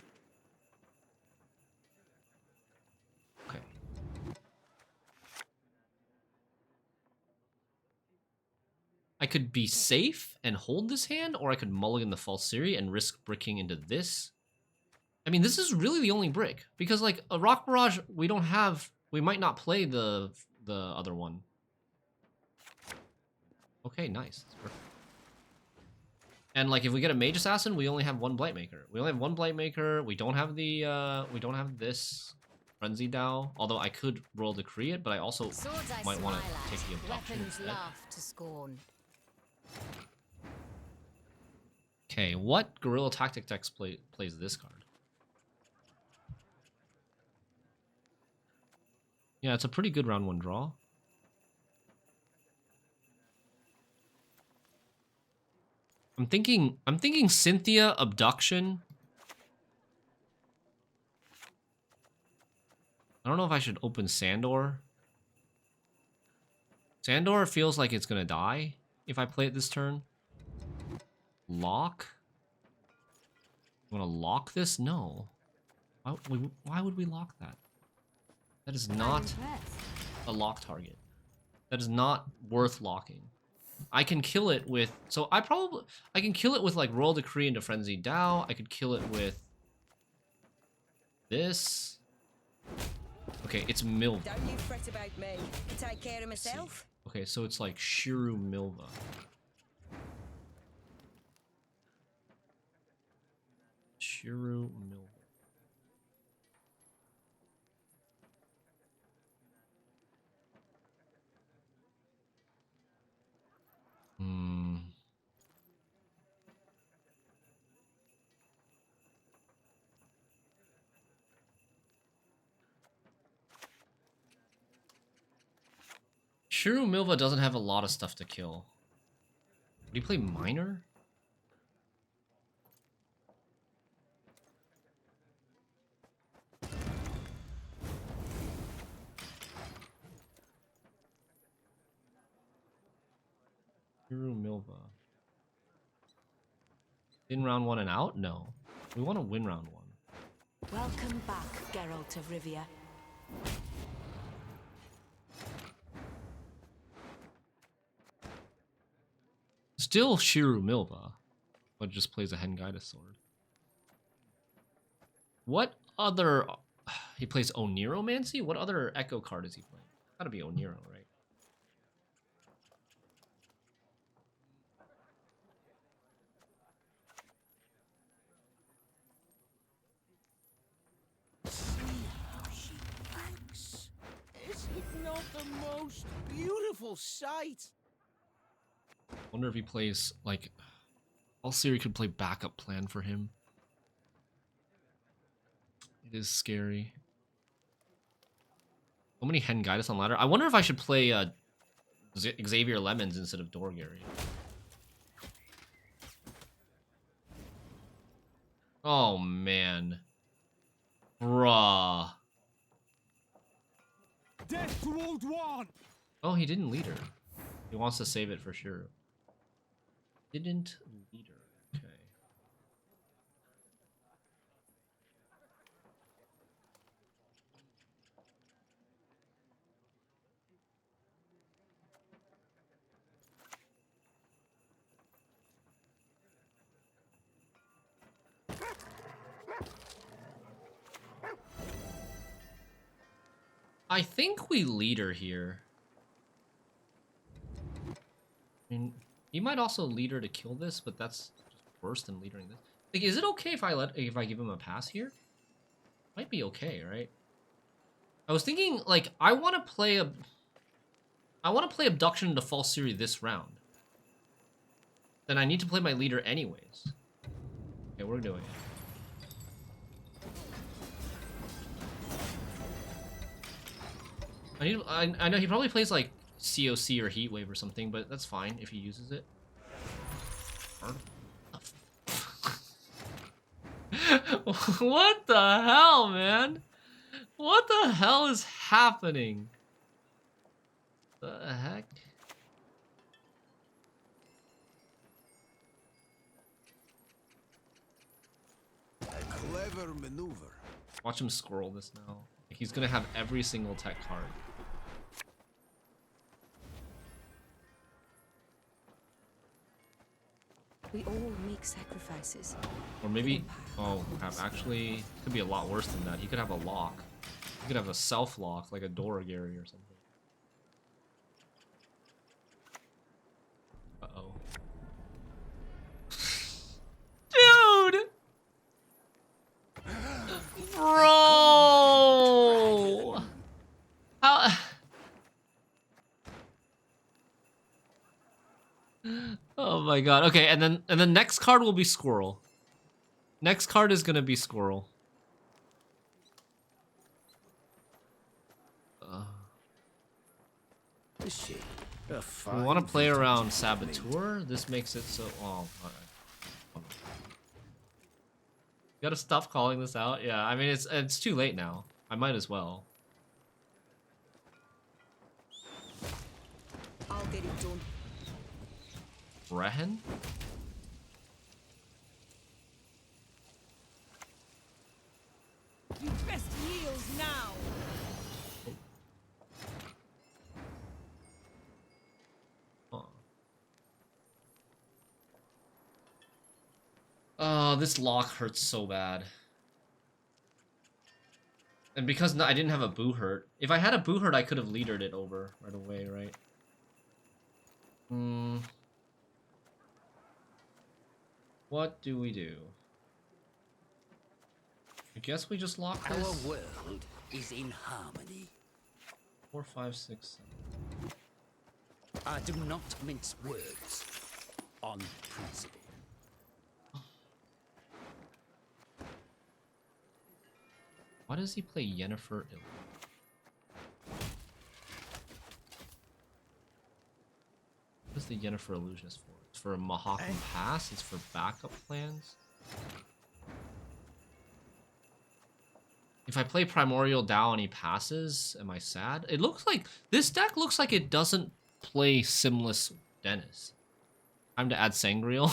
Okay. I could be safe and hold this hand, or I could mulligan the Falsiri and risk bricking into this. I mean, this is really the only brick. Because, like, a Rock Barrage, we might not play the other one. Okay, nice. That's perfect. And like if we get a Mage Assassin, we only have one Blightmaker. We only have one Blightmaker. We don't have the this Frenzy Dow. Although I could roll Decree it, but I also might want to take the Abduction instead. Okay, what Guerrilla Tactic deck plays this card? Yeah, it's a pretty good round 1 draw. I'm thinking Cynthia, Abduction. I don't know if I should open Sandor. Sandor feels like it's gonna die if I play it this turn. Lock? You wanna lock this? No. Why would we lock that? That is not a lock target. That is not worth locking. I can kill it with, I can kill it with like Royal Decree into Frenzy Dow. I could kill it with this. Okay, it's Milva. Don't you fret about me. Take care of myself. Okay, so it's like Shiru Milva. Shiru Milva. Shiru Milva doesn't have a lot of stuff to kill. Would he play Miner? Shiru Milva. In round 1 and out? No. We want to win round 1. Welcome back, Geralt of Rivia. Still Shiru Milva, but just plays a Hengaida sword. What other... He plays Oniromancy? What other Echo card is he playing? Gotta be Oniro, right? Is it not the most beautiful sight? Wonder if he plays, like... Alciri could play backup plan for him. It is scary. So many Hengaidus on ladder. I wonder if I should play Xavier Lemons instead of Dorgary. Oh, man. Bruh. Death to Old One! Oh, he didn't lead her. He wants to save it for sure. Didn't lead her. Okay. I think we lead her here. I mean, he might also lead her to kill this, but that's just worse than leading this. Like, is it okay if I give him a pass here? Might be okay, right? I was thinking, like, I want to play Abduction into False Theory this round. Then I need to play my leader anyways. Okay, we're doing it. I know he probably plays like COC or Heatwave or something, but that's fine if he uses it. What the hell, man? What the hell is happening? The heck? A clever maneuver. Watch him scroll this now. He's gonna have every single tech card. We all make sacrifices. Or maybe, oh crap, actually, could be a lot worse than that. He could have a lock. He could have a self-lock, like a Doragary or something. Uh-oh. Dude! Bro! How... Oh my god. Okay, and then next card will be Squirrel. Next card is gonna be Squirrel. We want to play around Saboteur. This makes it so. Oh, alright. You gotta stop calling this out. Yeah, I mean it's too late now. I might as well. I'll get it done. Brehen? You best yield now. Oh, this lock hurts so bad. And because I didn't have a Boo Hurt. If I had a Boo Hurt, I could have leadered it over right away, right? What do we do? I guess we just lock this. Our world is in harmony. 4, 5, 6, 7. I do not mince words on principle. Why does he play Yennefer Ill? What is the Yennefer Illusionist for? It's for a Mahakam Pass? It's for backup plans? If I play Primordial Dow and he passes, am I sad? It looks like... This deck looks like it doesn't play Simless Dennis. Time to add Sangreal.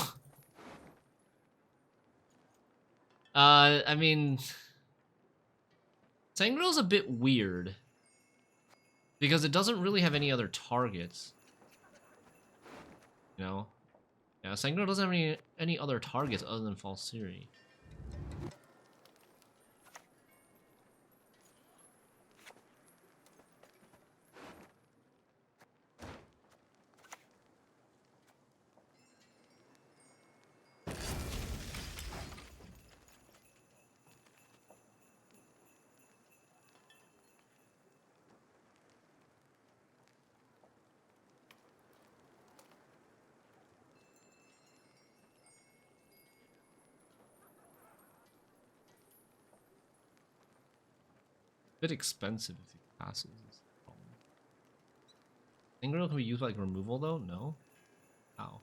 I mean, Sangril's a bit weird because it doesn't really have any other targets. You know? Yeah, Sangreal doesn't have any other targets other than Falsiri. Bit expensive if he passes. Sangreal can be used like removal though? No? How?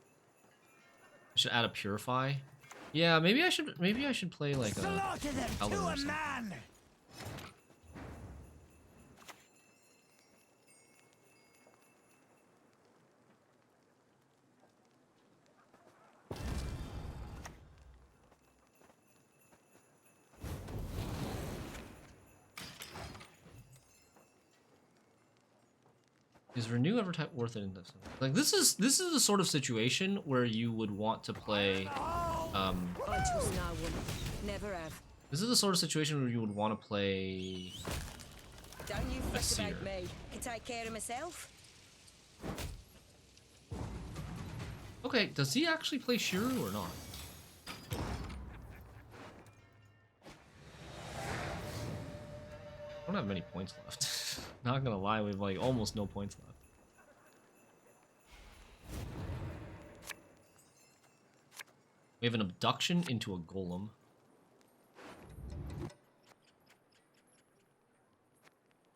I should add a purify. Yeah, maybe I should play like a Elder or something. Is renew ever type worth it in this? Like this is the sort of situation where you would want to play I trust no one. Never have. This is the sort of situation where you would want to play Don't you a fuss seer. about me. Can take care of myself. Okay, does he actually play Shiru or not? I don't have many points left. Not gonna lie, we have like almost no points left. We have an abduction into a golem.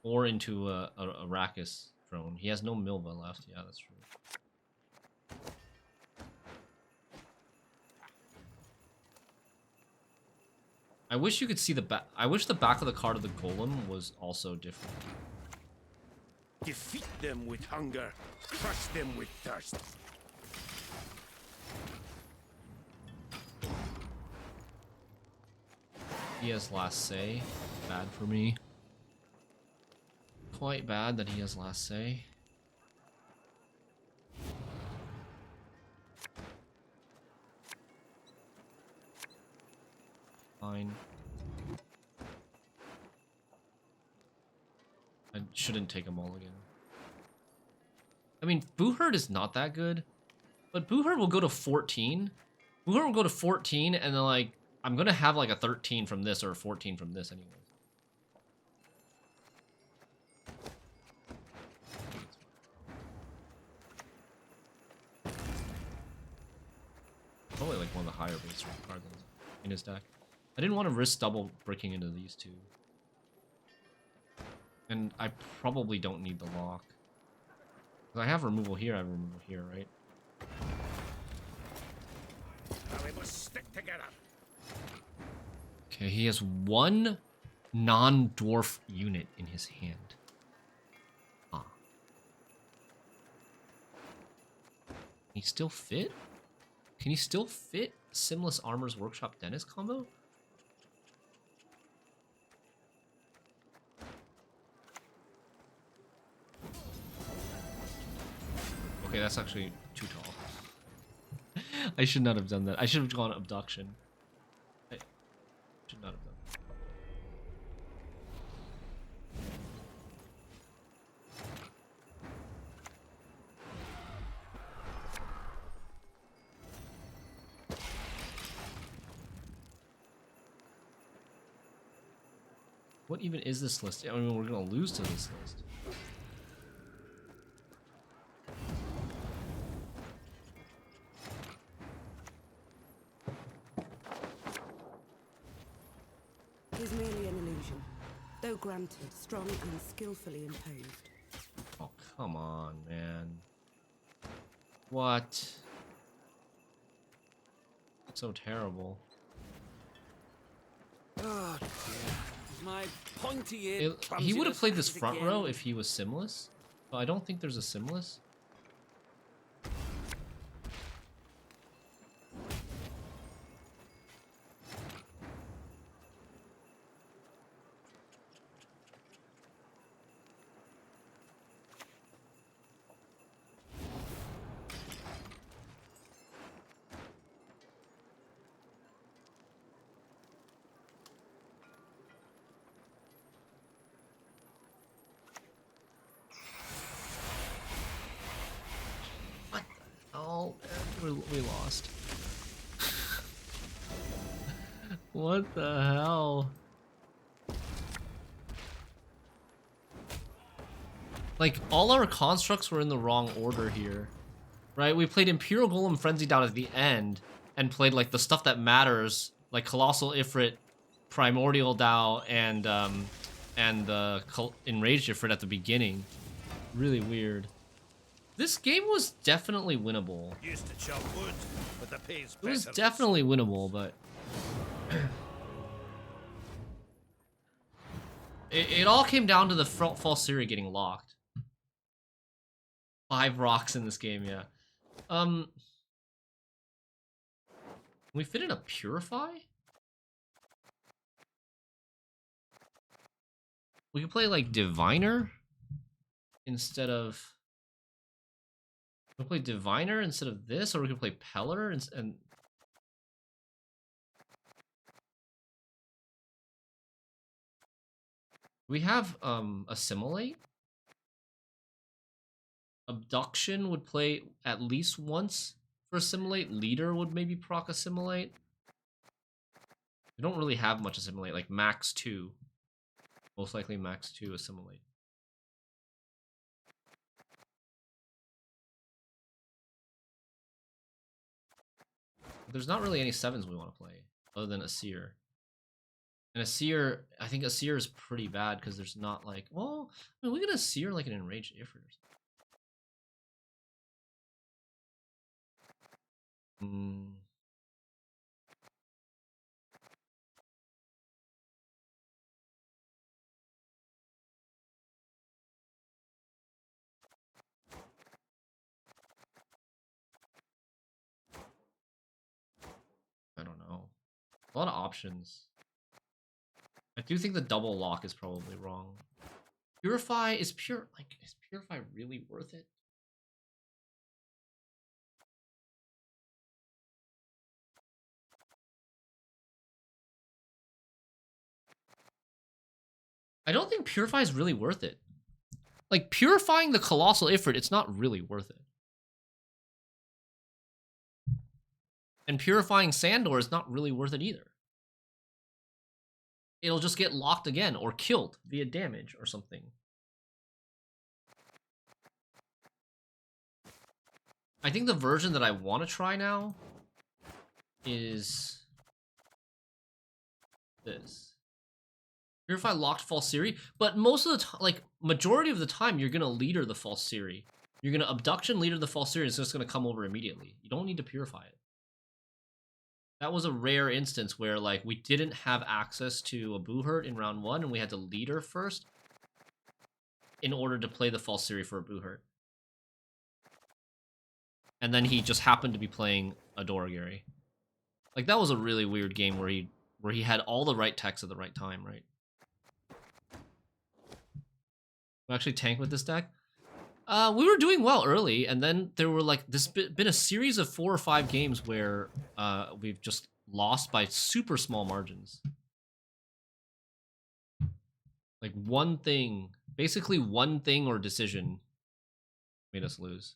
Or into a Arrakis drone. He has no Milva left. Yeah, that's true. I wish you could see the back. I wish the back of the card of the golem was also different. Defeat them with hunger, crush them with thirst. He has last say. Bad for me. Quite bad that he has last say. Fine. I shouldn't take a mulligan. I mean, Booherd is not that good, but Booherd will go to 14. Booherd will go to 14, and then like I'm gonna have like a 13 from this or a 14 from this anyways. Probably like one of the higher base cards in his deck. I didn't want to risk double bricking into these two. And I probably don't need the lock. Because I have removal here, I have removal here, right? Now we must stick together. Okay, he has one non-dwarf unit in his hand. Ah. Can he still fit? Can he still fit Simless Armor's Workshop Dennis combo? Okay, that's actually too tall. I should not have done that. I should have gone Abduction. I should not have done that. What even is this list? I mean, we're gonna lose to this list. Is merely an illusion, though granted, strong and skillfully imposed. Oh, come on, man. What? So terrible. Oh dear. My pointy-eared He would have clumsiness played this hangs front again. row if he was Simless, but I don't think there's a Simless. We lost. What the hell? Like, all our constructs were in the wrong order here. Right? We played Imperial Golem Frenzied out at the end, and played, like, the stuff that matters, like Colossal Ifrit, Primordial Dao, and the Enraged Ifrit at the beginning. Really weird. This game was definitely winnable. Used to chop wood, but the pay's It was better. definitely winnable, but it all came down to the false Siri getting locked. 5 rocks in this game, yeah. Can we fit in a Purify? We could play like Diviner instead of. We could play Diviner instead of this, or we could play Peller and. We have Assimilate. Abduction would play at least once for Assimilate. Leader would maybe proc Assimilate. We don't really have much Assimilate, like max 2. Most likely max 2 Assimilate. There's not really any 7s we want to play, other than Asir. And Asir, I think Asir is pretty bad because there's not like, well, I mean, we can Asir like an Enraged Ifrit or something. I don't know. A lot of options. I do think the double lock is probably wrong. Purify is is Purify really worth it? I don't think Purify is really worth it. Like, purifying the Colossal Ifrit, it's not really worth it. And purifying Sandor is not really worth it either. It'll just get locked again, or killed via damage or something. I think the version that I want to try now is this. Purify locked false Siri, but most of the time, like, majority of the time, you're gonna leader the false Siri. You're gonna abduction leader the false Siri, and it's just gonna come over immediately. You don't need to purify it. That was a rare instance where, like, we didn't have access to a Boohurt in round 1, and we had to leader first in order to play the false Siri for a Boohurt. And then he just happened to be playing a Doragary. Like, that was a really weird game where he had all the right techs at the right time, right? We actually tank with this deck. We were doing well early, and then there were like been a series of 4 or 5 games where we've just lost by super small margins. Like one thing, basically one thing or decision made us lose.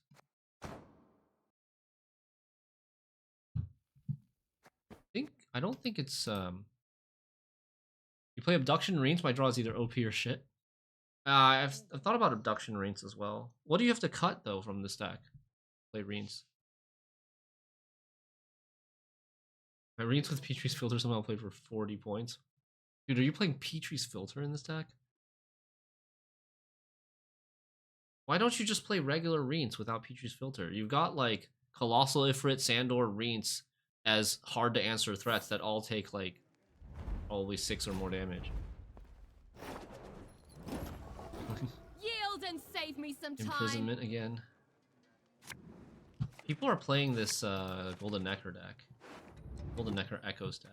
I don't think it's you play Abduction Reins, my draw is either OP or shit. I've thought about Abduction Reins as well. What do you have to cut though from this deck? Play Reins. My Reins with Petrie's Filter somehow played for 40 points. Dude, are you playing Petrie's Filter in this deck? Why don't you just play regular Reins without Petrie's Filter? You've got like Colossal Ifrit, Sandor, Reins as hard to answer threats that all take like probably 6 or more damage. Yield and save me some time. Imprisonment again. People are playing this Golden Necker deck. Golden Necker Echoes deck.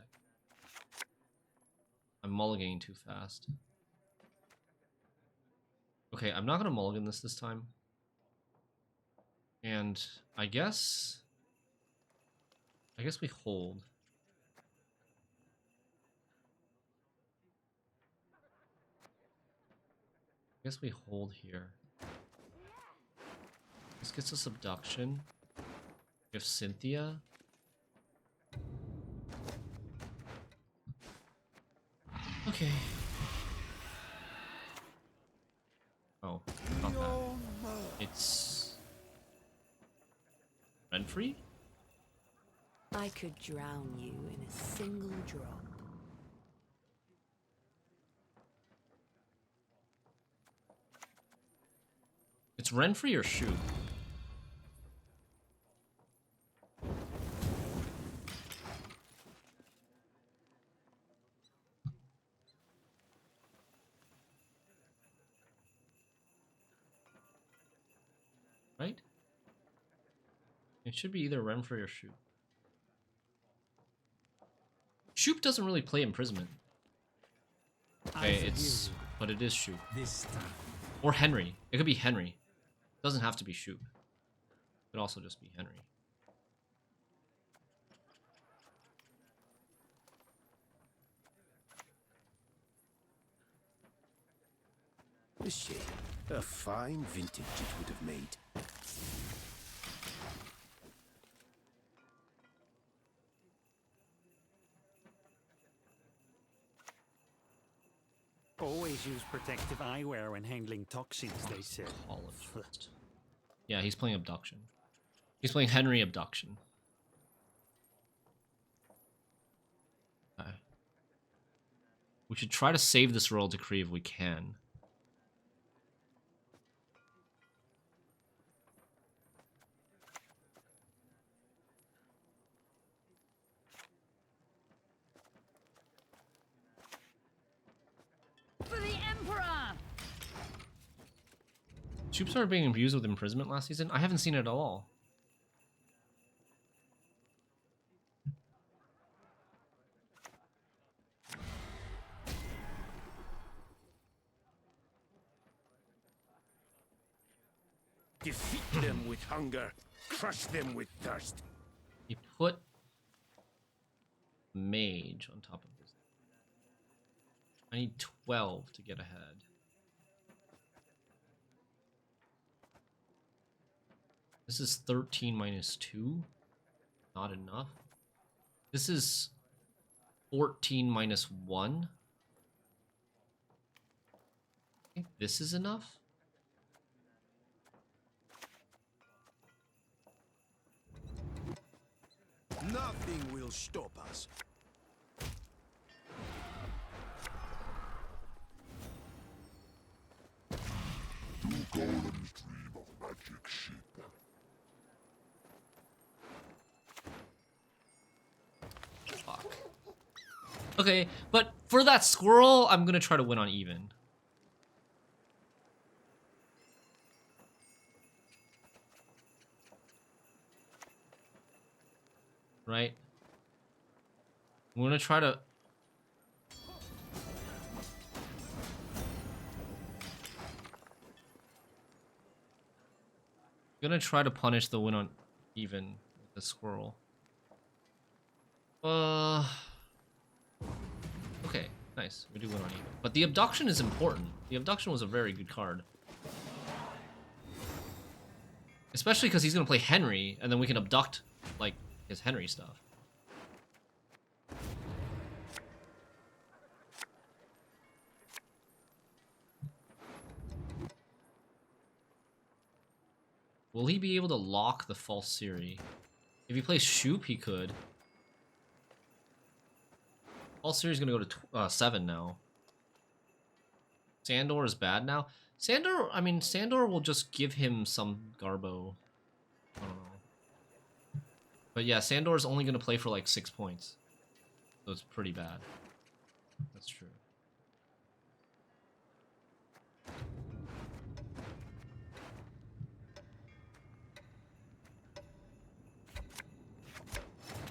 I'm mulliganing too fast. Okay, I'm not gonna mulligan this time. And I guess we hold. I guess we hold here. This gets us Abduction. We have Cynthia. Okay. Oh, not that. It's Renfrey? I could drown you in a single drop. It's Renfrey or Shupe? Right? It should be either Renfrey or Shupe. Shupe doesn't really play Imprisonment. Okay, but it is Shupe. This time. Or Henry. It could be Henry. It doesn't have to be Shupe. It could also just be Henry. A shame. A fine vintage it would have made. Always use protective eyewear when handling toxins, they said. Apologist. Yeah, he's playing Abduction. He's playing Henry Abduction. Okay. We should try to save this Royal Decree if we can. For the Emperor! Shupe started being abused with imprisonment last season. I haven't seen it at all. Defeat them with hunger, crush them with thirst. He put Mage on top of this. I need 12 to get ahead. This is 13 minus 2. Not enough. This is 14 minus 1. I think this is enough. Nothing will stop us. Do golems dream of magic sheep? Fuck. Okay, but for that squirrel, I'm gonna try to win on even. Right? I'm gonna try to... gonna try to punish the win on even with the squirrel. Okay, nice. We do win on even. But the abduction is important. The abduction was a very good card. Especially because he's gonna play Henry, and then we can abduct, like, his Henry stuff. Will he be able to lock the false Siri? If he plays Shupe, he could. False Siri's gonna go to 7 now. Sandor is bad now. Sandor, I mean, Sandor will just give him some Garbo. I don't know. But yeah, Sandor is only gonna play for like 6 points. So it's pretty bad. That's true.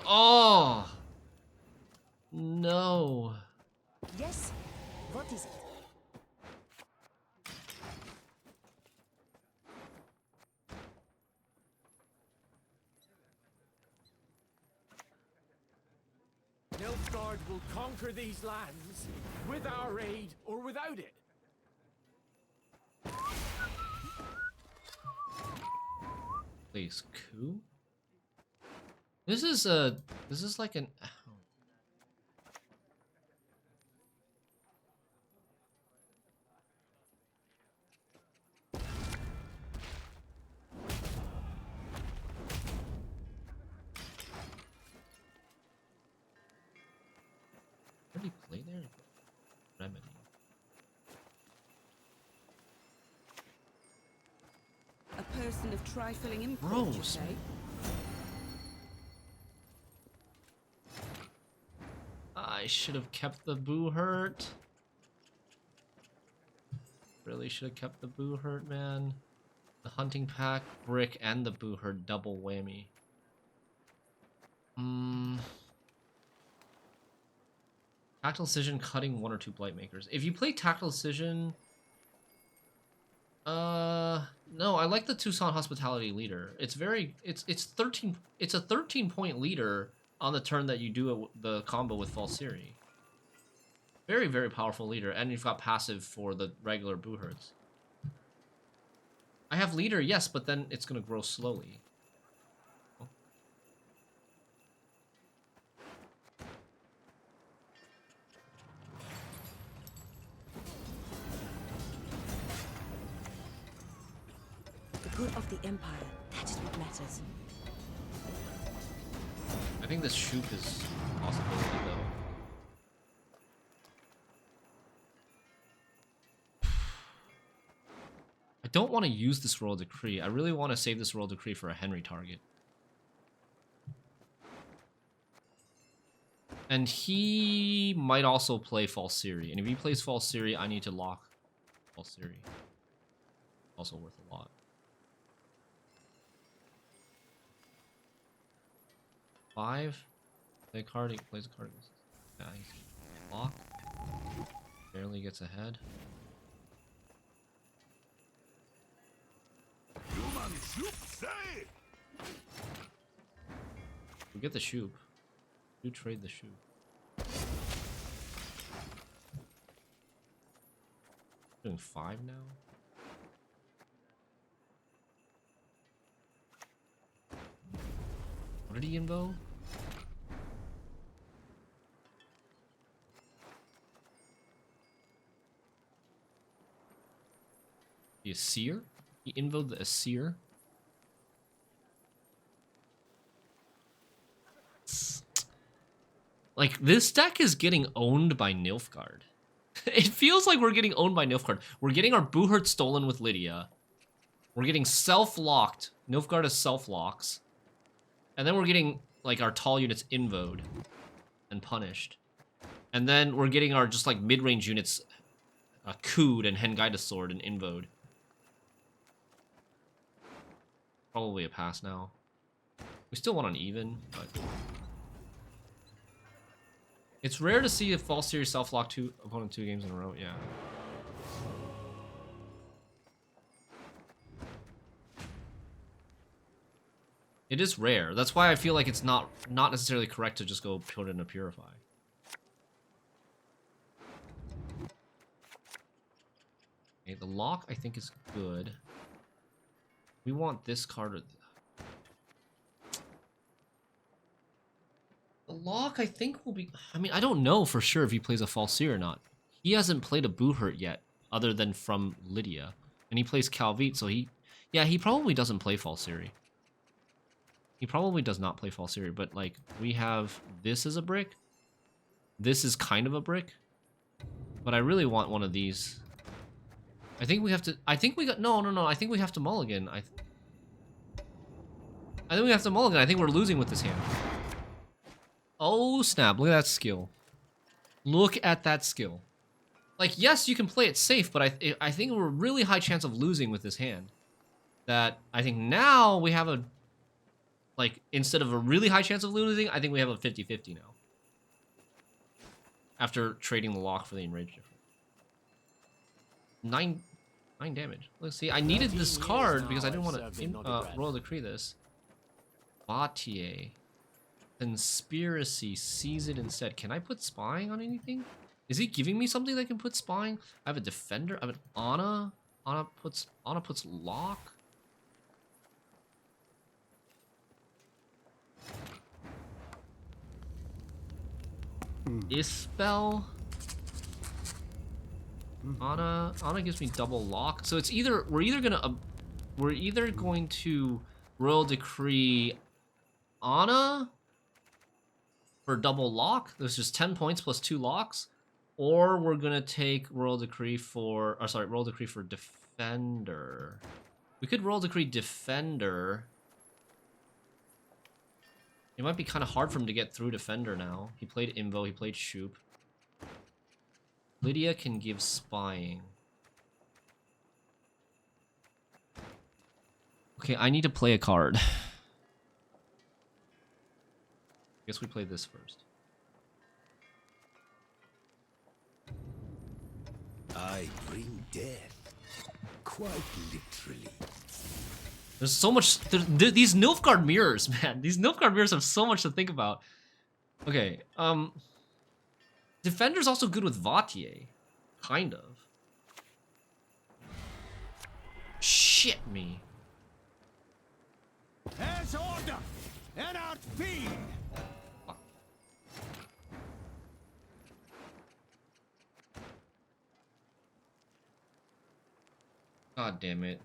Oh! No. Yes? What is it? Nilfgaard will conquer these lands with our aid or without it. Please, coup? This is like an. Where did he play there? Remedy. A person of trifling import, you Gross. say? I should have kept the boo hurt. Really should have kept the boo hurt, man. The hunting pack, brick, and the boo hurt double whammy. Tactile Decision, cutting 1 or 2 Blight Makers. If you play Tactile Decision... no, I like the Tucson Hospitality Leader. It's very... It's a 13-point leader on the turn that you do the combo with Falsiri. Very, very powerful leader. And you've got passive for the regular boo herds. I have leader, yes, but then it's going to grow slowly. The good of the Empire, that is what matters. I think this Shupe is a possibility, though. I don't want to use this Royal Decree. I really want to save this Royal Decree for a Henry target. And he might also play Falsiri. And if he plays Falsiri, I need to lock Falsiri. Also worth a lot. Five. Play a card. He plays a card. Yeah, he's lock. Barely gets ahead. We get the Shupe. Do trade the Shupe. Doing 5 now. What did he invoke? The Asir? He invoked the Asir? Like, this deck is getting owned by Nilfgaard. It feels like we're getting owned by Nilfgaard. We're getting our Boohert stolen with Lydia. We're getting self-locked. Nilfgaard has self-locks. And then we're getting, like, our tall units invoed and punished. And then we're getting our just, like, mid-range units cooed and Hengaida Sword and invoed. Probably a pass now. We still want an even, but... It's rare to see a false series self-lock opponent 2 games in a row, yeah. It is rare. That's why I feel like it's not necessarily correct to just go put in a Purify. Okay, the lock I think is good. We want this card. The lock, I think, will be... I mean, I don't know for sure if he plays a Falseer or not. He hasn't played a Boohert yet, other than from Lydia. And he plays Calvite, so he... Yeah, he probably doesn't play Falseeri. He probably does not play Falseeri, but, like, we have... This is a brick. This is kind of a brick. But I really want one of these. I think we have to... I think we got... No. I think we have to mulligan. I think we have to mulligan. I think we're losing with this hand. Oh, snap. Look at that skill. Look at that skill. Like, yes, you can play it safe, but I think we're a really high chance of losing with this hand. That I think now we have a... Like, instead of a really high chance of losing, I think we have a 50-50 now. After trading the lock for the enrage difference. 9 damage. Let's see. I needed this card because I didn't want to Royal Decree this. Batier. Conspiracy. Seize it instead. Can I put spying on anything? Is he giving me something that can put spying? I have a defender. I have an Ana. Ana puts lock. Ispell. Ana gives me double lock. So it's either we're either going to Royal Decree Ana for double lock. There's just 10 points plus 2 locks, or we're gonna take Royal Decree for Royal Decree for Defender. We could Royal Decree Defender. It might be kind of hard for him to get through Defender now. He played Invo, he played Shupe. Lydia can give Spying. Okay, I need to play a card. Guess we play this first. I bring death, quite literally. There's so much. These Nilfgaard mirrors, man. These Nilfgaard mirrors have so much to think about. Okay, Defender's also good with Vaatier. Kind of. Shit me. As order, and out feed. God damn it.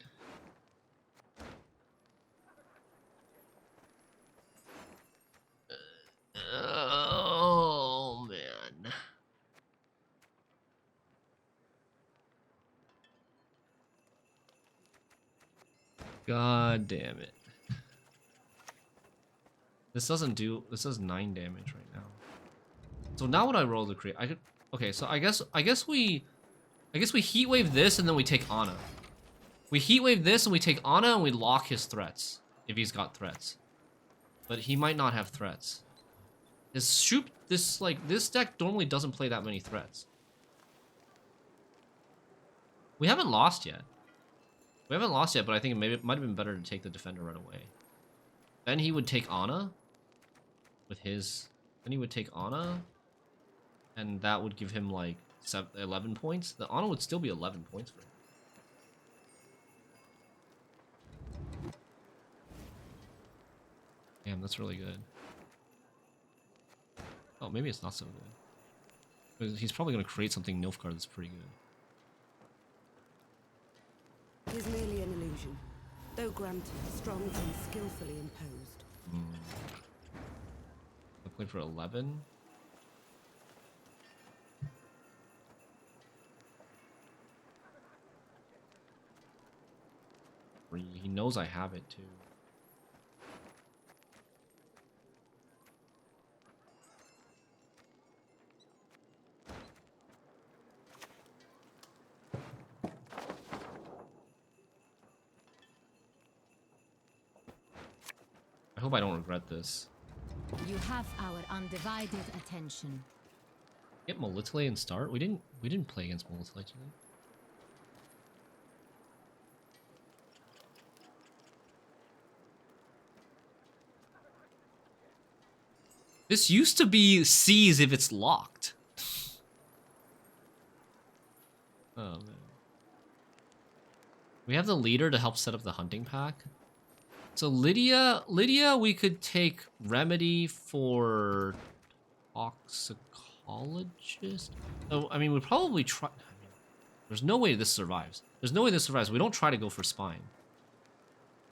Oh, man. God damn it. This does 9 damage right now. So now when I roll the crit, I could. Okay, so I guess we heatwave this and then we take Ana. We heatwave this and we take Ana and we lock his threats if he's got threats. But he might not have threats. This deck normally doesn't play that many threats. We haven't lost yet. We haven't lost yet, but I think it might have been better to take the Defender right away. Then he would take Ana with his. Then he would take Ana, and that would give him like 11 points. The Ana would still be 11 points for him. Damn, that's really good. Oh, maybe it's not so good. But he's probably going to create something Nilfgaard that's pretty good. It is merely an illusion, though granted, strong and skillfully imposed. I played for 11. He knows I have it too. I hope I don't regret this. You have our undivided attention. Get Molitale and start? We didn't play against Molitale today. This used to be seize if it's locked. Oh man. We have the leader to help set up the hunting pack. So Lydia, we could take Remedy for Toxicologist. Oh, I mean, we'd probably try. I mean, there's no way this survives. There's no way this survives. We don't try to go for Spine.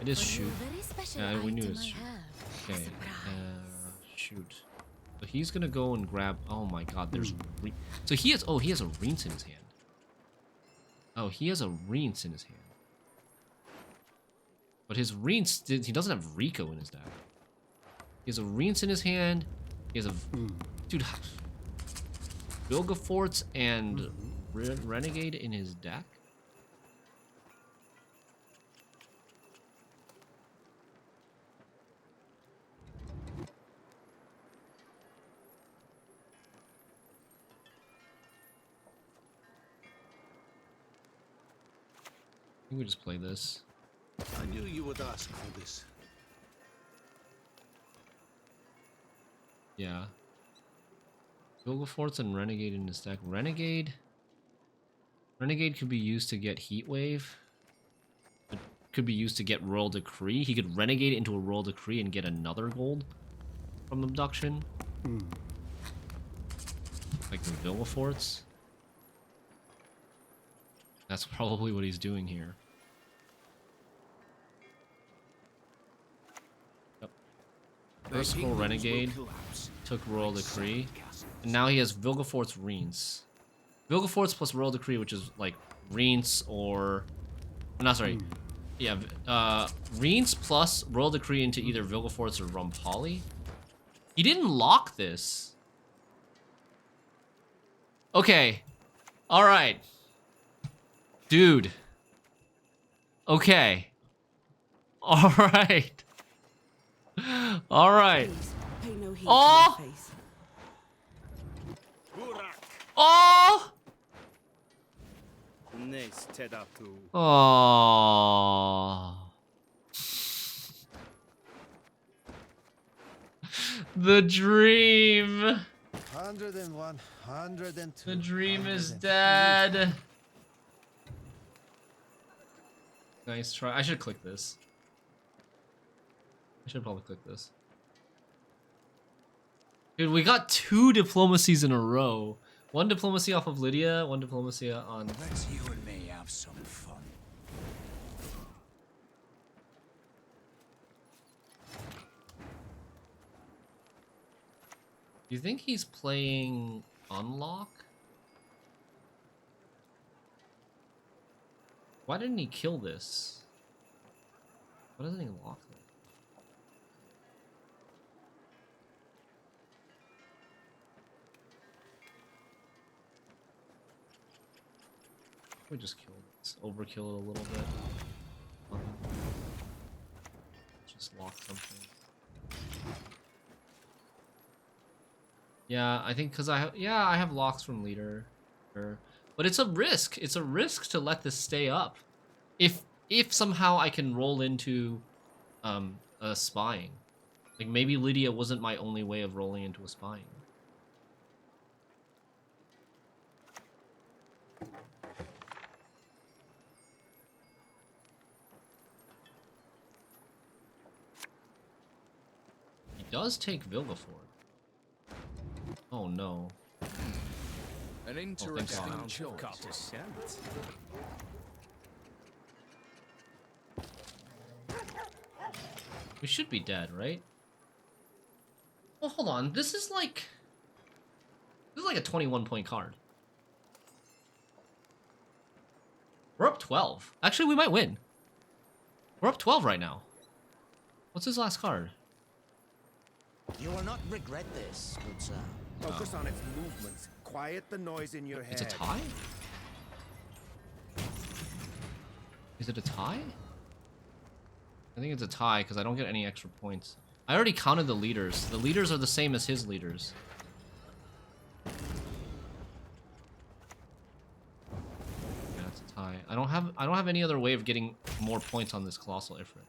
It is shoot. Yeah, we knew it was shoot. Okay. Shoot. So he's gonna go and grab. Oh my God, there's. So he has. Oh, he has a Rinse in his hand. Oh, he has a Rinse in his hand. But his Rinse, he doesn't have Rico in his deck. He has a Rinse in his hand. He has a... Dude, Vilgefortz and Renegade in his deck? I think we just play this. I knew you would ask for this. Yeah. Vilgefortz and Renegade in his deck. Renegade could be used to get Heatwave. It could be used to get Royal Decree. He could Renegade into a Royal Decree and get another gold from Abduction. Like the Villa Forts. That's probably what he's doing here. Yep. First Scroll Renegade took Royal Decree. And now he has Vilgefort's Reins. Vilgefort's plus Royal Decree, which is like Reins or... Oh, no, sorry. Yeah, Reins plus Royal Decree into either Vilgefort's or Rumpali. He didn't lock this. Okay. Alright. Dude. Okay. Alright. Alright. Pay no heed Oh! to my face. Oh! Oh. The dream. 101, 102. The dream is dead. Nice try. I should click this. I should probably click this. Dude, we got 2 diplomacies in a row. 1 diplomacy off of Lydia, 1 diplomacy on... Let's you and me have some fun. Do you think he's playing Unlock? Why didn't he kill this? Why doesn't he lock it? We just kill this. Overkill it a little bit. Just lock something. Yeah, I think because I have locks from leader, but it's a risk. It's a risk to let this stay up. If somehow I can roll into a spying, like maybe Lydia wasn't my only way of rolling into a spying. He does take Vilgefort. Oh no. An interesting choice. We should be dead, right? Well, hold on. This is like a 21-point card. We're up 12. Actually, we might win. We're up 12 right now. What's his last card? You will not regret this, good sir. Focus on its movements. Quiet the noise in your head. It's a tie? Is it a tie? I think it's a tie because I don't get any extra points. I already counted the leaders. The leaders are the same as his leaders. Yeah, it's a tie. I don't have any other way of getting more points on this Colossal Ifrit.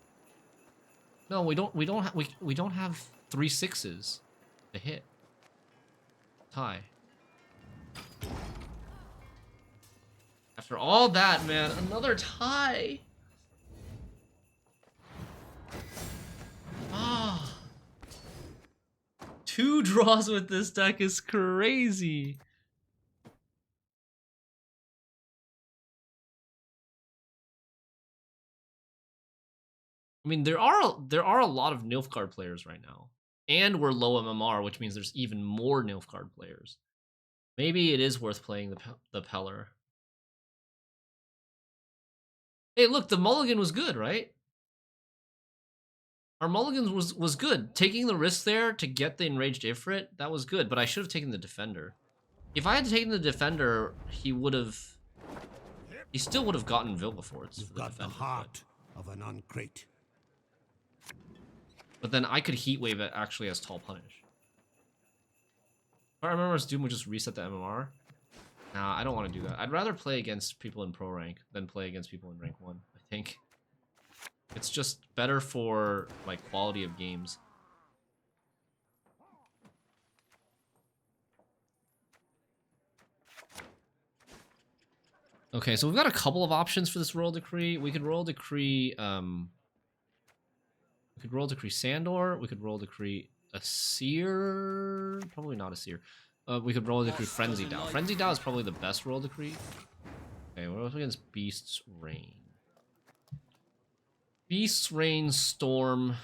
No, we don't have 3 6s to hit. Tie. After all that, man, another tie. Ah. 2 draws with this deck is crazy. I mean, there are a lot of Nilfgaard players right now. And we're low MMR, which means there's even more Nilfgaard players. Maybe it is worth playing the Peller. Hey, look, the mulligan was good, right? Our mulligan was good. Taking the risk there to get the Enraged Ifrit, that was good, but I should have taken the Defender. If I had taken the Defender, he still would have gotten Vilgefortz. You've got the heart of an uncrate. But then I could Heat Wave it actually as Tall Punish. If I remember, Doom would just reset the MMR. Nah, I don't want to do that. I'd rather play against people in Pro Rank than play against people in Rank 1, I think. It's just better for, like, quality of games. Okay, so we've got a couple of options for this Royal Decree. We could Royal Decree, we could Royal Decree Sandor. We could Royal Decree a Seer. Probably not a Seer. we could roll a decree Frenzy Dow. Frenzy Dow is probably the best roll decree. Okay, we're up against Beast's Reign. Beast's Reign Storm.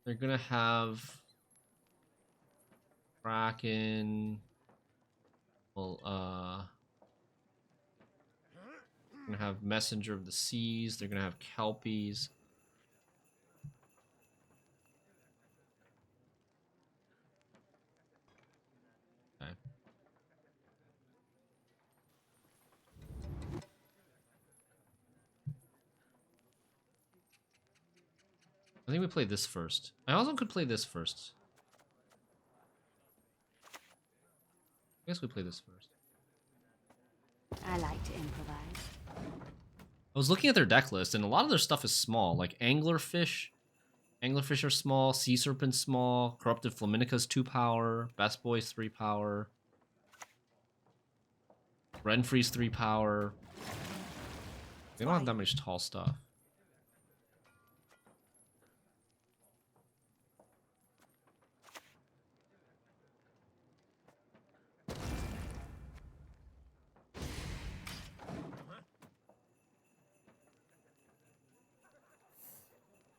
They're gonna have Kraken. Well, they're gonna have Messenger of the Seas. They're gonna have Kelpies. Okay. I think we play this first. I also could play this first. I guess we play this first. I like to improvise. I was looking at their deck list, and a lot of their stuff is small, like Anglerfish. Anglerfish are small, Sea Serpent's small, Corrupted Flaminica's 2 power, Best Boy's 3 power, Renfree's 3 power. They don't have that much tall stuff.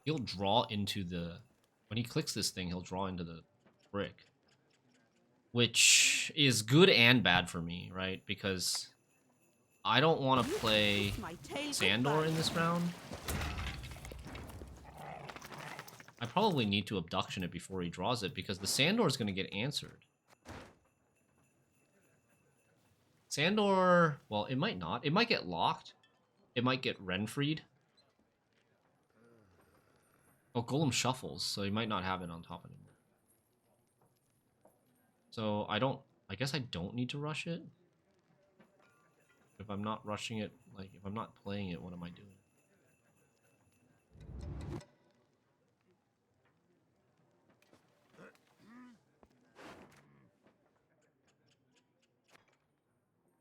He'll draw into the... When he clicks this thing, he'll draw into the brick. Which is good and bad for me, right? Because I don't want to play Sandor in this round. I probably need to Abduction it before he draws it, because the Sandor is going to get answered. Sandor... Well, it might not. It might get locked. It might get Renfreed. Oh, Golem shuffles, so he might not have it on top anymore. So I guess I don't need to rush it. If I'm not rushing it, like, if I'm not playing it, what am I doing?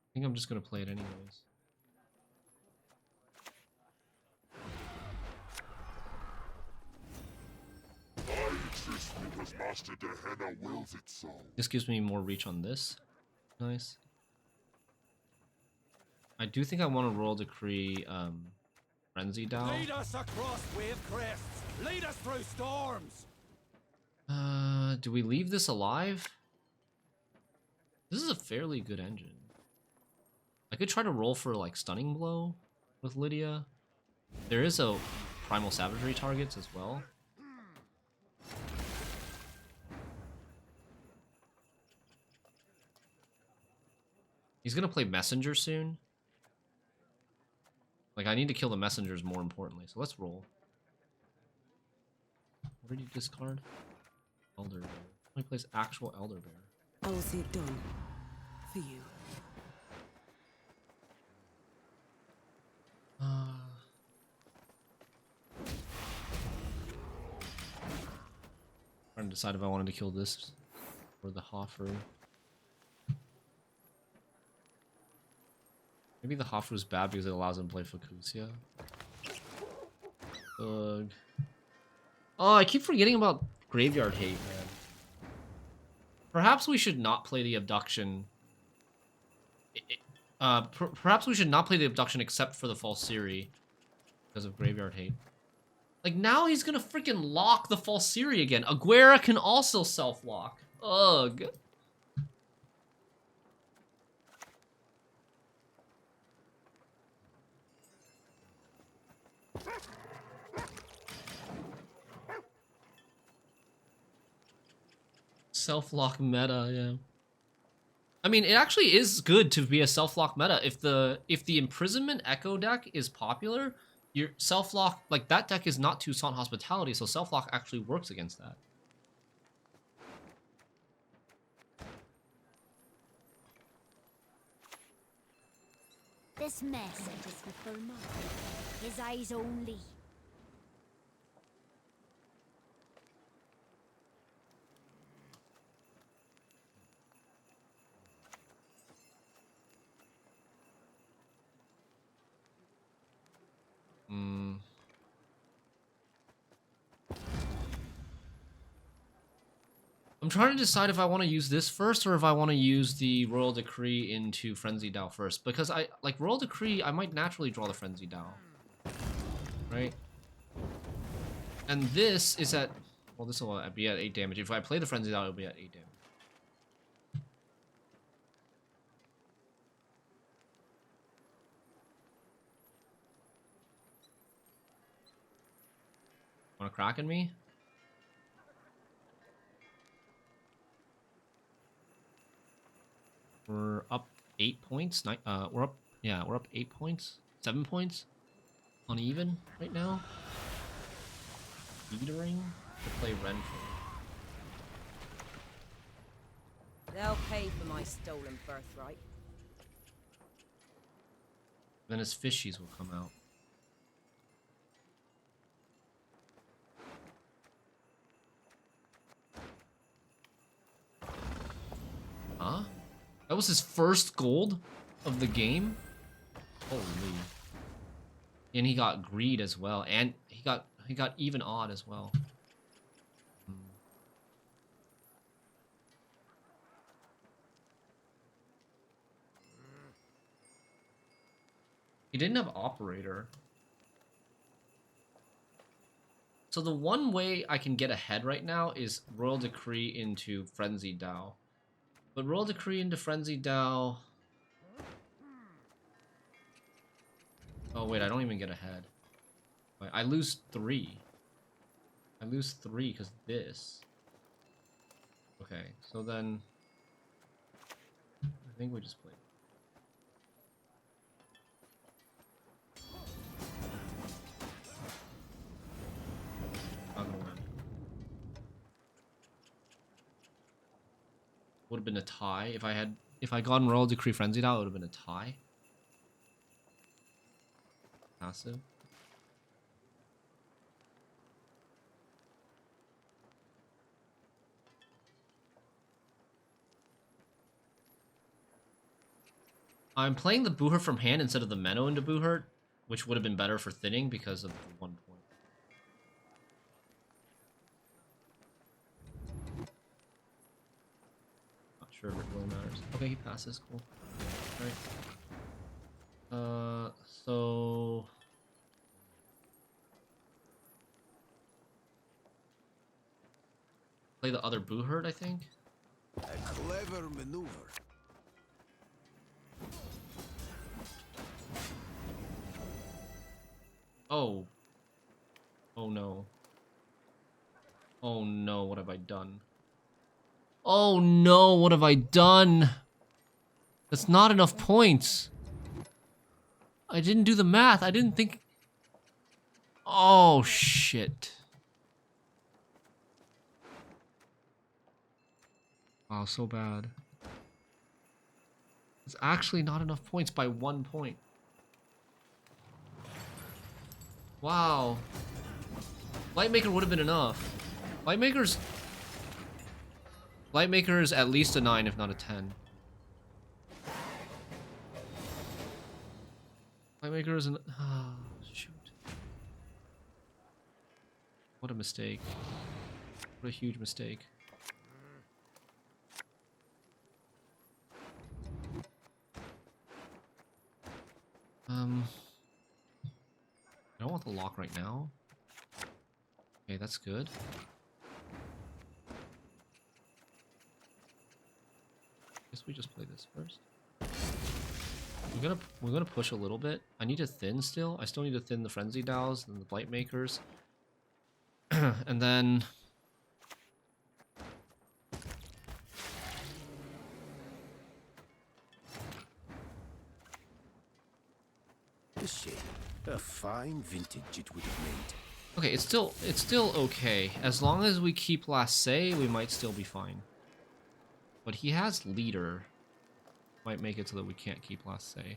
I think I'm just gonna play it anyways. This gives me more reach on this. Nice. I do think I want to roll Decree Frenzy Dow. Lead us across wave crests. Lead us through storms. Do we leave this alive? This is a fairly good engine. I could try to roll for like Stunning Blow with Lydia. There is a Primal Savagery targets as well. He's gonna play Messenger soon. Like, I need to kill the Messengers more importantly, so let's roll. Where did you discard? Elder Bear. He plays actual Elder Bear. I will see it done. For you. Trying to decide if I wanted to kill this or the Hoffer. Maybe the Hoffer is bad because it allows him to play Fukusia. Ugh. Oh, I keep forgetting about Graveyard Hate, man. Perhaps we should not play the Abduction. Perhaps we should not play the Abduction except for the Falsiri because of Graveyard Hate. Like, now he's gonna freaking lock the Falsiri again. Aguera can also self-lock. Ugh. Self-lock meta, yeah. I mean, it actually is good to be a self-lock meta. If the Imprisonment Echo deck is popular, your self-lock, like, that deck is not Toussaint Hospitality, so self-lock actually works against that. This message is for Fmmr. His eyes only. I'm trying to decide if I want to use this first or if I want to use the Royal Decree into Frenzy Dow first. Because I like Royal Decree, I might naturally draw the Frenzy Dow. Right? And this is at... Well, this will be at 8 damage. If I play the Frenzy Dow, it'll be at 8 damage. Want to Kraken me? We're up 8 points. We're up 8 points. 7 points. Uneven right now. Leadering to play Renfrew. They'll pay for my stolen birthright. Then his fishies will come out. Huh? That was his first gold of the game? Holy. And he got greed as well. And he got even odd as well. He didn't have operator. So the one way I can get ahead right now is Royal Decree into Frenzy Dow. But Royal Decree into Frenzy Dow... Oh wait, I don't even get ahead. Wait, I lose 3. I lose 3 because this. Okay, so then... I think we just play. Not gonna win. Would have been a tie if I gotten Royal Decree Frenzied out. It would have been a tie. Passive. I'm playing the Booher from hand instead of the Menno into Booher, which would have been better for thinning because of the 1 point. Sure if it really matters. Okay, he passes. Cool. Alright. So... Play the other Booherd, I think? A clever maneuver. Oh. Oh no. Oh no, what have I done? Oh no, what have I done? That's not enough points. I didn't do the math. I didn't think... Oh, shit. Wow, so bad. It's actually not enough points by 1 point. Wow. Lightmaker would have been enough. Lightmaker's at least a 9, if not a 10. Lightmaker is an... Oh, shoot. What a mistake. What a huge mistake. I don't want the lock right now. Okay, that's good. Guess we just play this first. We're gonna push a little bit. I need to thin still. I still need to thin the Frenzy Dows and the Blight Makers. And then... A fine vintage it would have made. Okay, it's still okay. As long as we keep last say, we might still be fine. But he has leader. Might make it so that we can't keep last say.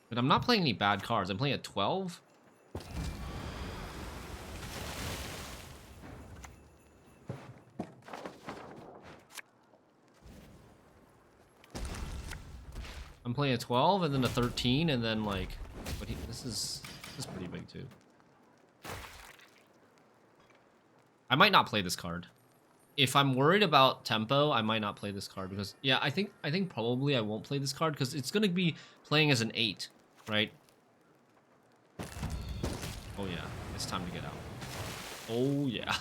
But I'm not playing any bad cards. I'm playing at 12. I'm playing a 12 and then a 13 and then like, but this is pretty big too. I might not play this card. If I'm worried about tempo, I might not play this card because yeah, I think probably I won't play this card because it's gonna be playing as an 8, right? Oh yeah, it's time to get out. Oh yeah.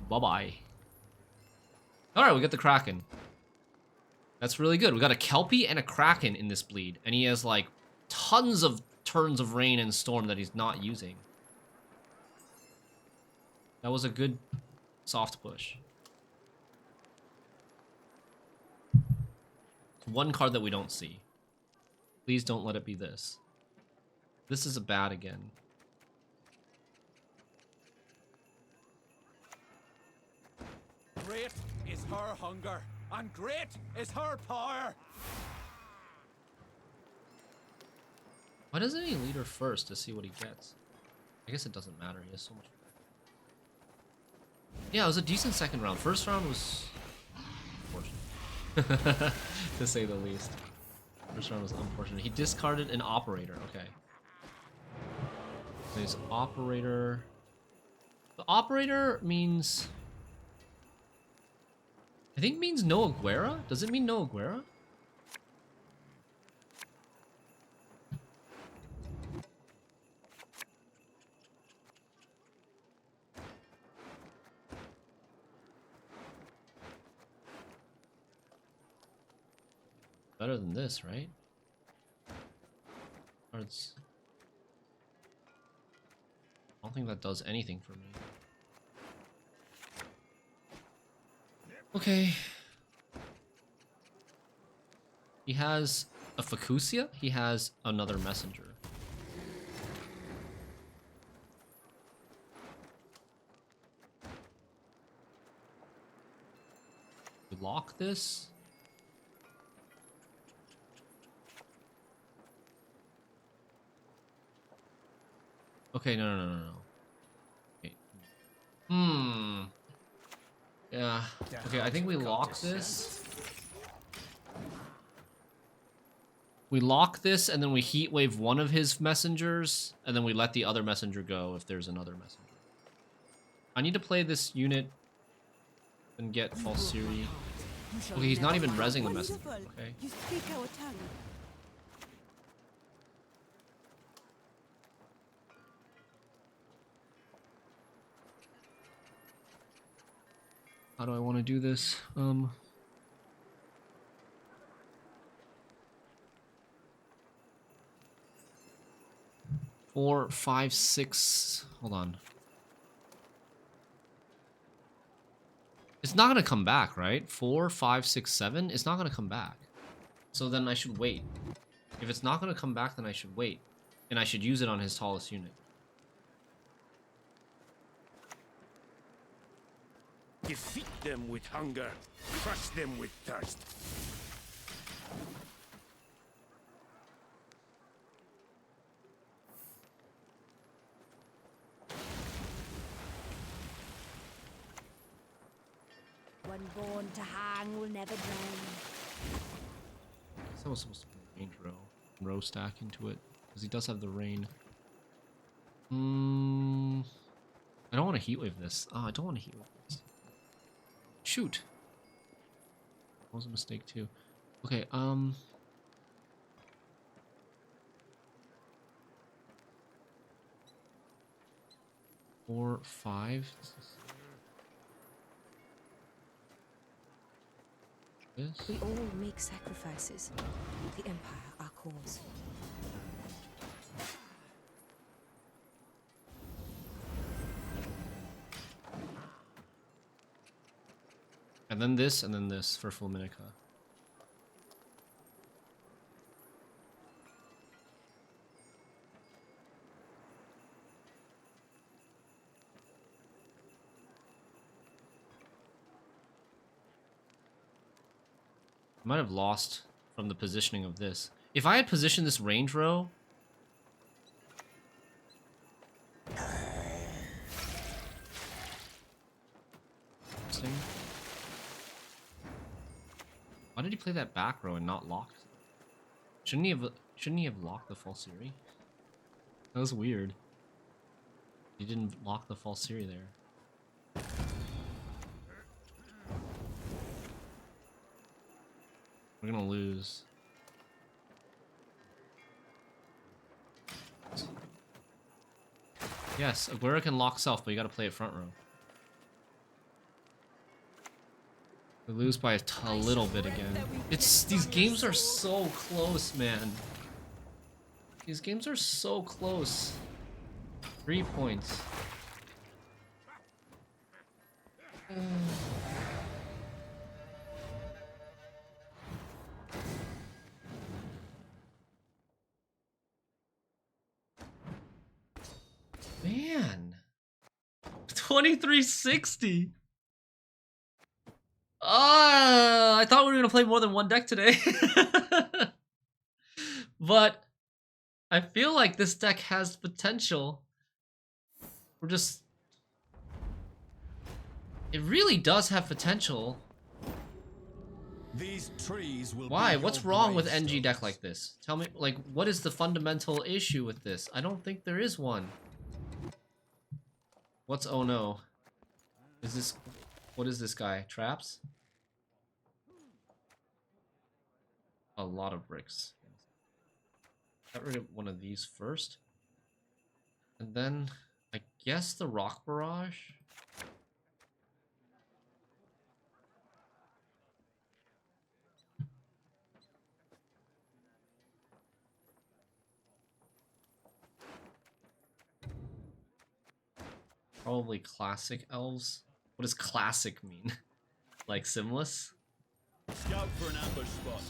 Bye-bye. Alright, we got the Kraken. That's really good. We got a Kelpie and a Kraken in this bleed. And he has like tons of turns of rain and storm that he's not using. That was a good soft push. One card that we don't see. Please don't let it be this. This is a bad again. Great is her hunger, and great is her power. Why doesn't he lead her first to see what he gets? I guess it doesn't matter. He has so much. Yeah, it was a decent second round. First round was unfortunate, to say the least. First round was unfortunate. He discarded an operator. Okay. So his operator. The operator means. I think means no Aguera? Does it mean no Aguera? Better than this, right? Cards. I don't think that does anything for me. Okay. He has a Facusia. He has another messenger. We lock this. Okay, no. Okay. Yeah. Okay, I think we lock this. We lock this, and then we heat wave one of his messengers, and then we let the other messenger go if there's another messenger. I need to play this unit and get Falsiri. Okay, he's not even rezzing the messenger. Okay. You speak our tongue. How do I want to do this? 4, 5, 6. Hold on. It's not gonna come back, right? 4, 5, 6, 7. It's not gonna come back. So then I should wait. If it's not gonna come back, then I should wait, and I should use it on his tallest unit. Defeat them with hunger, crush them with thirst. One born to hang will never drown. That was supposed to be a range row stack into it, because he does have the rain. I don't want to heatwave this. Oh, I don't want to heatwave this. Shoot. That was a mistake too. Okay, 4, 5. This. We all make sacrifices. The Empire, our cause. And then this for Fulminica. I might have lost from the positioning of this. If I had positioned this range row... Interesting. Why did he play that back row and not locked? Shouldn't he have locked the Falsiri? That was weird. He didn't lock the Falsiri there. We're gonna lose. Yes, Aguirre can lock self, but you gotta play it front row. We lose by a little bit again. These games are so close, man. These games are so close. 3 points. Man. 2360. I thought we were gonna play more than one deck today. But I feel like this deck has potential. We're just... It really does have potential. These trees will Why? What's wrong with NG deck like this? Tell me, like, what is the fundamental issue with this? I don't think there is one. What's oh no? Is this... What is this guy? Traps? A lot of bricks. Got rid of one of these first. And then, I guess the rock barrage? Probably classic elves. What does classic mean? Like Simless? Scout for an ambush spot.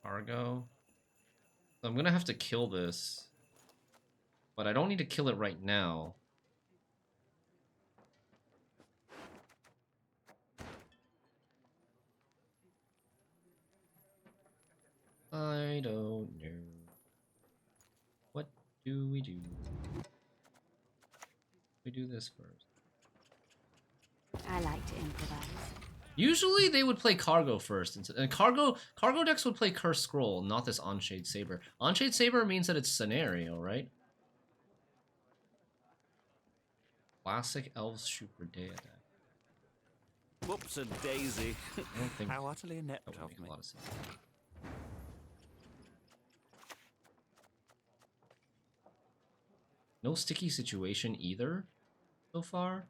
Argo. So I'm gonna have to kill this. But I don't need to kill it right now. I don't know. What do? We do this first. I like to improvise. Usually they would play Cargo first, and Cargo decks would play Curse Scroll, not this Onshade Saber. Onshade Saber means that it's scenario, right? Classic Elves Shupe deck. Whoops a daisy. I don't think How utterly inept that would of make me. a lot of sense. No sticky situation either, so far.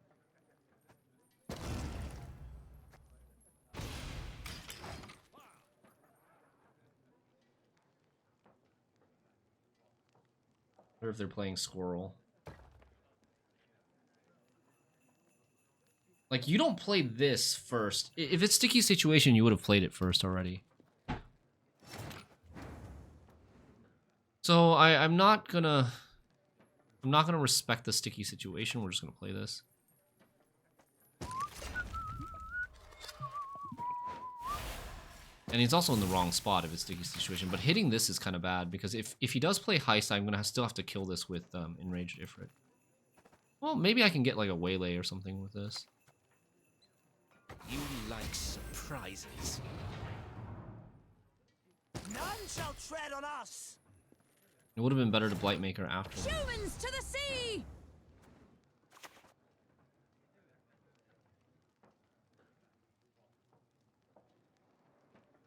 Or if they're playing Squirrel. Like, you don't play this first. If it's sticky situation, you would have played it first already. So I'm not gonna respect the sticky situation. We're just gonna play this. And he's also in the wrong spot if it's sticky situation. But hitting this is kind of bad because if he does play Heist, I'm gonna still have to kill this with Enraged Ifrit. Well, maybe I can get like a Waylay or something with this. You like surprises. None shall tread on us. It would have been better to Blightmaker after that. Humans to the sea!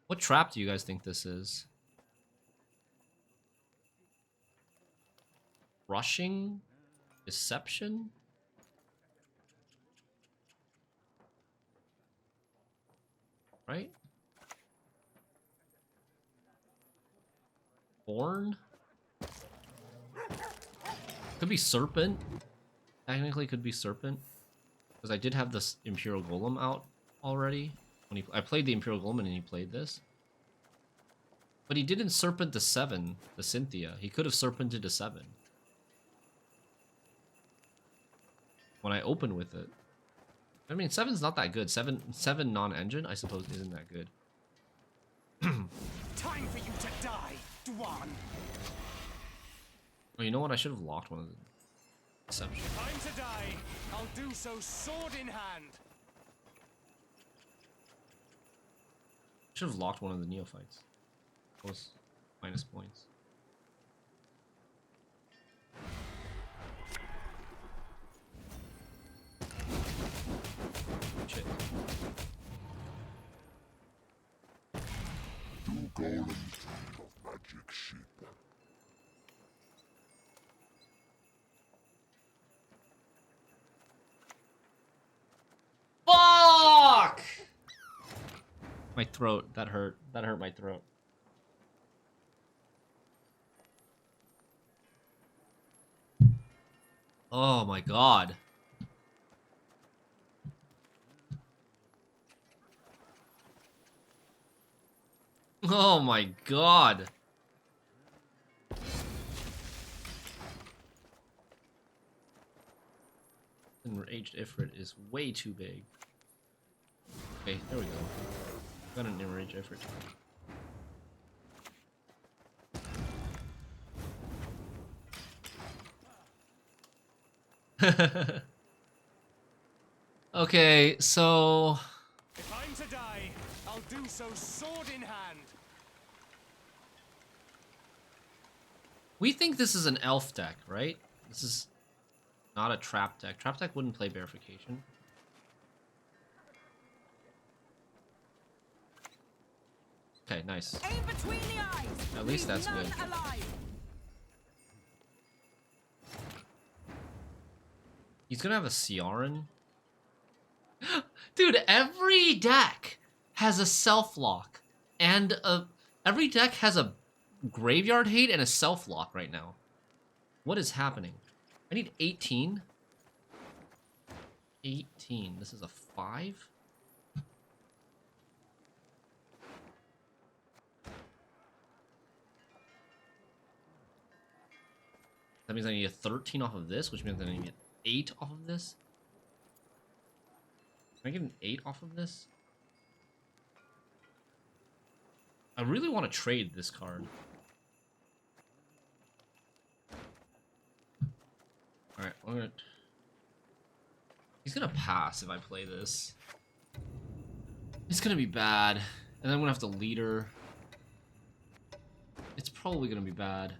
What trap do you guys think this is? Rushing? Deception? Right? Born? Could be Serpent. Technically could be Serpent. Because I did have this Imperial Golem out already. When I played the Imperial Golem and he played this. But he didn't Serpent to 7, the Cynthia. He could have Serpented to 7. When I opened with it. I mean, 7's not that good. 7 non-engine, I suppose, isn't that good. Time for you to die, Dwan. Oh, you know what? I should have locked one of the Deception. Time to die. I'll do so sword in hand. Should have locked one of the Neophytes. Those minus points. Shit. Do golems dream of magic sheep? Fuck! My throat. That hurt. That hurt my throat. Oh my god. Oh my god. Enraged Ifrit is way too big. Okay, there we go. Got an enraged Ifrit. Okay, so If I'm to die, I'll do so sword in hand. we think this is an elf deck, right? This is not a trap deck. Trap deck wouldn't play Bearification. Okay, nice. Aim between the eyes. At least that's None good. alive. He's gonna have a Ciaran. Dude, every deck has a self lock and every deck has a graveyard hate and a self lock right now. What is happening? I need 18. 18. This is a 5. That means I need a 13 off of this, which means I need to get 8 off of this. Can I get an 8 off of this? I really want to trade this card. Alright, I'm gonna... He's gonna pass if I play this. It's gonna be bad. And then I'm gonna have to leader. It's probably gonna be bad.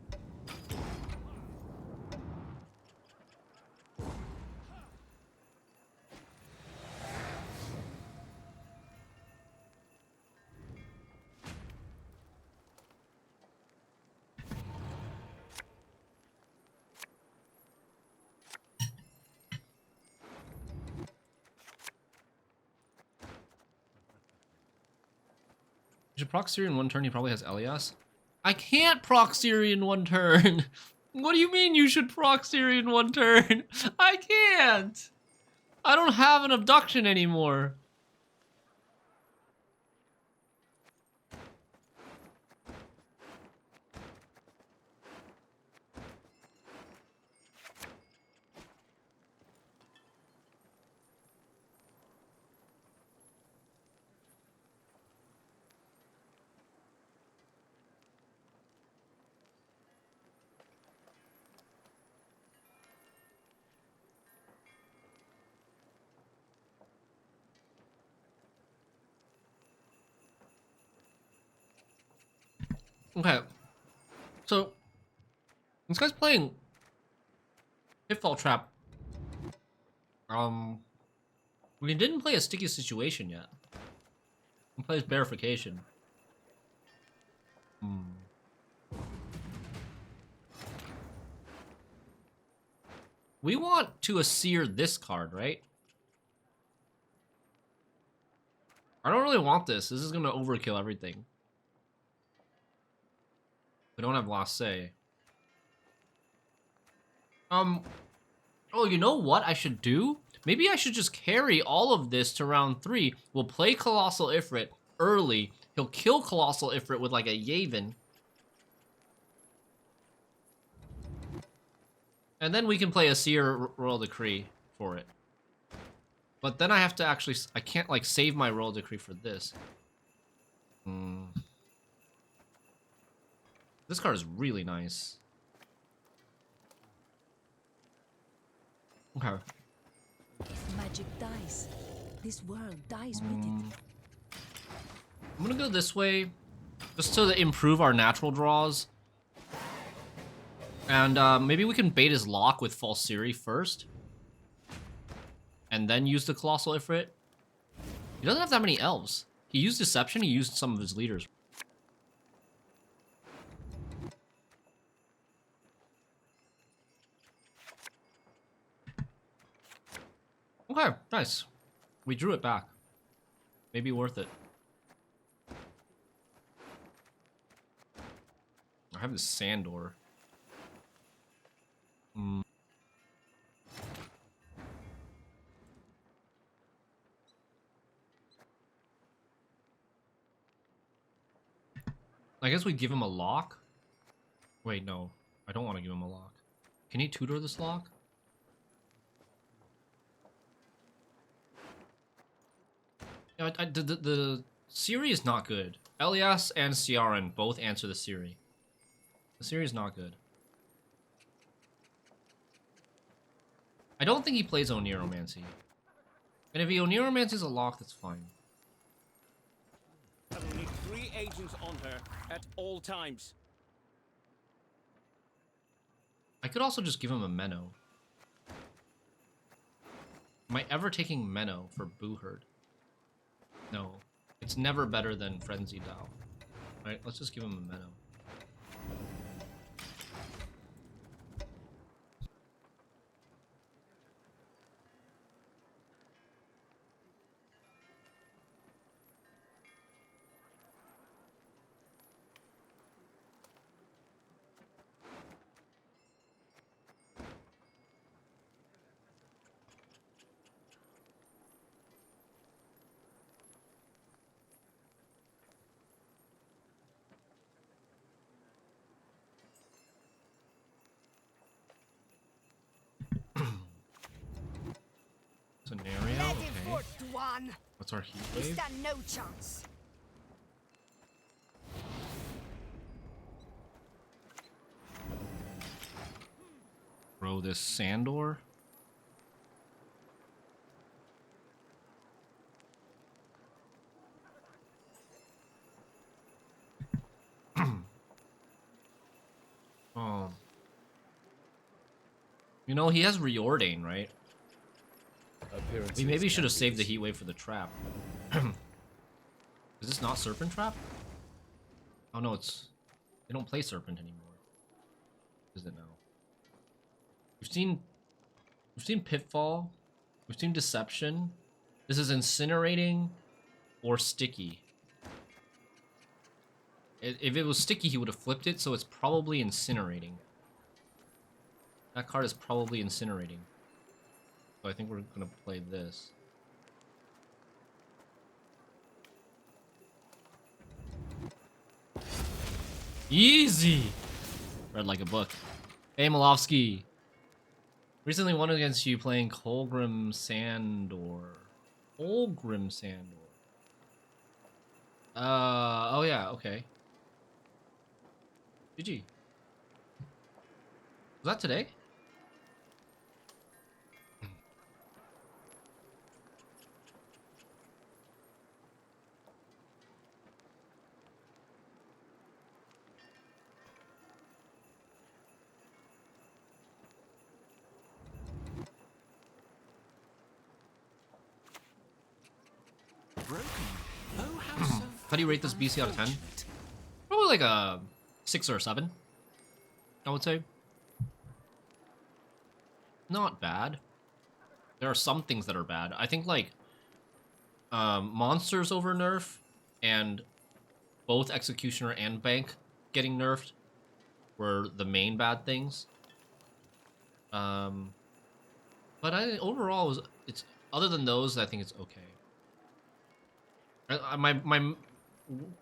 You should proc Siri in one turn, he probably has Elias. I can't proc Siri in one turn! What do you mean you should proc Siri in one turn? I can't! I don't have an abduction anymore. Okay, so this guy's playing Pitfall Trap. We didn't play a sticky situation yet. He plays Bearification. We want to Asir this card, right? I don't really want this. This is gonna overkill everything. We don't have last say. Oh, you know what I should do? Maybe I should just carry all of this to round 3. We'll play Colossal Ifrit early. He'll kill Colossal Ifrit with like a Yavin. And then we can play a Seer Royal Decree for it. But then I have to actually... I can't like save my Royal Decree for this. This card is really nice. Okay. If magic dies, this world dies with it. I'm gonna go this way, just to improve our natural draws. And maybe we can bait his lock with Falsiri first. And then use the Colossal Ifrit. He doesn't have that many elves. He used Deception, he used some of his leaders. Okay, nice. We drew it back. Maybe worth it. I have this Sandor. I guess we give him a lock. Wait, no. I don't want to give him a lock. Can he tutor this lock? You know, the Siri is not good. Elias and Ciaran both answer the Siri. The Siri is not good. I don't think he plays Oneromancy. And if he Oneromancies a lock, that's fine. I will need 3 agents on her at all times. I could also just give him a Menno. Am I ever taking Menno for Booherd? No. It's never better than Frenzy Dao. Alright, let's just give him a Menno. Scenario, okay. What's our heat wave? Stand no chance. Throw this Sandor. Oh. You know, he has Reordain, right? We maybe should have saved the heat wave for the trap. Is this not Serpent Trap? Oh no, it's... They don't play Serpent anymore. Is it now? We've seen Pitfall. We've seen Deception. This is Incinerating or Sticky. If it was Sticky, he would have flipped it, so it's probably Incinerating. That card is probably Incinerating. So I think we're gonna play this. Easy! Read like a book. Hey, Malofsky. Recently won against you playing Kolgrim Sandor. Kolgrim Sandor. Oh yeah, okay. GG. Was that today? How do you rate this BC out of 10? Probably like a 6 or a 7, I would say. Not bad. There are some things that are bad. I think like monsters over nerf and both Executioner and Bank getting nerfed were the main bad things. But overall it's other than those, I think it's okay.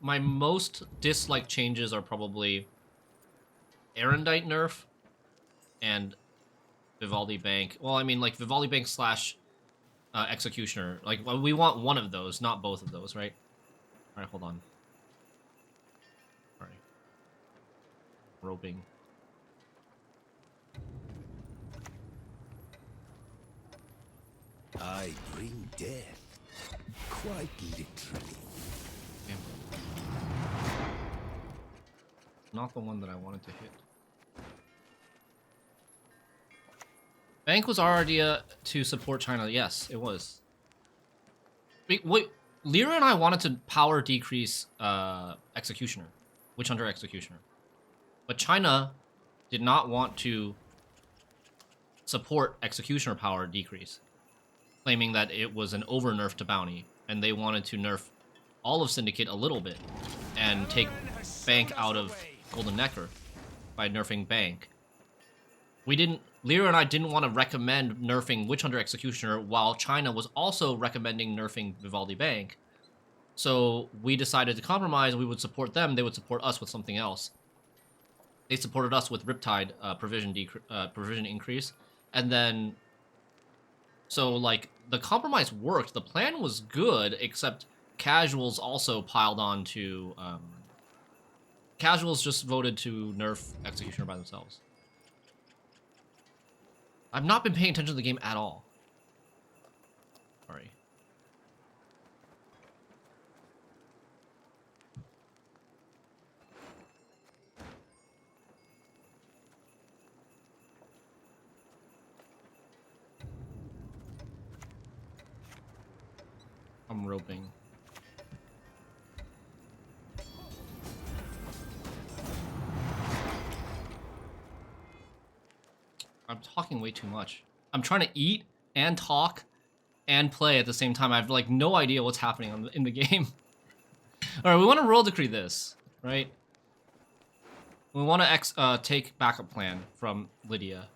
My most disliked changes are probably Erendite nerf and Vivaldi Bank. Well, I mean, like Vivaldi Bank slash Executioner. Like, we want one of those, not both of those, right? All right, hold on. All right, roping. I bring death, quite literally. Damn. Not the one that I wanted to hit. Bank was our idea to support China. Yes, it was. Wait, Lyra and I wanted to power decrease Executioner, Witch Hunter Executioner. But China did not want to support Executioner power decrease, claiming that it was an over nerf to Bounty, and they wanted to nerf all of Syndicate a little bit and take Bank out of Golden Necker by nerfing Bank. Lyra and I didn't want to recommend nerfing Witch Hunter Executioner while China was also recommending nerfing Vivaldi Bank. So we decided to compromise. We would support them. They would support us with something else. They supported us with Riptide provision increase. And then, so like the compromise worked. The plan was good, except casuals also piled on to, casuals just voted to nerf Executioner by themselves. I've not been paying attention to the game at all. Sorry. I'm roping. I'm talking way too much. I'm trying to eat and talk and play at the same time. I have like no idea what's happening in the game. All right, we want to roll decree this, right? We want to take backup plan from Lydia.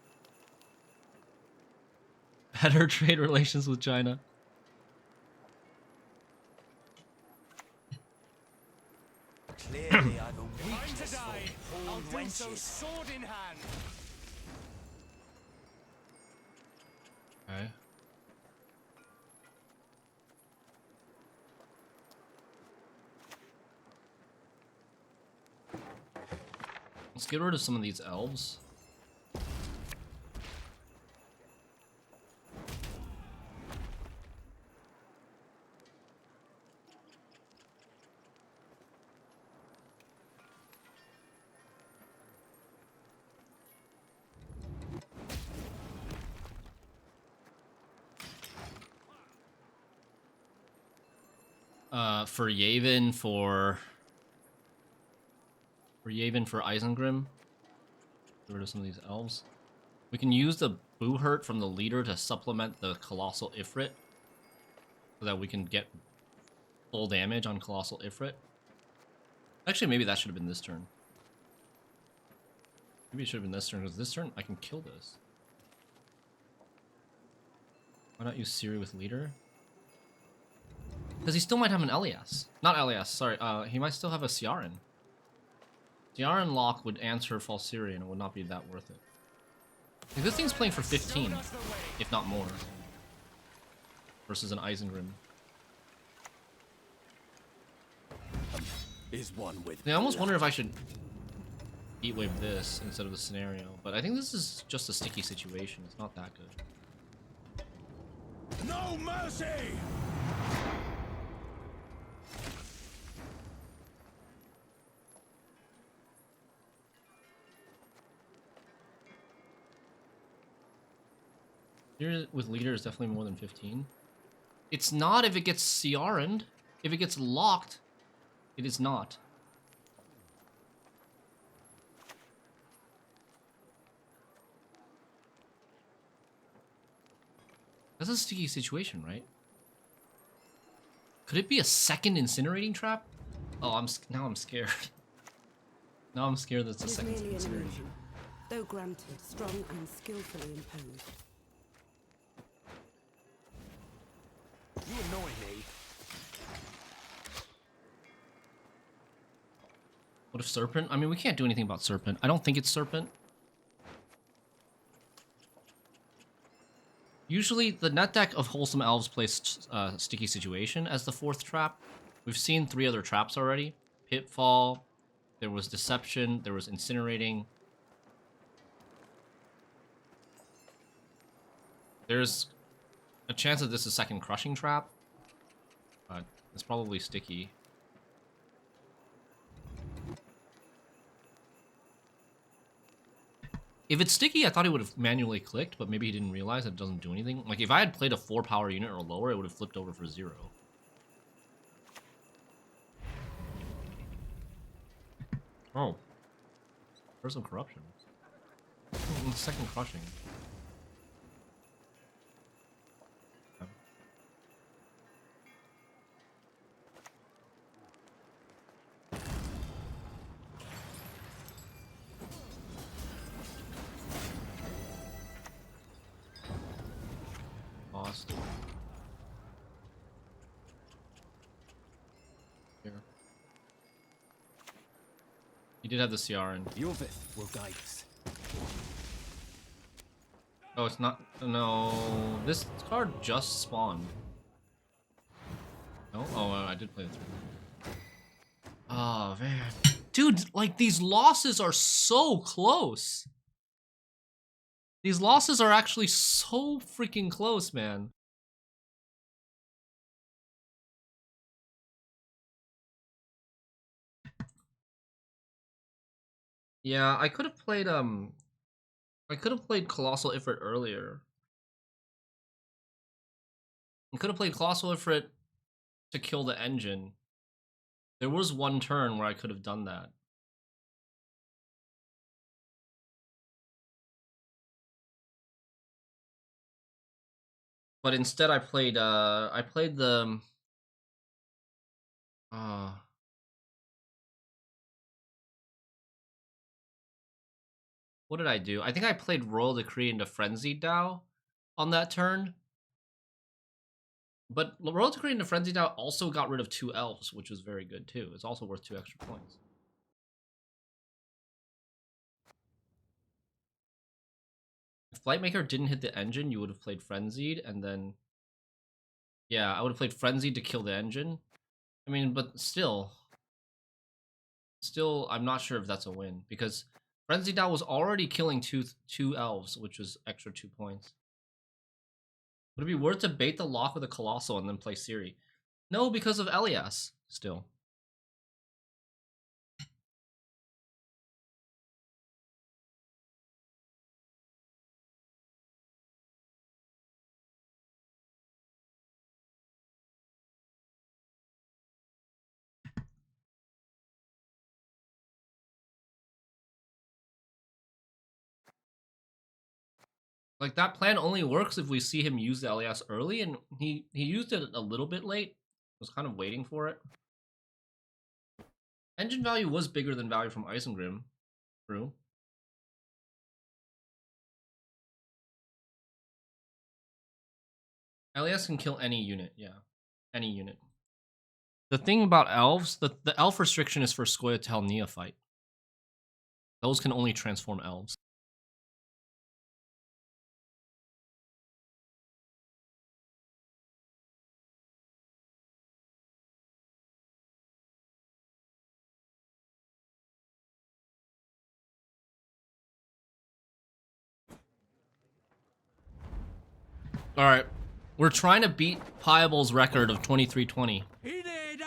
Better trade relations with China. Clearly, I've a weakness for old wenches. Sword in hand. Okay. Let's get rid of some of these elves. For Yavin, for Isengrim. Get rid of some of these elves. We can use the Boo Hurt from the leader to supplement the Colossal Ifrit, so that we can get full damage on Colossal Ifrit. Actually, maybe that should have been this turn. Maybe it should have been this turn, because this turn I can kill this. Why not use Siri with leader? Because he still might have an Elias. Not Elias, sorry. He might still have a Ciaran. Ciaran lock would answer Falsiri and it would not be that worth it. Like, this thing's playing for 15, if not more. Versus an Isengrim. I almost wonder if I should Heatwave this instead of the scenario. But I think this is just a sticky situation. It's not that good. No mercy! Here with leader is definitely more than 15. It's not if it gets Ciaran'd. If it gets locked, it is not. That's a sticky situation, right? Could it be a second incinerating trap? Oh, now I'm scared. Now I'm scared that's a second incinerating trap. Though granted, strong and skillfully imposed. You annoy me. What if Serpent? I mean, we can't do anything about Serpent. I don't think it's Serpent. Usually, the net deck of Wholesome Elves plays Sticky Situation as the 4th trap. We've seen 3 other traps already. Pitfall, there was Deception, there was Incinerating. There's a chance that this is second Crushing Trap, but it's probably Sticky. If it's sticky, I thought he would have manually clicked, but maybe he didn't realize that it doesn't do anything. Like, if I had played a 4 power unit or lower, it would have flipped over for 0. Oh. There's some corruption. Second crushing. Lost. Here. He did have the CR in. Your Vith will guide us. Oh, it's not. No, this card just spawned. No? Oh, I did play it through. Oh, man. Dude, like, these losses are so close. These losses are actually so freaking close, man. Yeah, I could have played Colossal Ifrit earlier. I could have played Colossal Ifrit to kill the engine. There was one turn where I could have done that. But instead I played the what did I do? I think I played Royal Decree into Frenzied Dao on that turn. But Royal Decree into Frenzied Dao also got rid of 2 elves, which was very good too. It's also worth 2 extra points. If Flightmaker didn't hit the engine, you would have played Frenzied, and then... Yeah, I would have played Frenzied to kill the engine. I mean, but still... Still, I'm not sure if that's a win, because Frenzied Dao was already killing two elves, which was extra 2 points. Would it be worth to bait the lock with a Colossal and then play Siri? No, because of Elias, still. Like, that plan only works if we see him use the Elias early, and he used it a little bit late. Was kind of waiting for it. Engine value was bigger than value from Isengrim. True. Elias can kill any unit, yeah. Any unit. The thing about elves, the elf restriction is for Scoia'tael Neophyte. Those can only transform elves. Alright, we're trying to beat Piable's record of 2320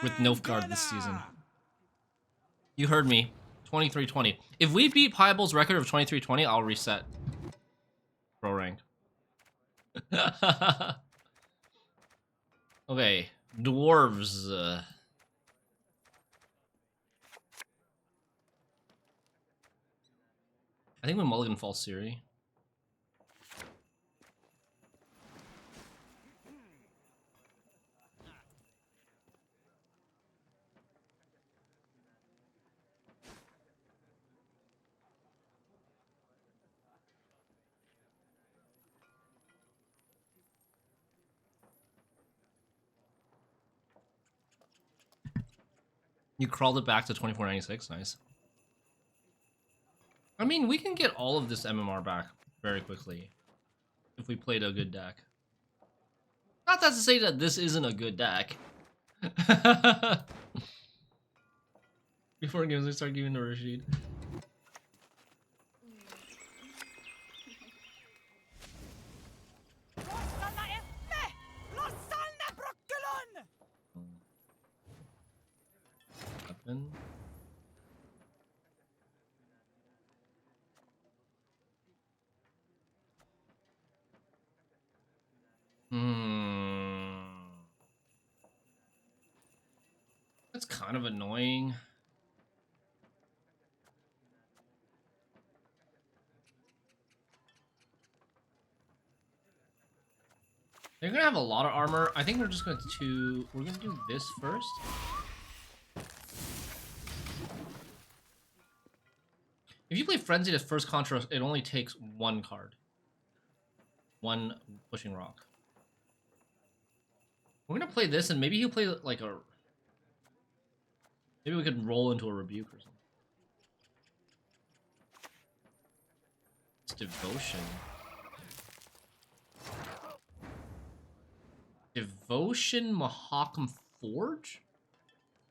with Nilfgaard this season. You heard me, 2320. If we beat Piable's record of 2320, I'll reset pro rank. Okay, dwarves. I think we mulligan false Siri. You crawled it back to 2496, nice. I mean, we can get all of this MMR back very quickly if we played a good deck. Not that to say that this isn't a good deck. Before games, we start giving to Rashid. kind of annoying. They're gonna have a lot of armor. I think we're just going to... We're gonna do this first. If you play Frenzied as first Contra, it only takes one card. One Pushing Rock. We're gonna play this, and maybe he'll play like a... Maybe we could roll into a Rebuke or something. It's Devotion. Devotion Mahakam Forge?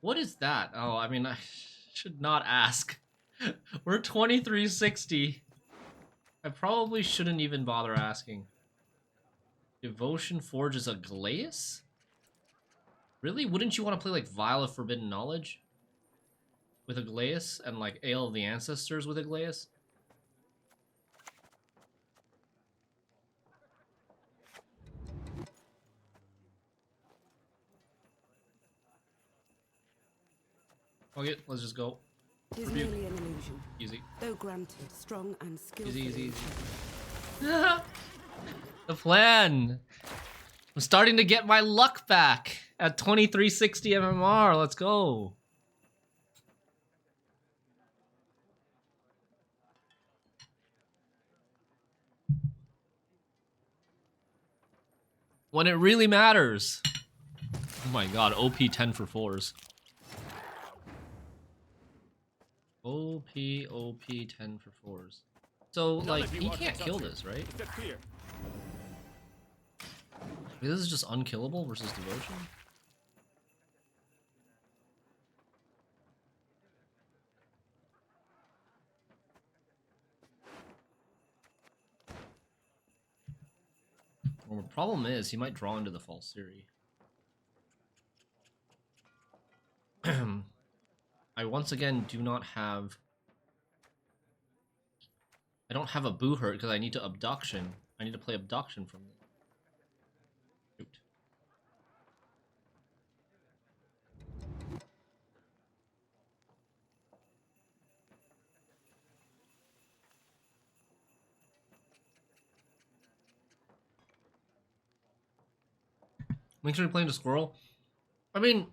What is that? Oh, I mean, I should not ask. We're 2360. I probably shouldn't even bother asking. Devotion Forge is a Glaeus? Really? Wouldn't you want to play like Vial of Forbidden Knowledge with a Glaeus and like Ale of the Ancestors with a Glaeus? Okay, let's just go. Is merely an illusion. Easy. Though granted, strong and skillful. Easy. The plan. I'm starting to get my luck back at 2360 MMR. Let's go. When it really matters. Oh my god, OP 10 for 4s. OP 10 for 4s. So, like, he can't kill this, right? Wait, this is just unkillable versus Devotion? Well, the problem is, he might draw into the False Theory. I once again do not have... I don't have a Boo Hurt because I need to Abduction. I need to play Abduction from this. Shoot. Make sure you're playing the Squirrel. I mean...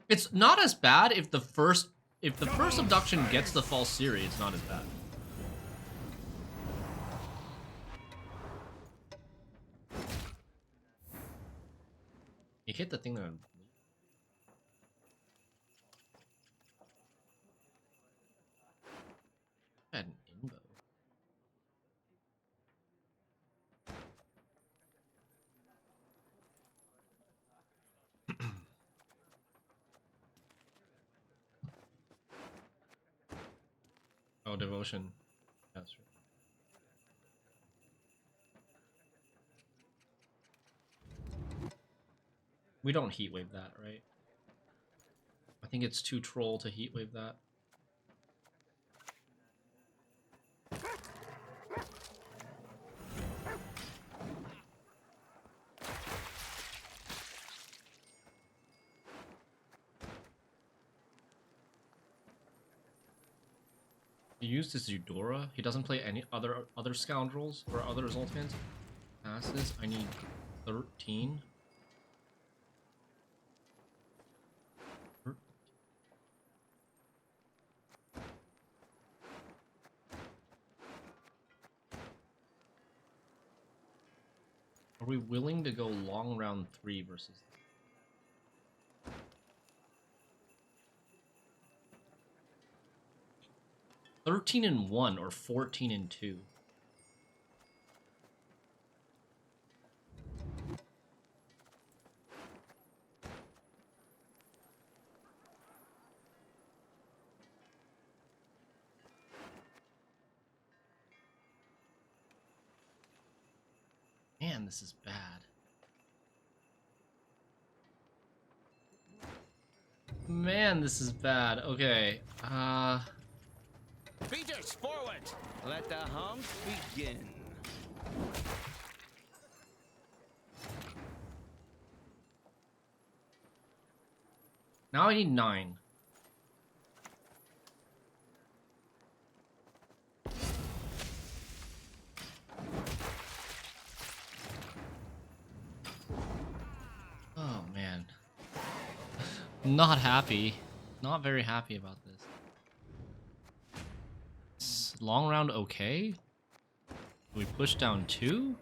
It's not as bad if the first Abduction gets the False Theory, it's not as bad. You hit the thing that... I had an Invo. Oh, Devotion. That's true. We don't Heatwave that, right? I think it's too troll to Heatwave that. He used his Eudora. He doesn't play any other scoundrels or other Zoltans. Passes. I need 13. Are we willing to go long round 3 versus... 13-1 or 14-2? Man, this is bad. Man, this is bad. Okay. Beaters, forward! Let the hunt begin. Now I need 9. Oh man. Not happy. Not very happy about this. Long round okay? We push down 2?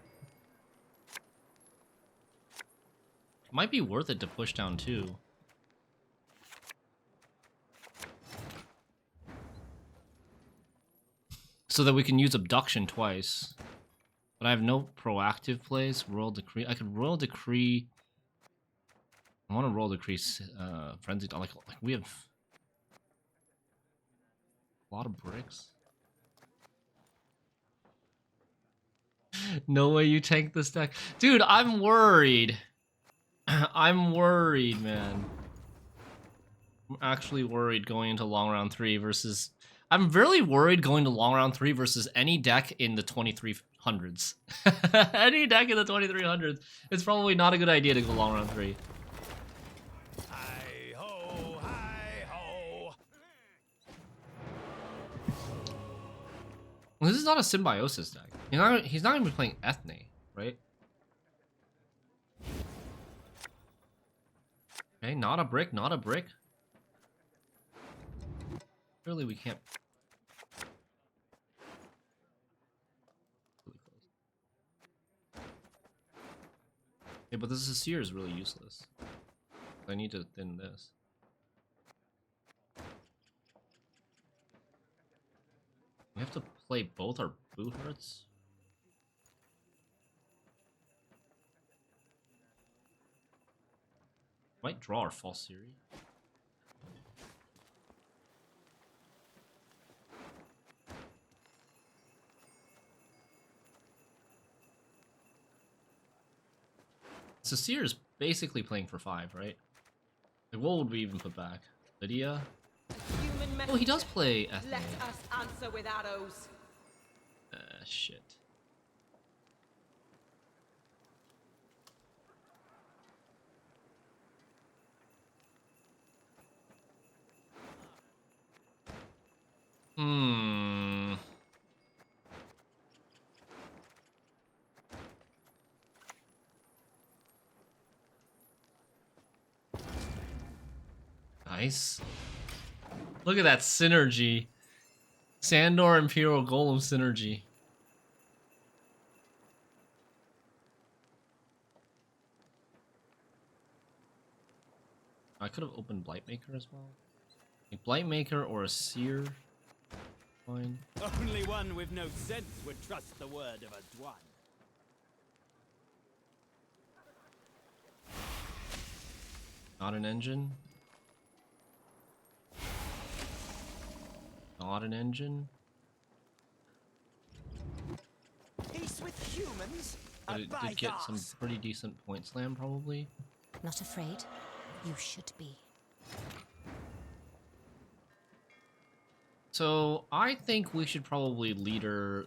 Might be worth it to push down 2. So that we can use Abduction twice. But I have no proactive plays. Royal Decree. I could Royal Decree. I want to Royal Decree Frenzy. Like we have a lot of bricks. No way you tank this deck. Dude, I'm worried. I'm worried, man. I'm actually worried going into long round 3 versus... I'm really worried going to long round 3 versus any deck in the 2300s. Any deck in the 2300s. It's probably not a good idea to go long round 3. Hi-ho, hi-ho. Well, this is not a Symbiosis deck. He's not even playing Ethne, right? Okay, not a brick, not a brick. Surely we can't. Yeah, but this Seer is really useless. I need to thin this. We have to play both our boot hurts. Might draw our false Seer. So Seer is basically playing for 5, right? Like, what would we even put back? Lydia? Oh, he does play Ethne. Let us answer with arrows. Shit. Nice. Look at that synergy. Sandor Imperial Golem synergy. I could have opened Blightmaker as well. A Blightmaker or a Seer. Fine. Only one with no sense would trust the word of a Dwan. Not an engine. Not an engine. Peace with humans. But it did get some pretty decent point slam, probably. Not afraid? You should be. So, I think we should probably leader...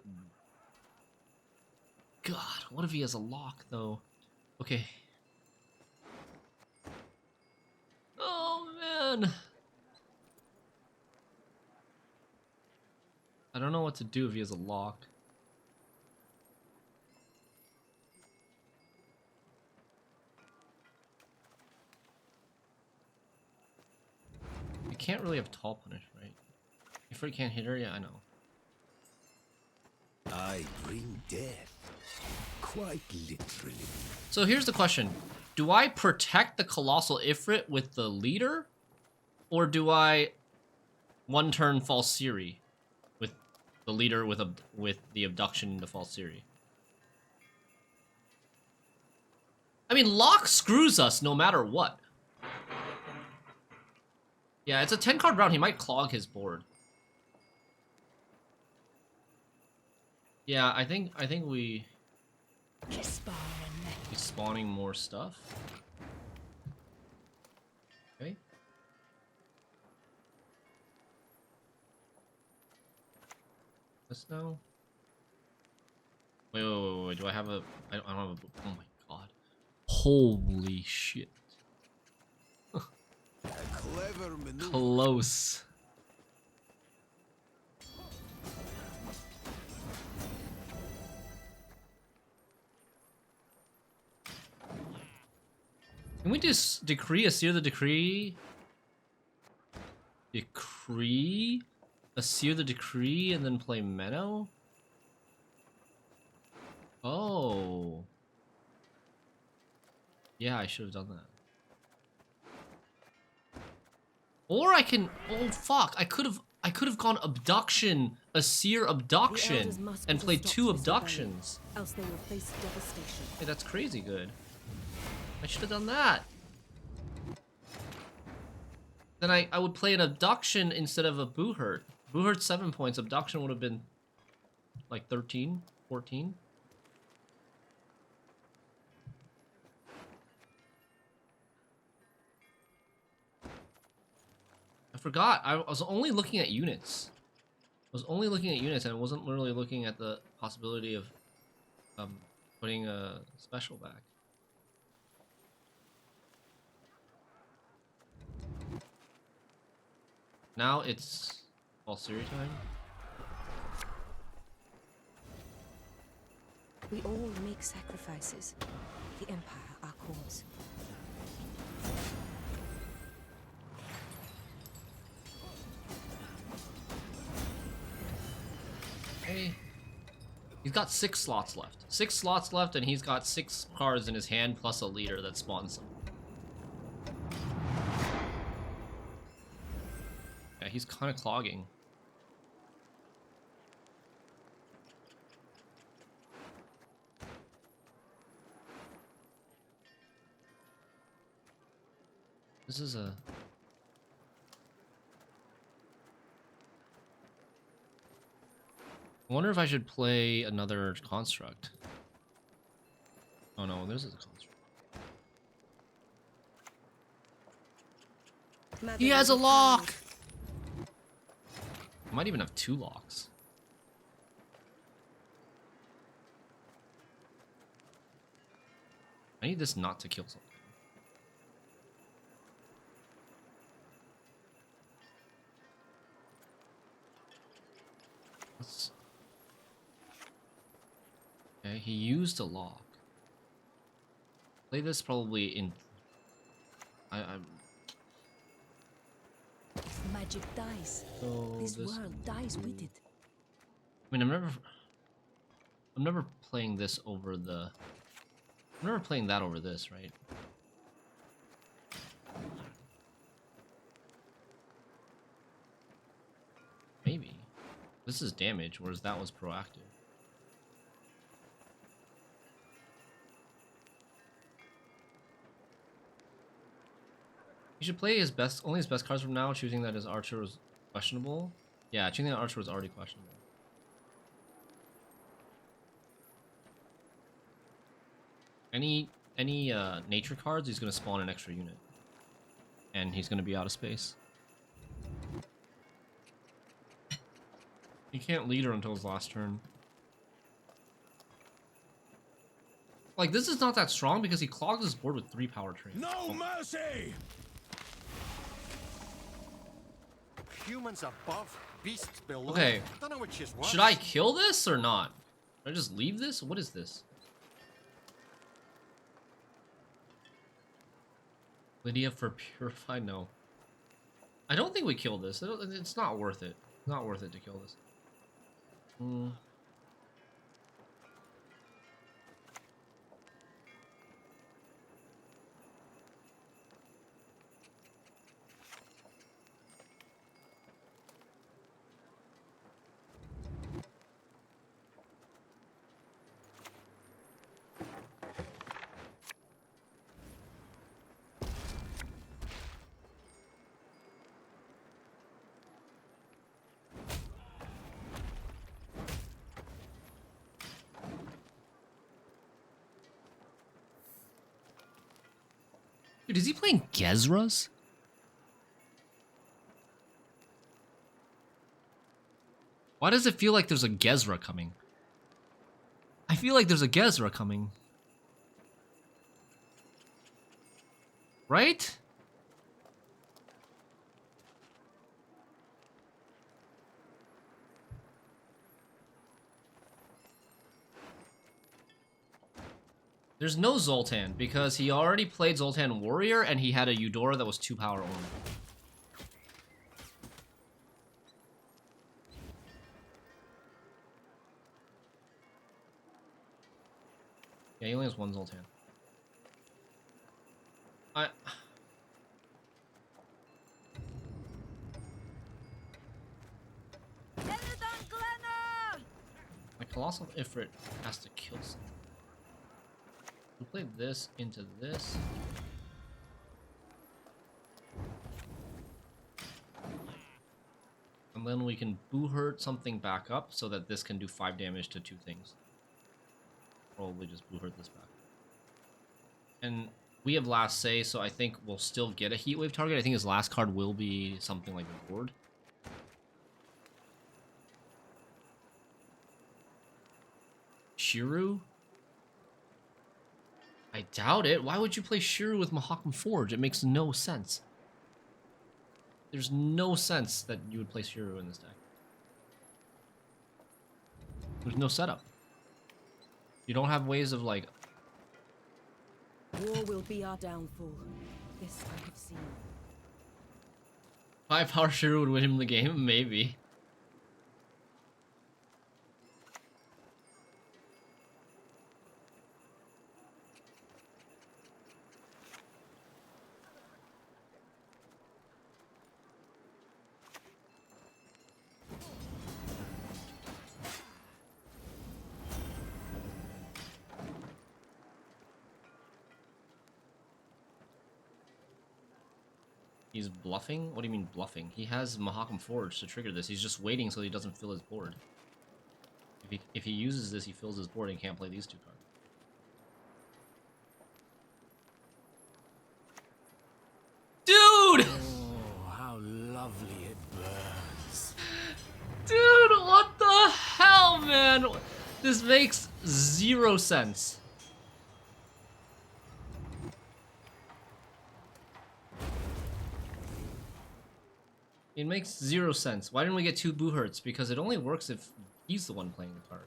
God, what if he has a lock, though? Okay. Oh, man! I don't know what to do if he has a lock. You can't really have tall punish, right? If we can't hit her, yeah, I know. I bring death, quite literally. So here's the question. Do I protect the Colossal Ifrit with the leader? Or do I one turn False Siri with the leader with the Abduction into False Siri? I mean, lock screws us no matter what. Yeah, it's a 10 card round. He might clog his board. Yeah, I think we be spawning more stuff. Okay. This now. Wait. Do I have a? I don't have a. Oh my god! Holy shit! Clever maneuver. Close. Can we just decree a sear the decree? Decree? A sear the decree and then play Menno? Oh. Yeah, I should have done that. Or I can, oh fuck, I could have gone Abduction, a sear Abduction, and played 2 Abductions. Else they will face devastation. Hey, that's crazy good. I should have done that. Then I would play an Abduction instead of a Boohurt. Boohurt's 7 points, Abduction would have been like 13, 14. I forgot, I was only looking at units. And I wasn't really looking at the possibility of putting a special back. Now it's all Siri time. We all make sacrifices. The Empire, our cause. Hey. He's got 6 slots left. 6 slots left, and he's got 6 cards in his hand plus a leader that spawns them. Yeah, he's kind of clogging. This is a... I wonder if I should play another construct. Oh no, this is a construct. He has a lock! I might even have 2 locks. I need this not to kill something. Let's... Okay, he used a lock. Play this probably in... I'm... Magic dies. So this world dies with it. I mean, I'm never playing this over the... I'm never playing that over this, right? Maybe. This is damage, whereas that was proactive. You should play his best, only his best cards from now, choosing that his archer was questionable. Yeah, choosing that archer was already questionable. Any nature cards, he's gonna spawn an extra unit. And he's gonna be out of space. He can't lead her until his last turn. Like, this is not that strong because he clogs his board with 3 power trains. No mercy! Humans above, beasts below. Okay. Don't know which is worse. Should I kill this or not? Should I just leave this? What is this? Lydia for Purify? No. I don't think we kill this. It's not worth it. It's not worth it to kill this. Dude, is he playing Gezras? Why does it feel like there's a Gezra coming? I feel like there's a Gezra coming. Right? There's no Zoltan because he already played Zoltan Warrior and he had a Eudora that was 2 power only. Yeah, he only has 1 Zoltan. My Colossal Ifrit has to kill something. We play this into this. And then we can boo hurt something back up so that this can do 5 damage to 2 things. Probably just boo hurt this back. And we have last say, so I think we'll still get a Heatwave target. I think his last card will be something like a board. Shiru? I doubt it. Why would you play Shiru with Mahakam Forge? It makes no sense. There's no sense that you would play Shiru in this deck. There's no setup. You don't have ways of like... War will be our downfall. This I have seen. 5 power Shiru would win him the game? Maybe. He's bluffing? What do you mean bluffing? He has Mahakam Forge to trigger this. He's just waiting so he doesn't fill his board. If he uses this, he fills his board and he can't play these 2 cards. Dude! Oh, how lovely it burns. Dude, what the hell, man? This makes 0 sense. It makes 0 sense. Why didn't we get 2 Boo Hurts? Because it only works if he's the one playing the card.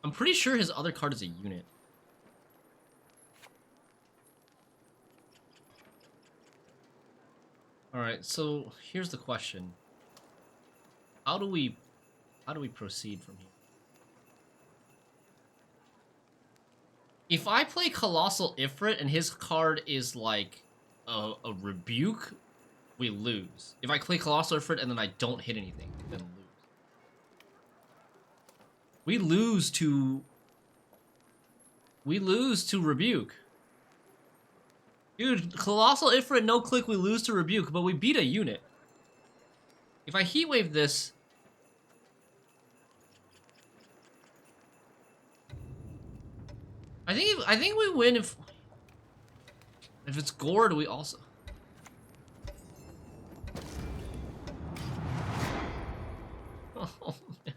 I'm pretty sure his other card is a unit. Alright, so here's the question. How do we proceed from here? If I play Colossal Ifrit and his card is like a Rebuke, we lose. If I play Colossal Ifrit and then I don't hit anything, then lose. We lose to Rebuke. Dude, Colossal Ifrit no click, we lose to Rebuke, but we beat a unit. If I Heatwave this, I think we win if it's Gourd. We also. Oh, man.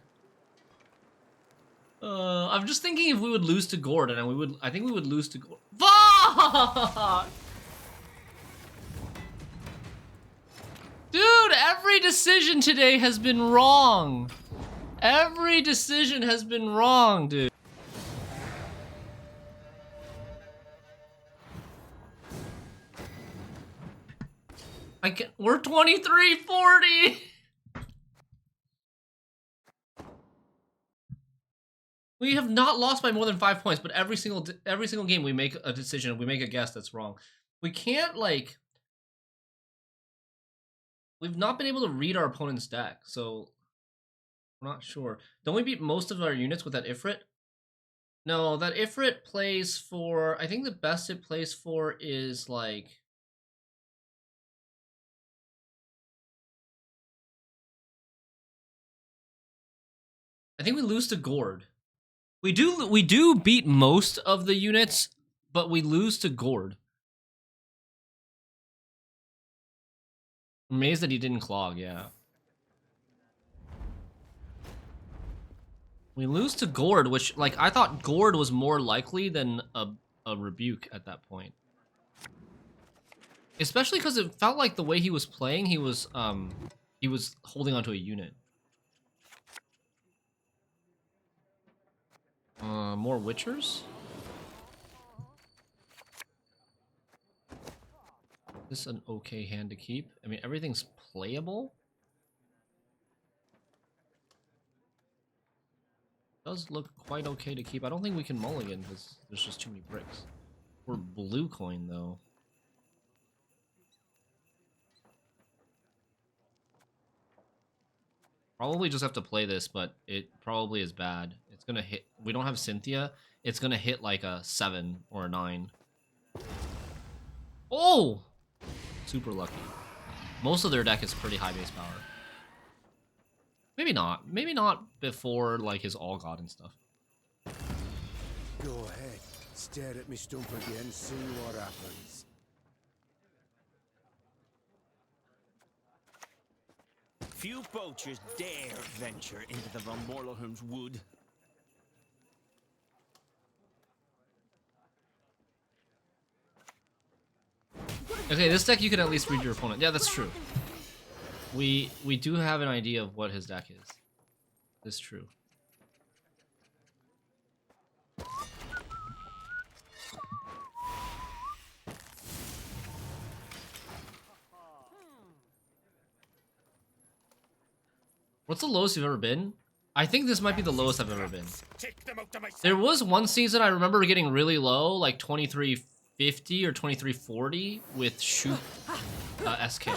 I'm just thinking if we would lose to Gourd, and I think we would lose to Gourd. Fuck! Dude, every decision today has been wrong. Every decision has been wrong, dude. We're 23-40. We have not lost by more than 5 points, but every single game we make a decision, we make a guess that's wrong. We can't like. We've not been able to read our opponent's deck, so I'm not sure. Don't we beat most of our units with that Ifrit? No, that Ifrit plays for. I think the best it plays for is like. I think we lose to Gourd. We do beat most of the units, but we lose to Gourd. I'm amazed that he didn't clog, yeah. We lose to Gourd, which, like, I thought Gourd was more likely than a Rebuke at that point. Especially because it felt like the way he was playing, he was holding onto a unit. More Witchers? This is an okay hand to keep. I mean, everything's playable. Does look quite okay to keep. I don't think we can mulligan because there's just too many bricks. We're blue coin though. Probably just have to play this, but it probably is bad. It's gonna hit. We don't have Cynthia. It's gonna hit like a 7 or a 9. Oh! Super lucky. Most of their deck is pretty high base power. Maybe not. Maybe not before like his All God and stuff. Go ahead. Stare at me stump again, see what happens. Few poachers dare venture into the Von Morlohum's wood. Okay, this deck you can at least read your opponent. Yeah, that's true. We do have an idea of what his deck is. That's true. What's the lowest you've ever been? I think this might be the lowest I've ever been. There was one season I remember getting really low, like 2350 or 2340 with Shupe SK.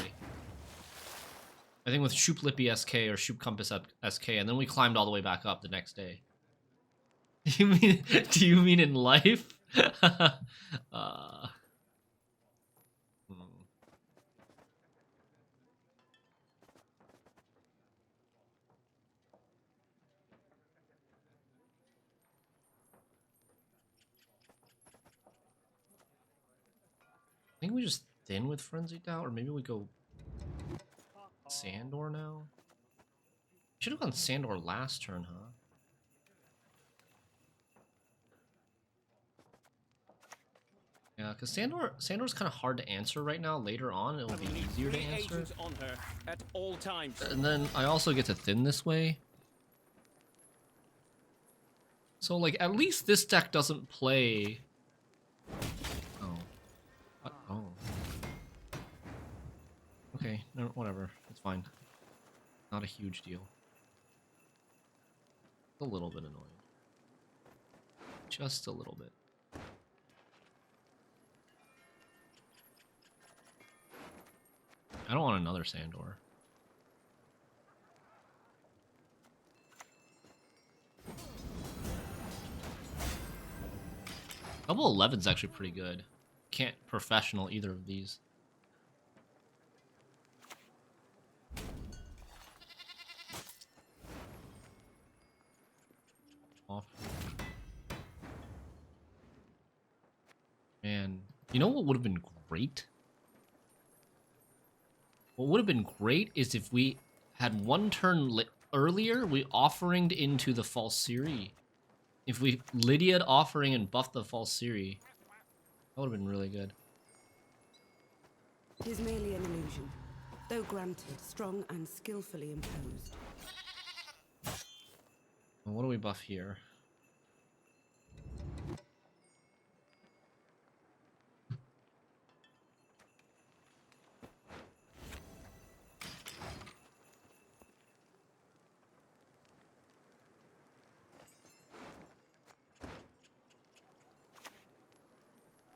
I think with Shupe Lippy SK or Shupe Compass SK, and then we climbed all the way back up the next day. Do you mean in life? I think we just thin with Frenzied Doubt, or maybe we go Sandor now? Should have gone Sandor last turn, huh? Yeah, because Sandor's kind of hard to answer right now. Later on, it'll be easier to answer. On her at all times. And then I also get to thin this way. So, like, at least this deck doesn't play... Oh. What? Oh. Okay, no, whatever. It's fine. Not a huge deal. A little bit annoying. Just a little bit. I don't want another Sandor. Double 11's actually pretty good. Can't professional either of these. Off. Man, you know what would have been great? What would have been great is if we had one turn earlier, we offeringed into the false Siri. If we Lydia'd offering and buffed the false Siri, that would have been really good. It is merely an illusion, though granted, strong and skillfully imposed. Well, what do we buff here?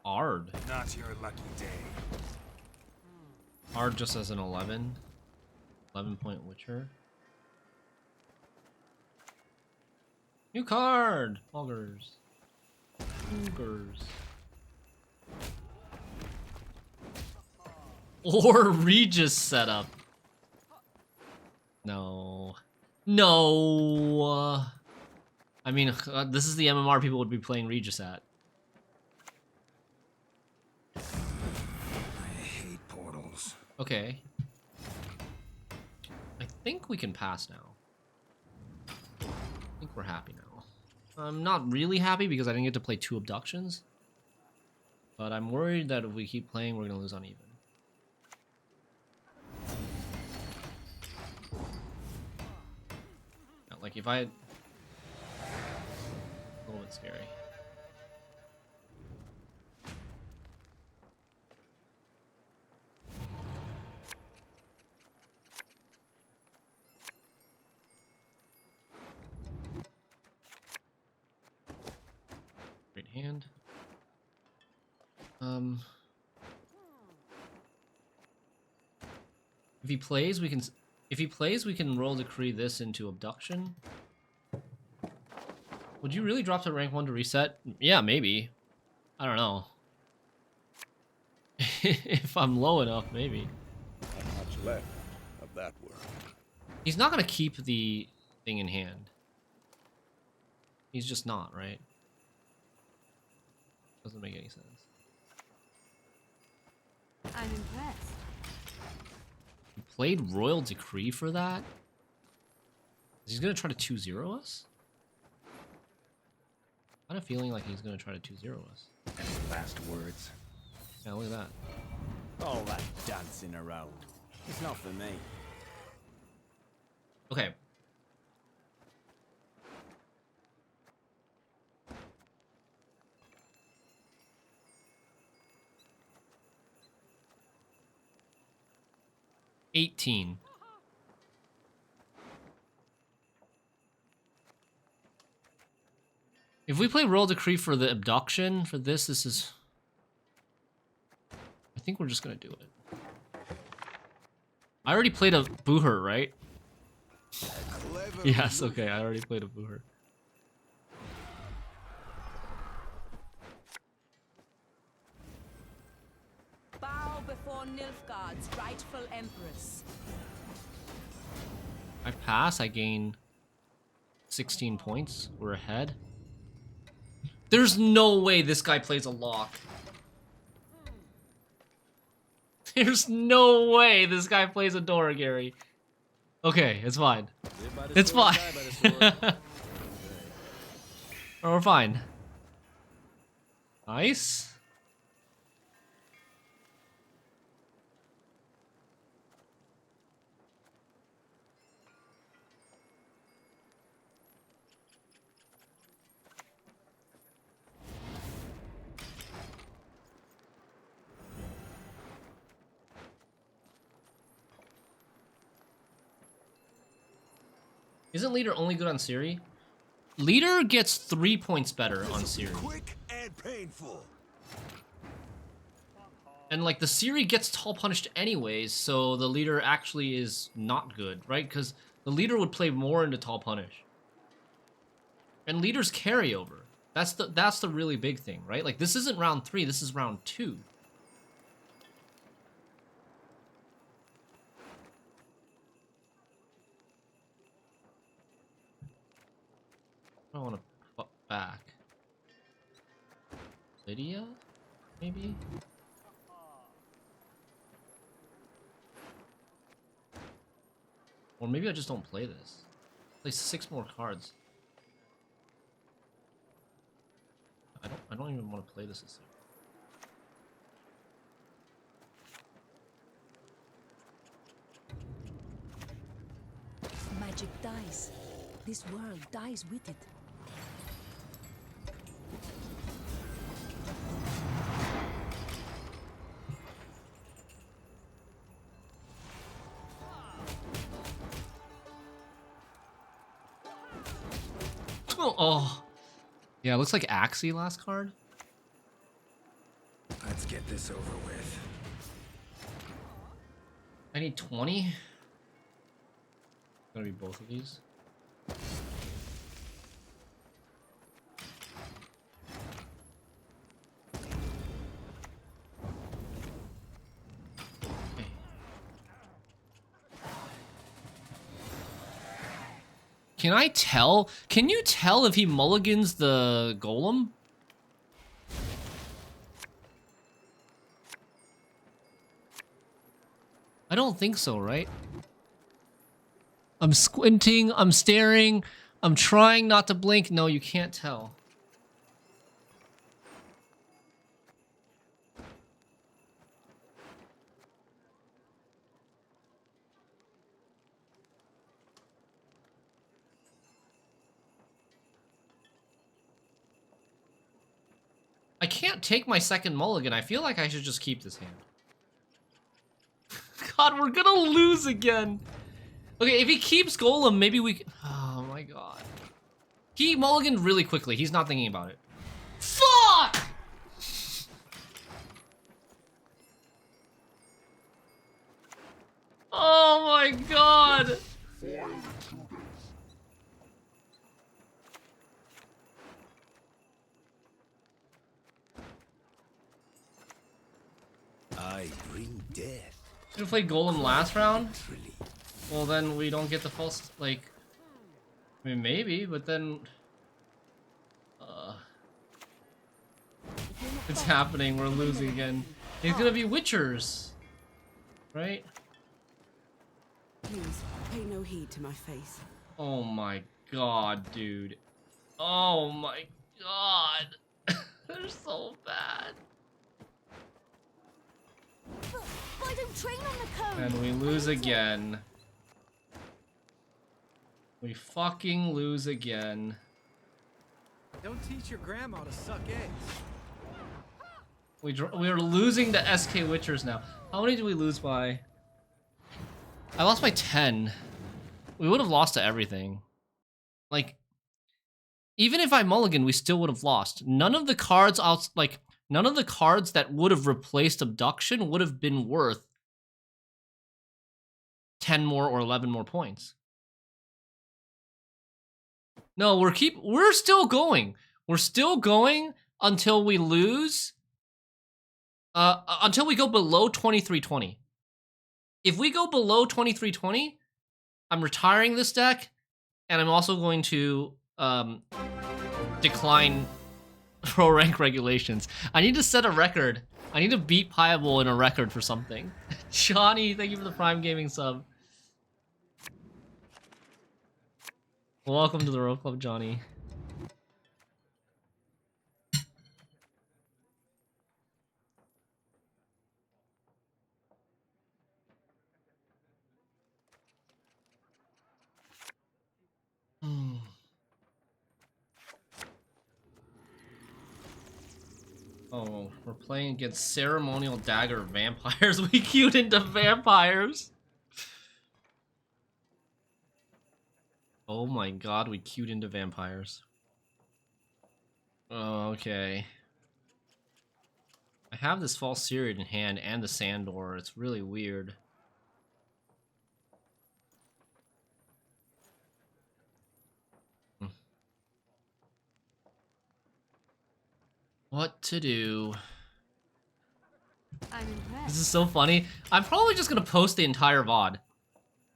Ard. Not your lucky day. Ard just as an 11. 11-point Witcher. New card! Augurs. Augurs. Or Regis setup. No. No. I mean, this is the MMR people would be playing Regis at. I hate portals. Okay. I think we can pass now. I think we're happy now. I'm not really happy because I didn't get to play 2 abductions. But I'm worried that if we keep playing, we're going to lose uneven. Like if I had a little it's scary. Great hand. If he plays, we can. If he plays, we can roll decree this into abduction. Would you really drop to rank 1 to reset? Yeah, maybe. I don't know. If I'm low enough, maybe. Not much left of that world. He's not gonna keep the thing in hand. He's just not, right? Doesn't make any sense. I'm impressed. He played Royal Decree for that? He's gonna try to 2-0 us? I have a feeling like he's gonna try to 2-0 us. Any last words? Yeah, look at that. All that dancing around. It's not for me. Okay. $18. If we play Royal Decree for the abduction, for this is... I think we're just gonna do it. I already played a Booher, right? Yes, okay, I already played a Booher. Bow before Nilfgaard's rightful empress. I pass, I gain 16 points. We're ahead. There's no way this guy plays a lock. There's no way this guy plays a door, Gary. Okay, it's fine. It's fine. We're fine. Nice. Isn't Leader only good on Siri? Leader gets 3 points better on Siri. Quick and painful. And like the Siri gets tall punished anyways, so the Leader actually is not good, right? Because the Leader would play more into tall punish. And Leader's carryover. That's the really big thing, right? Like this isn't round 3, this is round 2. I want to put back. Lydia? Maybe? Or maybe I just don't play this. Play 6 more cards. I don't even want to play this. Magic dies. This world dies with it. Oh. Yeah, it looks like Axie last card. Let's get this over with. I need 20. It's gonna be both of these. Okay. Can I tell? Can you tell if he mulligans the golem? I don't think so, right? I'm squinting, I'm staring, I'm trying not to blink. No, you can't tell. can't take my second mulligan. I feel like I should just keep this hand. God, we're gonna lose again. Okay, if he keeps Golem, maybe we can... Oh my god. He mulliganed really quickly. He's not thinking about it. Fuck! Oh my god! I bring death. Should have played Golem last round? Well, then we don't get the false, like... I mean, maybe, but then... It's happening, we're losing again. He's gonna be Witchers! Right? Please, pay no heed to my face. Oh my god, dude. Oh my god. They're so bad. But I don't train on the cone. And we lose again. We fucking lose again. Don't teach your grandma to suck eggs. We are losing to SK Witchers now. How many do we lose by? I lost by 10. We would have lost to everything. Like, even if I mulligan, we still would have lost. None of the cards out, like, none of the cards that would have replaced Abduction would have been worth 10 more or 11 more points. No, we're still going. We're still going until we lose. Until we go below 2320. If we go below 2320, I'm retiring this deck, and I'm also going to decline pro rank regulations. I need to set a record. I need to beat Piable in a record for something. Johnny, thank you for the Prime Gaming sub. Welcome to the Rope Club, Johnny. Oh, we're playing against Ceremonial Dagger Vampires. We queued into Vampires. Oh my god, we queued into Vampires. Oh, okay. I have this False Syrian in hand and the Sandor. It's really weird. What to do? I'm impressed. This is so funny. I'm probably just gonna post the entire VOD.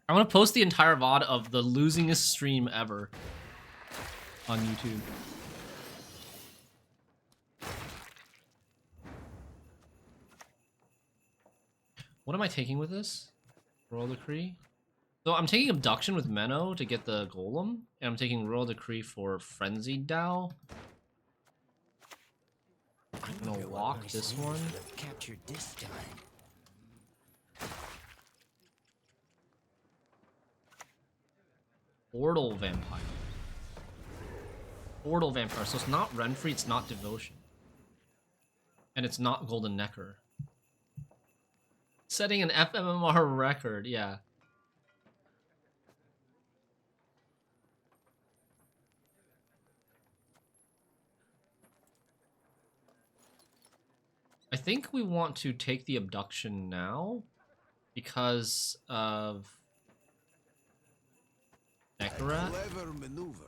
I'm gonna post the entire VOD of the losingest stream ever on YouTube. What am I taking with this? Royal Decree? So I'm taking Abduction with Menno to get the Golem, and I'm taking Royal Decree for Frenzied Dow. I'm gonna walk this one. Captured this time. Portal Vampire. Portal Vampire. So it's not Renfrey, it's not Devotion. And it's not Golden Necker. Setting an FMMR record, yeah. I think we want to take the Abduction now because of Neckarat. Clever maneuver.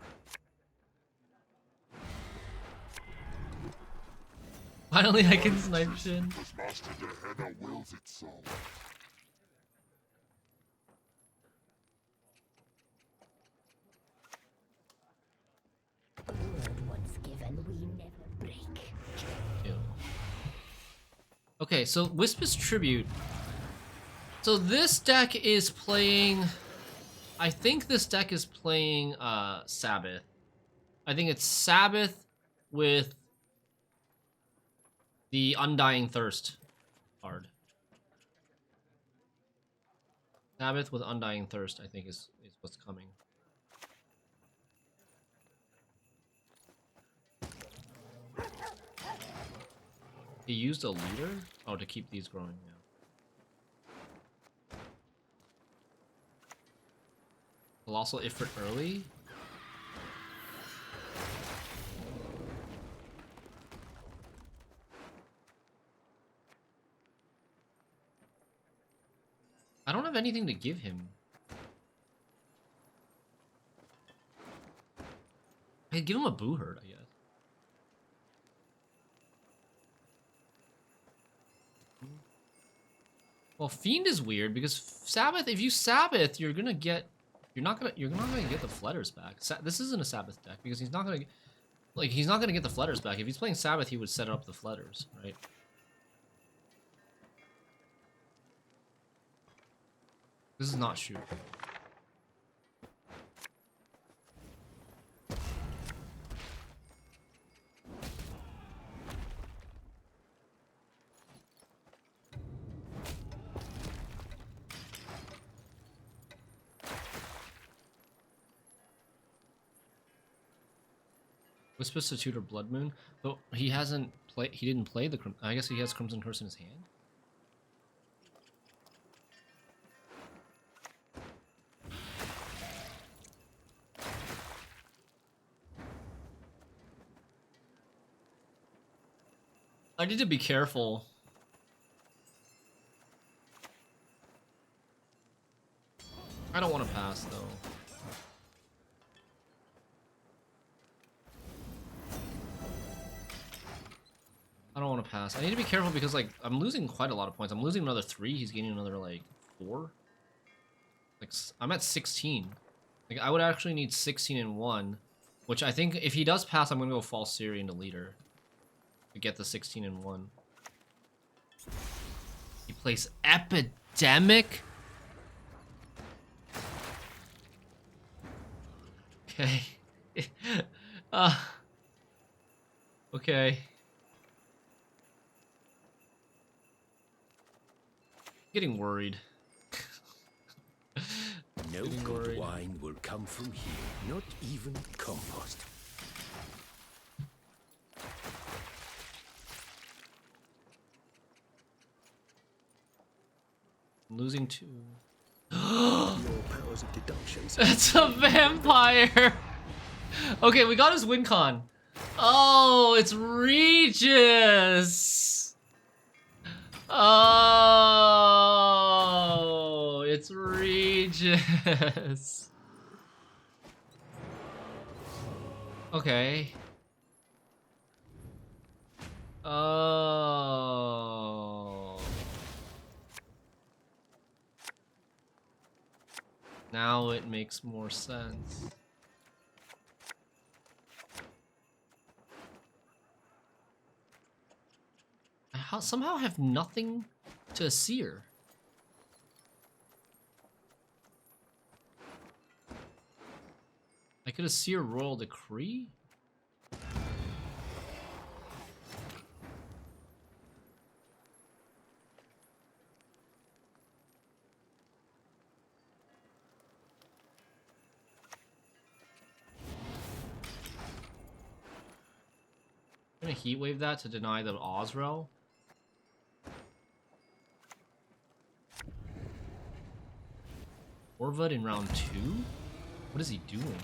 Finally, I can snipe Shin. This master Gehenna wills it so. Word once given, we never break. Ew. Okay, so Wisp's Tribute. So this deck is playing... I think this deck is playing Sabbath. I think it's Sabbath with the Undying Thirst card. Sabbath with Undying Thirst, I think, is what's coming. He used a leader? Oh, to keep these growing, yeah. Colossal Ifrit early? I don't have anything to give him. I'd give him a boo herd, I guess. Well, Fiend is weird because Sabbath, if you Sabbath, you're not gonna get the Fletters back. This isn't a Sabbath deck because he's not gonna get the Fletters back. If he's playing Sabbath, he would set up the Fletters, right? This is not Shupe. Whisper Tutor Blood Moon, though he didn't play the I guess he has Crimson Curse in his hand. I need to be careful. I don't want to pass though. I don't want to pass. I need to be careful because, like, I'm losing quite a lot of points. I'm losing another 3. He's gaining another, like, 4. Like, I'm at 16. Like, I would actually need 16 and 1. Which I think, if he does pass, I'm going to go False Siri into leader. To get the 16 and 1. He plays Epidemic? Okay. Okay. Getting worried. No good wine will come from here, not even compost. I'm losing 2. Your powers of deduction. It's a vampire! Okay, we got his win con. Oh, it's Regis! Oh, it's Regis. Okay. Oh. Now it makes more sense. I somehow have nothing to sear. I could have seared Royal Decree? I'm gonna heat wave that to deny the Ozrel. Orvad in round 2? What is he doing?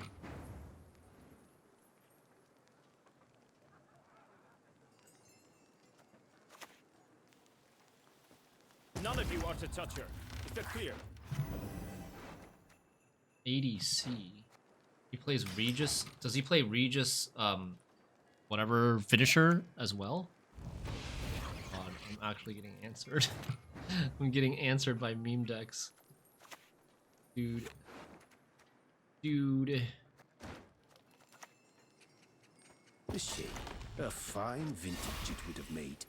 None of you are to touch her. Is that clear? ADC. He plays Regis. Does he play Regis, whatever finisher as well? God, I'm actually getting answered. I'm getting answered by meme decks. Dude. A shame. A fine vintage it would have made.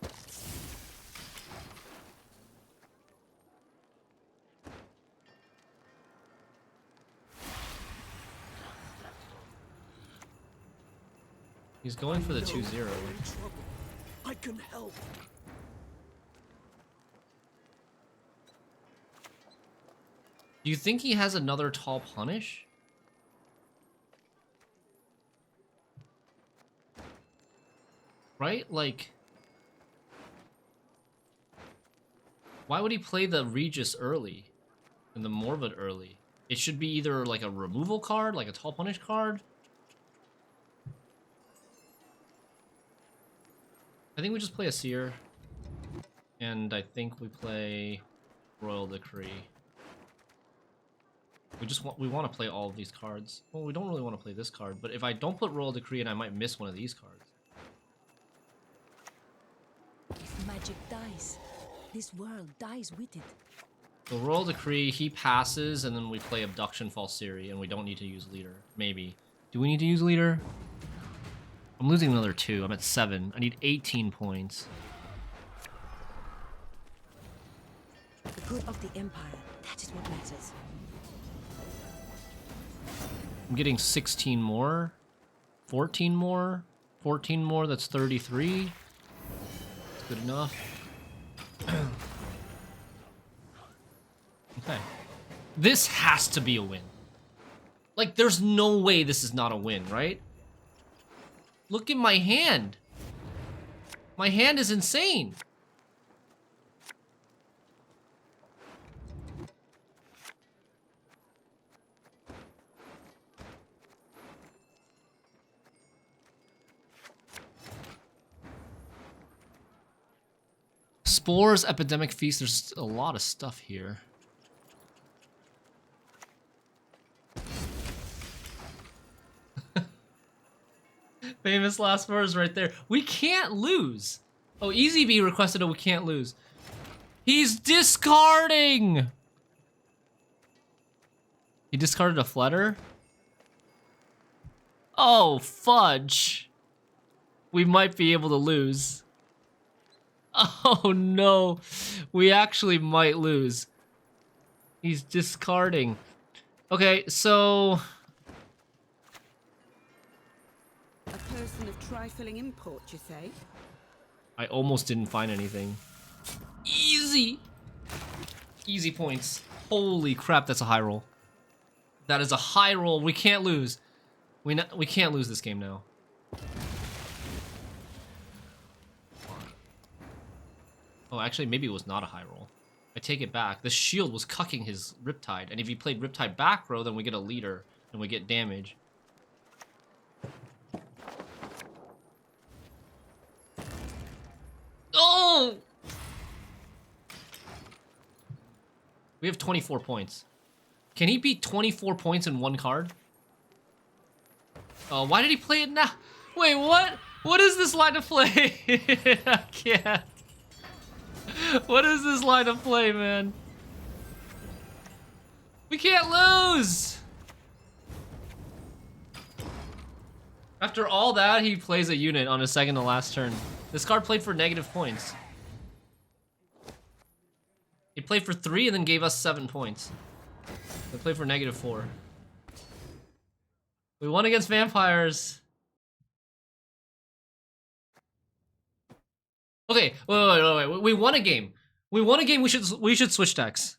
He's going for the 2-0. I can help. Do you think he has another tall punish? Right? Like, Why would he play the Regis early and the Morbid early? It should be either like a removal card, like a Tall Punish card. I think we just play a Seer. And I think we play Royal Decree. We want to play all of these cards. Well, we don't really want to play this card, but if I don't put Royal Decree in, I might miss one of these cards. If magic dies, this world dies with it. So Royal Decree, he passes, and then we play Abduction Falsiri, and we don't need to use Leader. Maybe. Do we need to use Leader? I'm losing another 2. I'm at 7. I need 18 points. The good of the Empire, that is what matters. I'm getting 16 more. 14 more. 14 more, that's 33. That's good enough. Okay. This has to be a win. Like, there's no way this is not a win, right? Look at my hand. My hand is insane. Spores, Epidemic Feast, there's a lot of stuff here. Famous last words right there. We can't lose. Oh, Easy B requested a we can't lose. He's discarding. He discarded a Flutter. Oh, fudge. We might be able to lose. Oh no, we actually might lose. He's discarding. Okay, so... A person of trifling import, you say? I almost didn't find anything. Easy! Easy points. Holy crap, that's a high roll. That is a high roll. We can't lose. We can't lose this game now. Oh, actually, maybe it was not a high roll. I take it back. The shield was cucking his Riptide, and if he played Riptide back row, then we get a leader, and we get damage. Oh! We have 24 points. Can he beat 24 points in one card? Oh, why did he play it now? Wait, what? What is this line of play? I can't. What is this line of play, man? We can't lose! After all that, he plays a unit on his second to last turn. This card played for negative points. He played for 3 and then gave us 7 points. They played for negative 4. We won against vampires. Okay, wait. We won a game. We won a game. We should switch decks.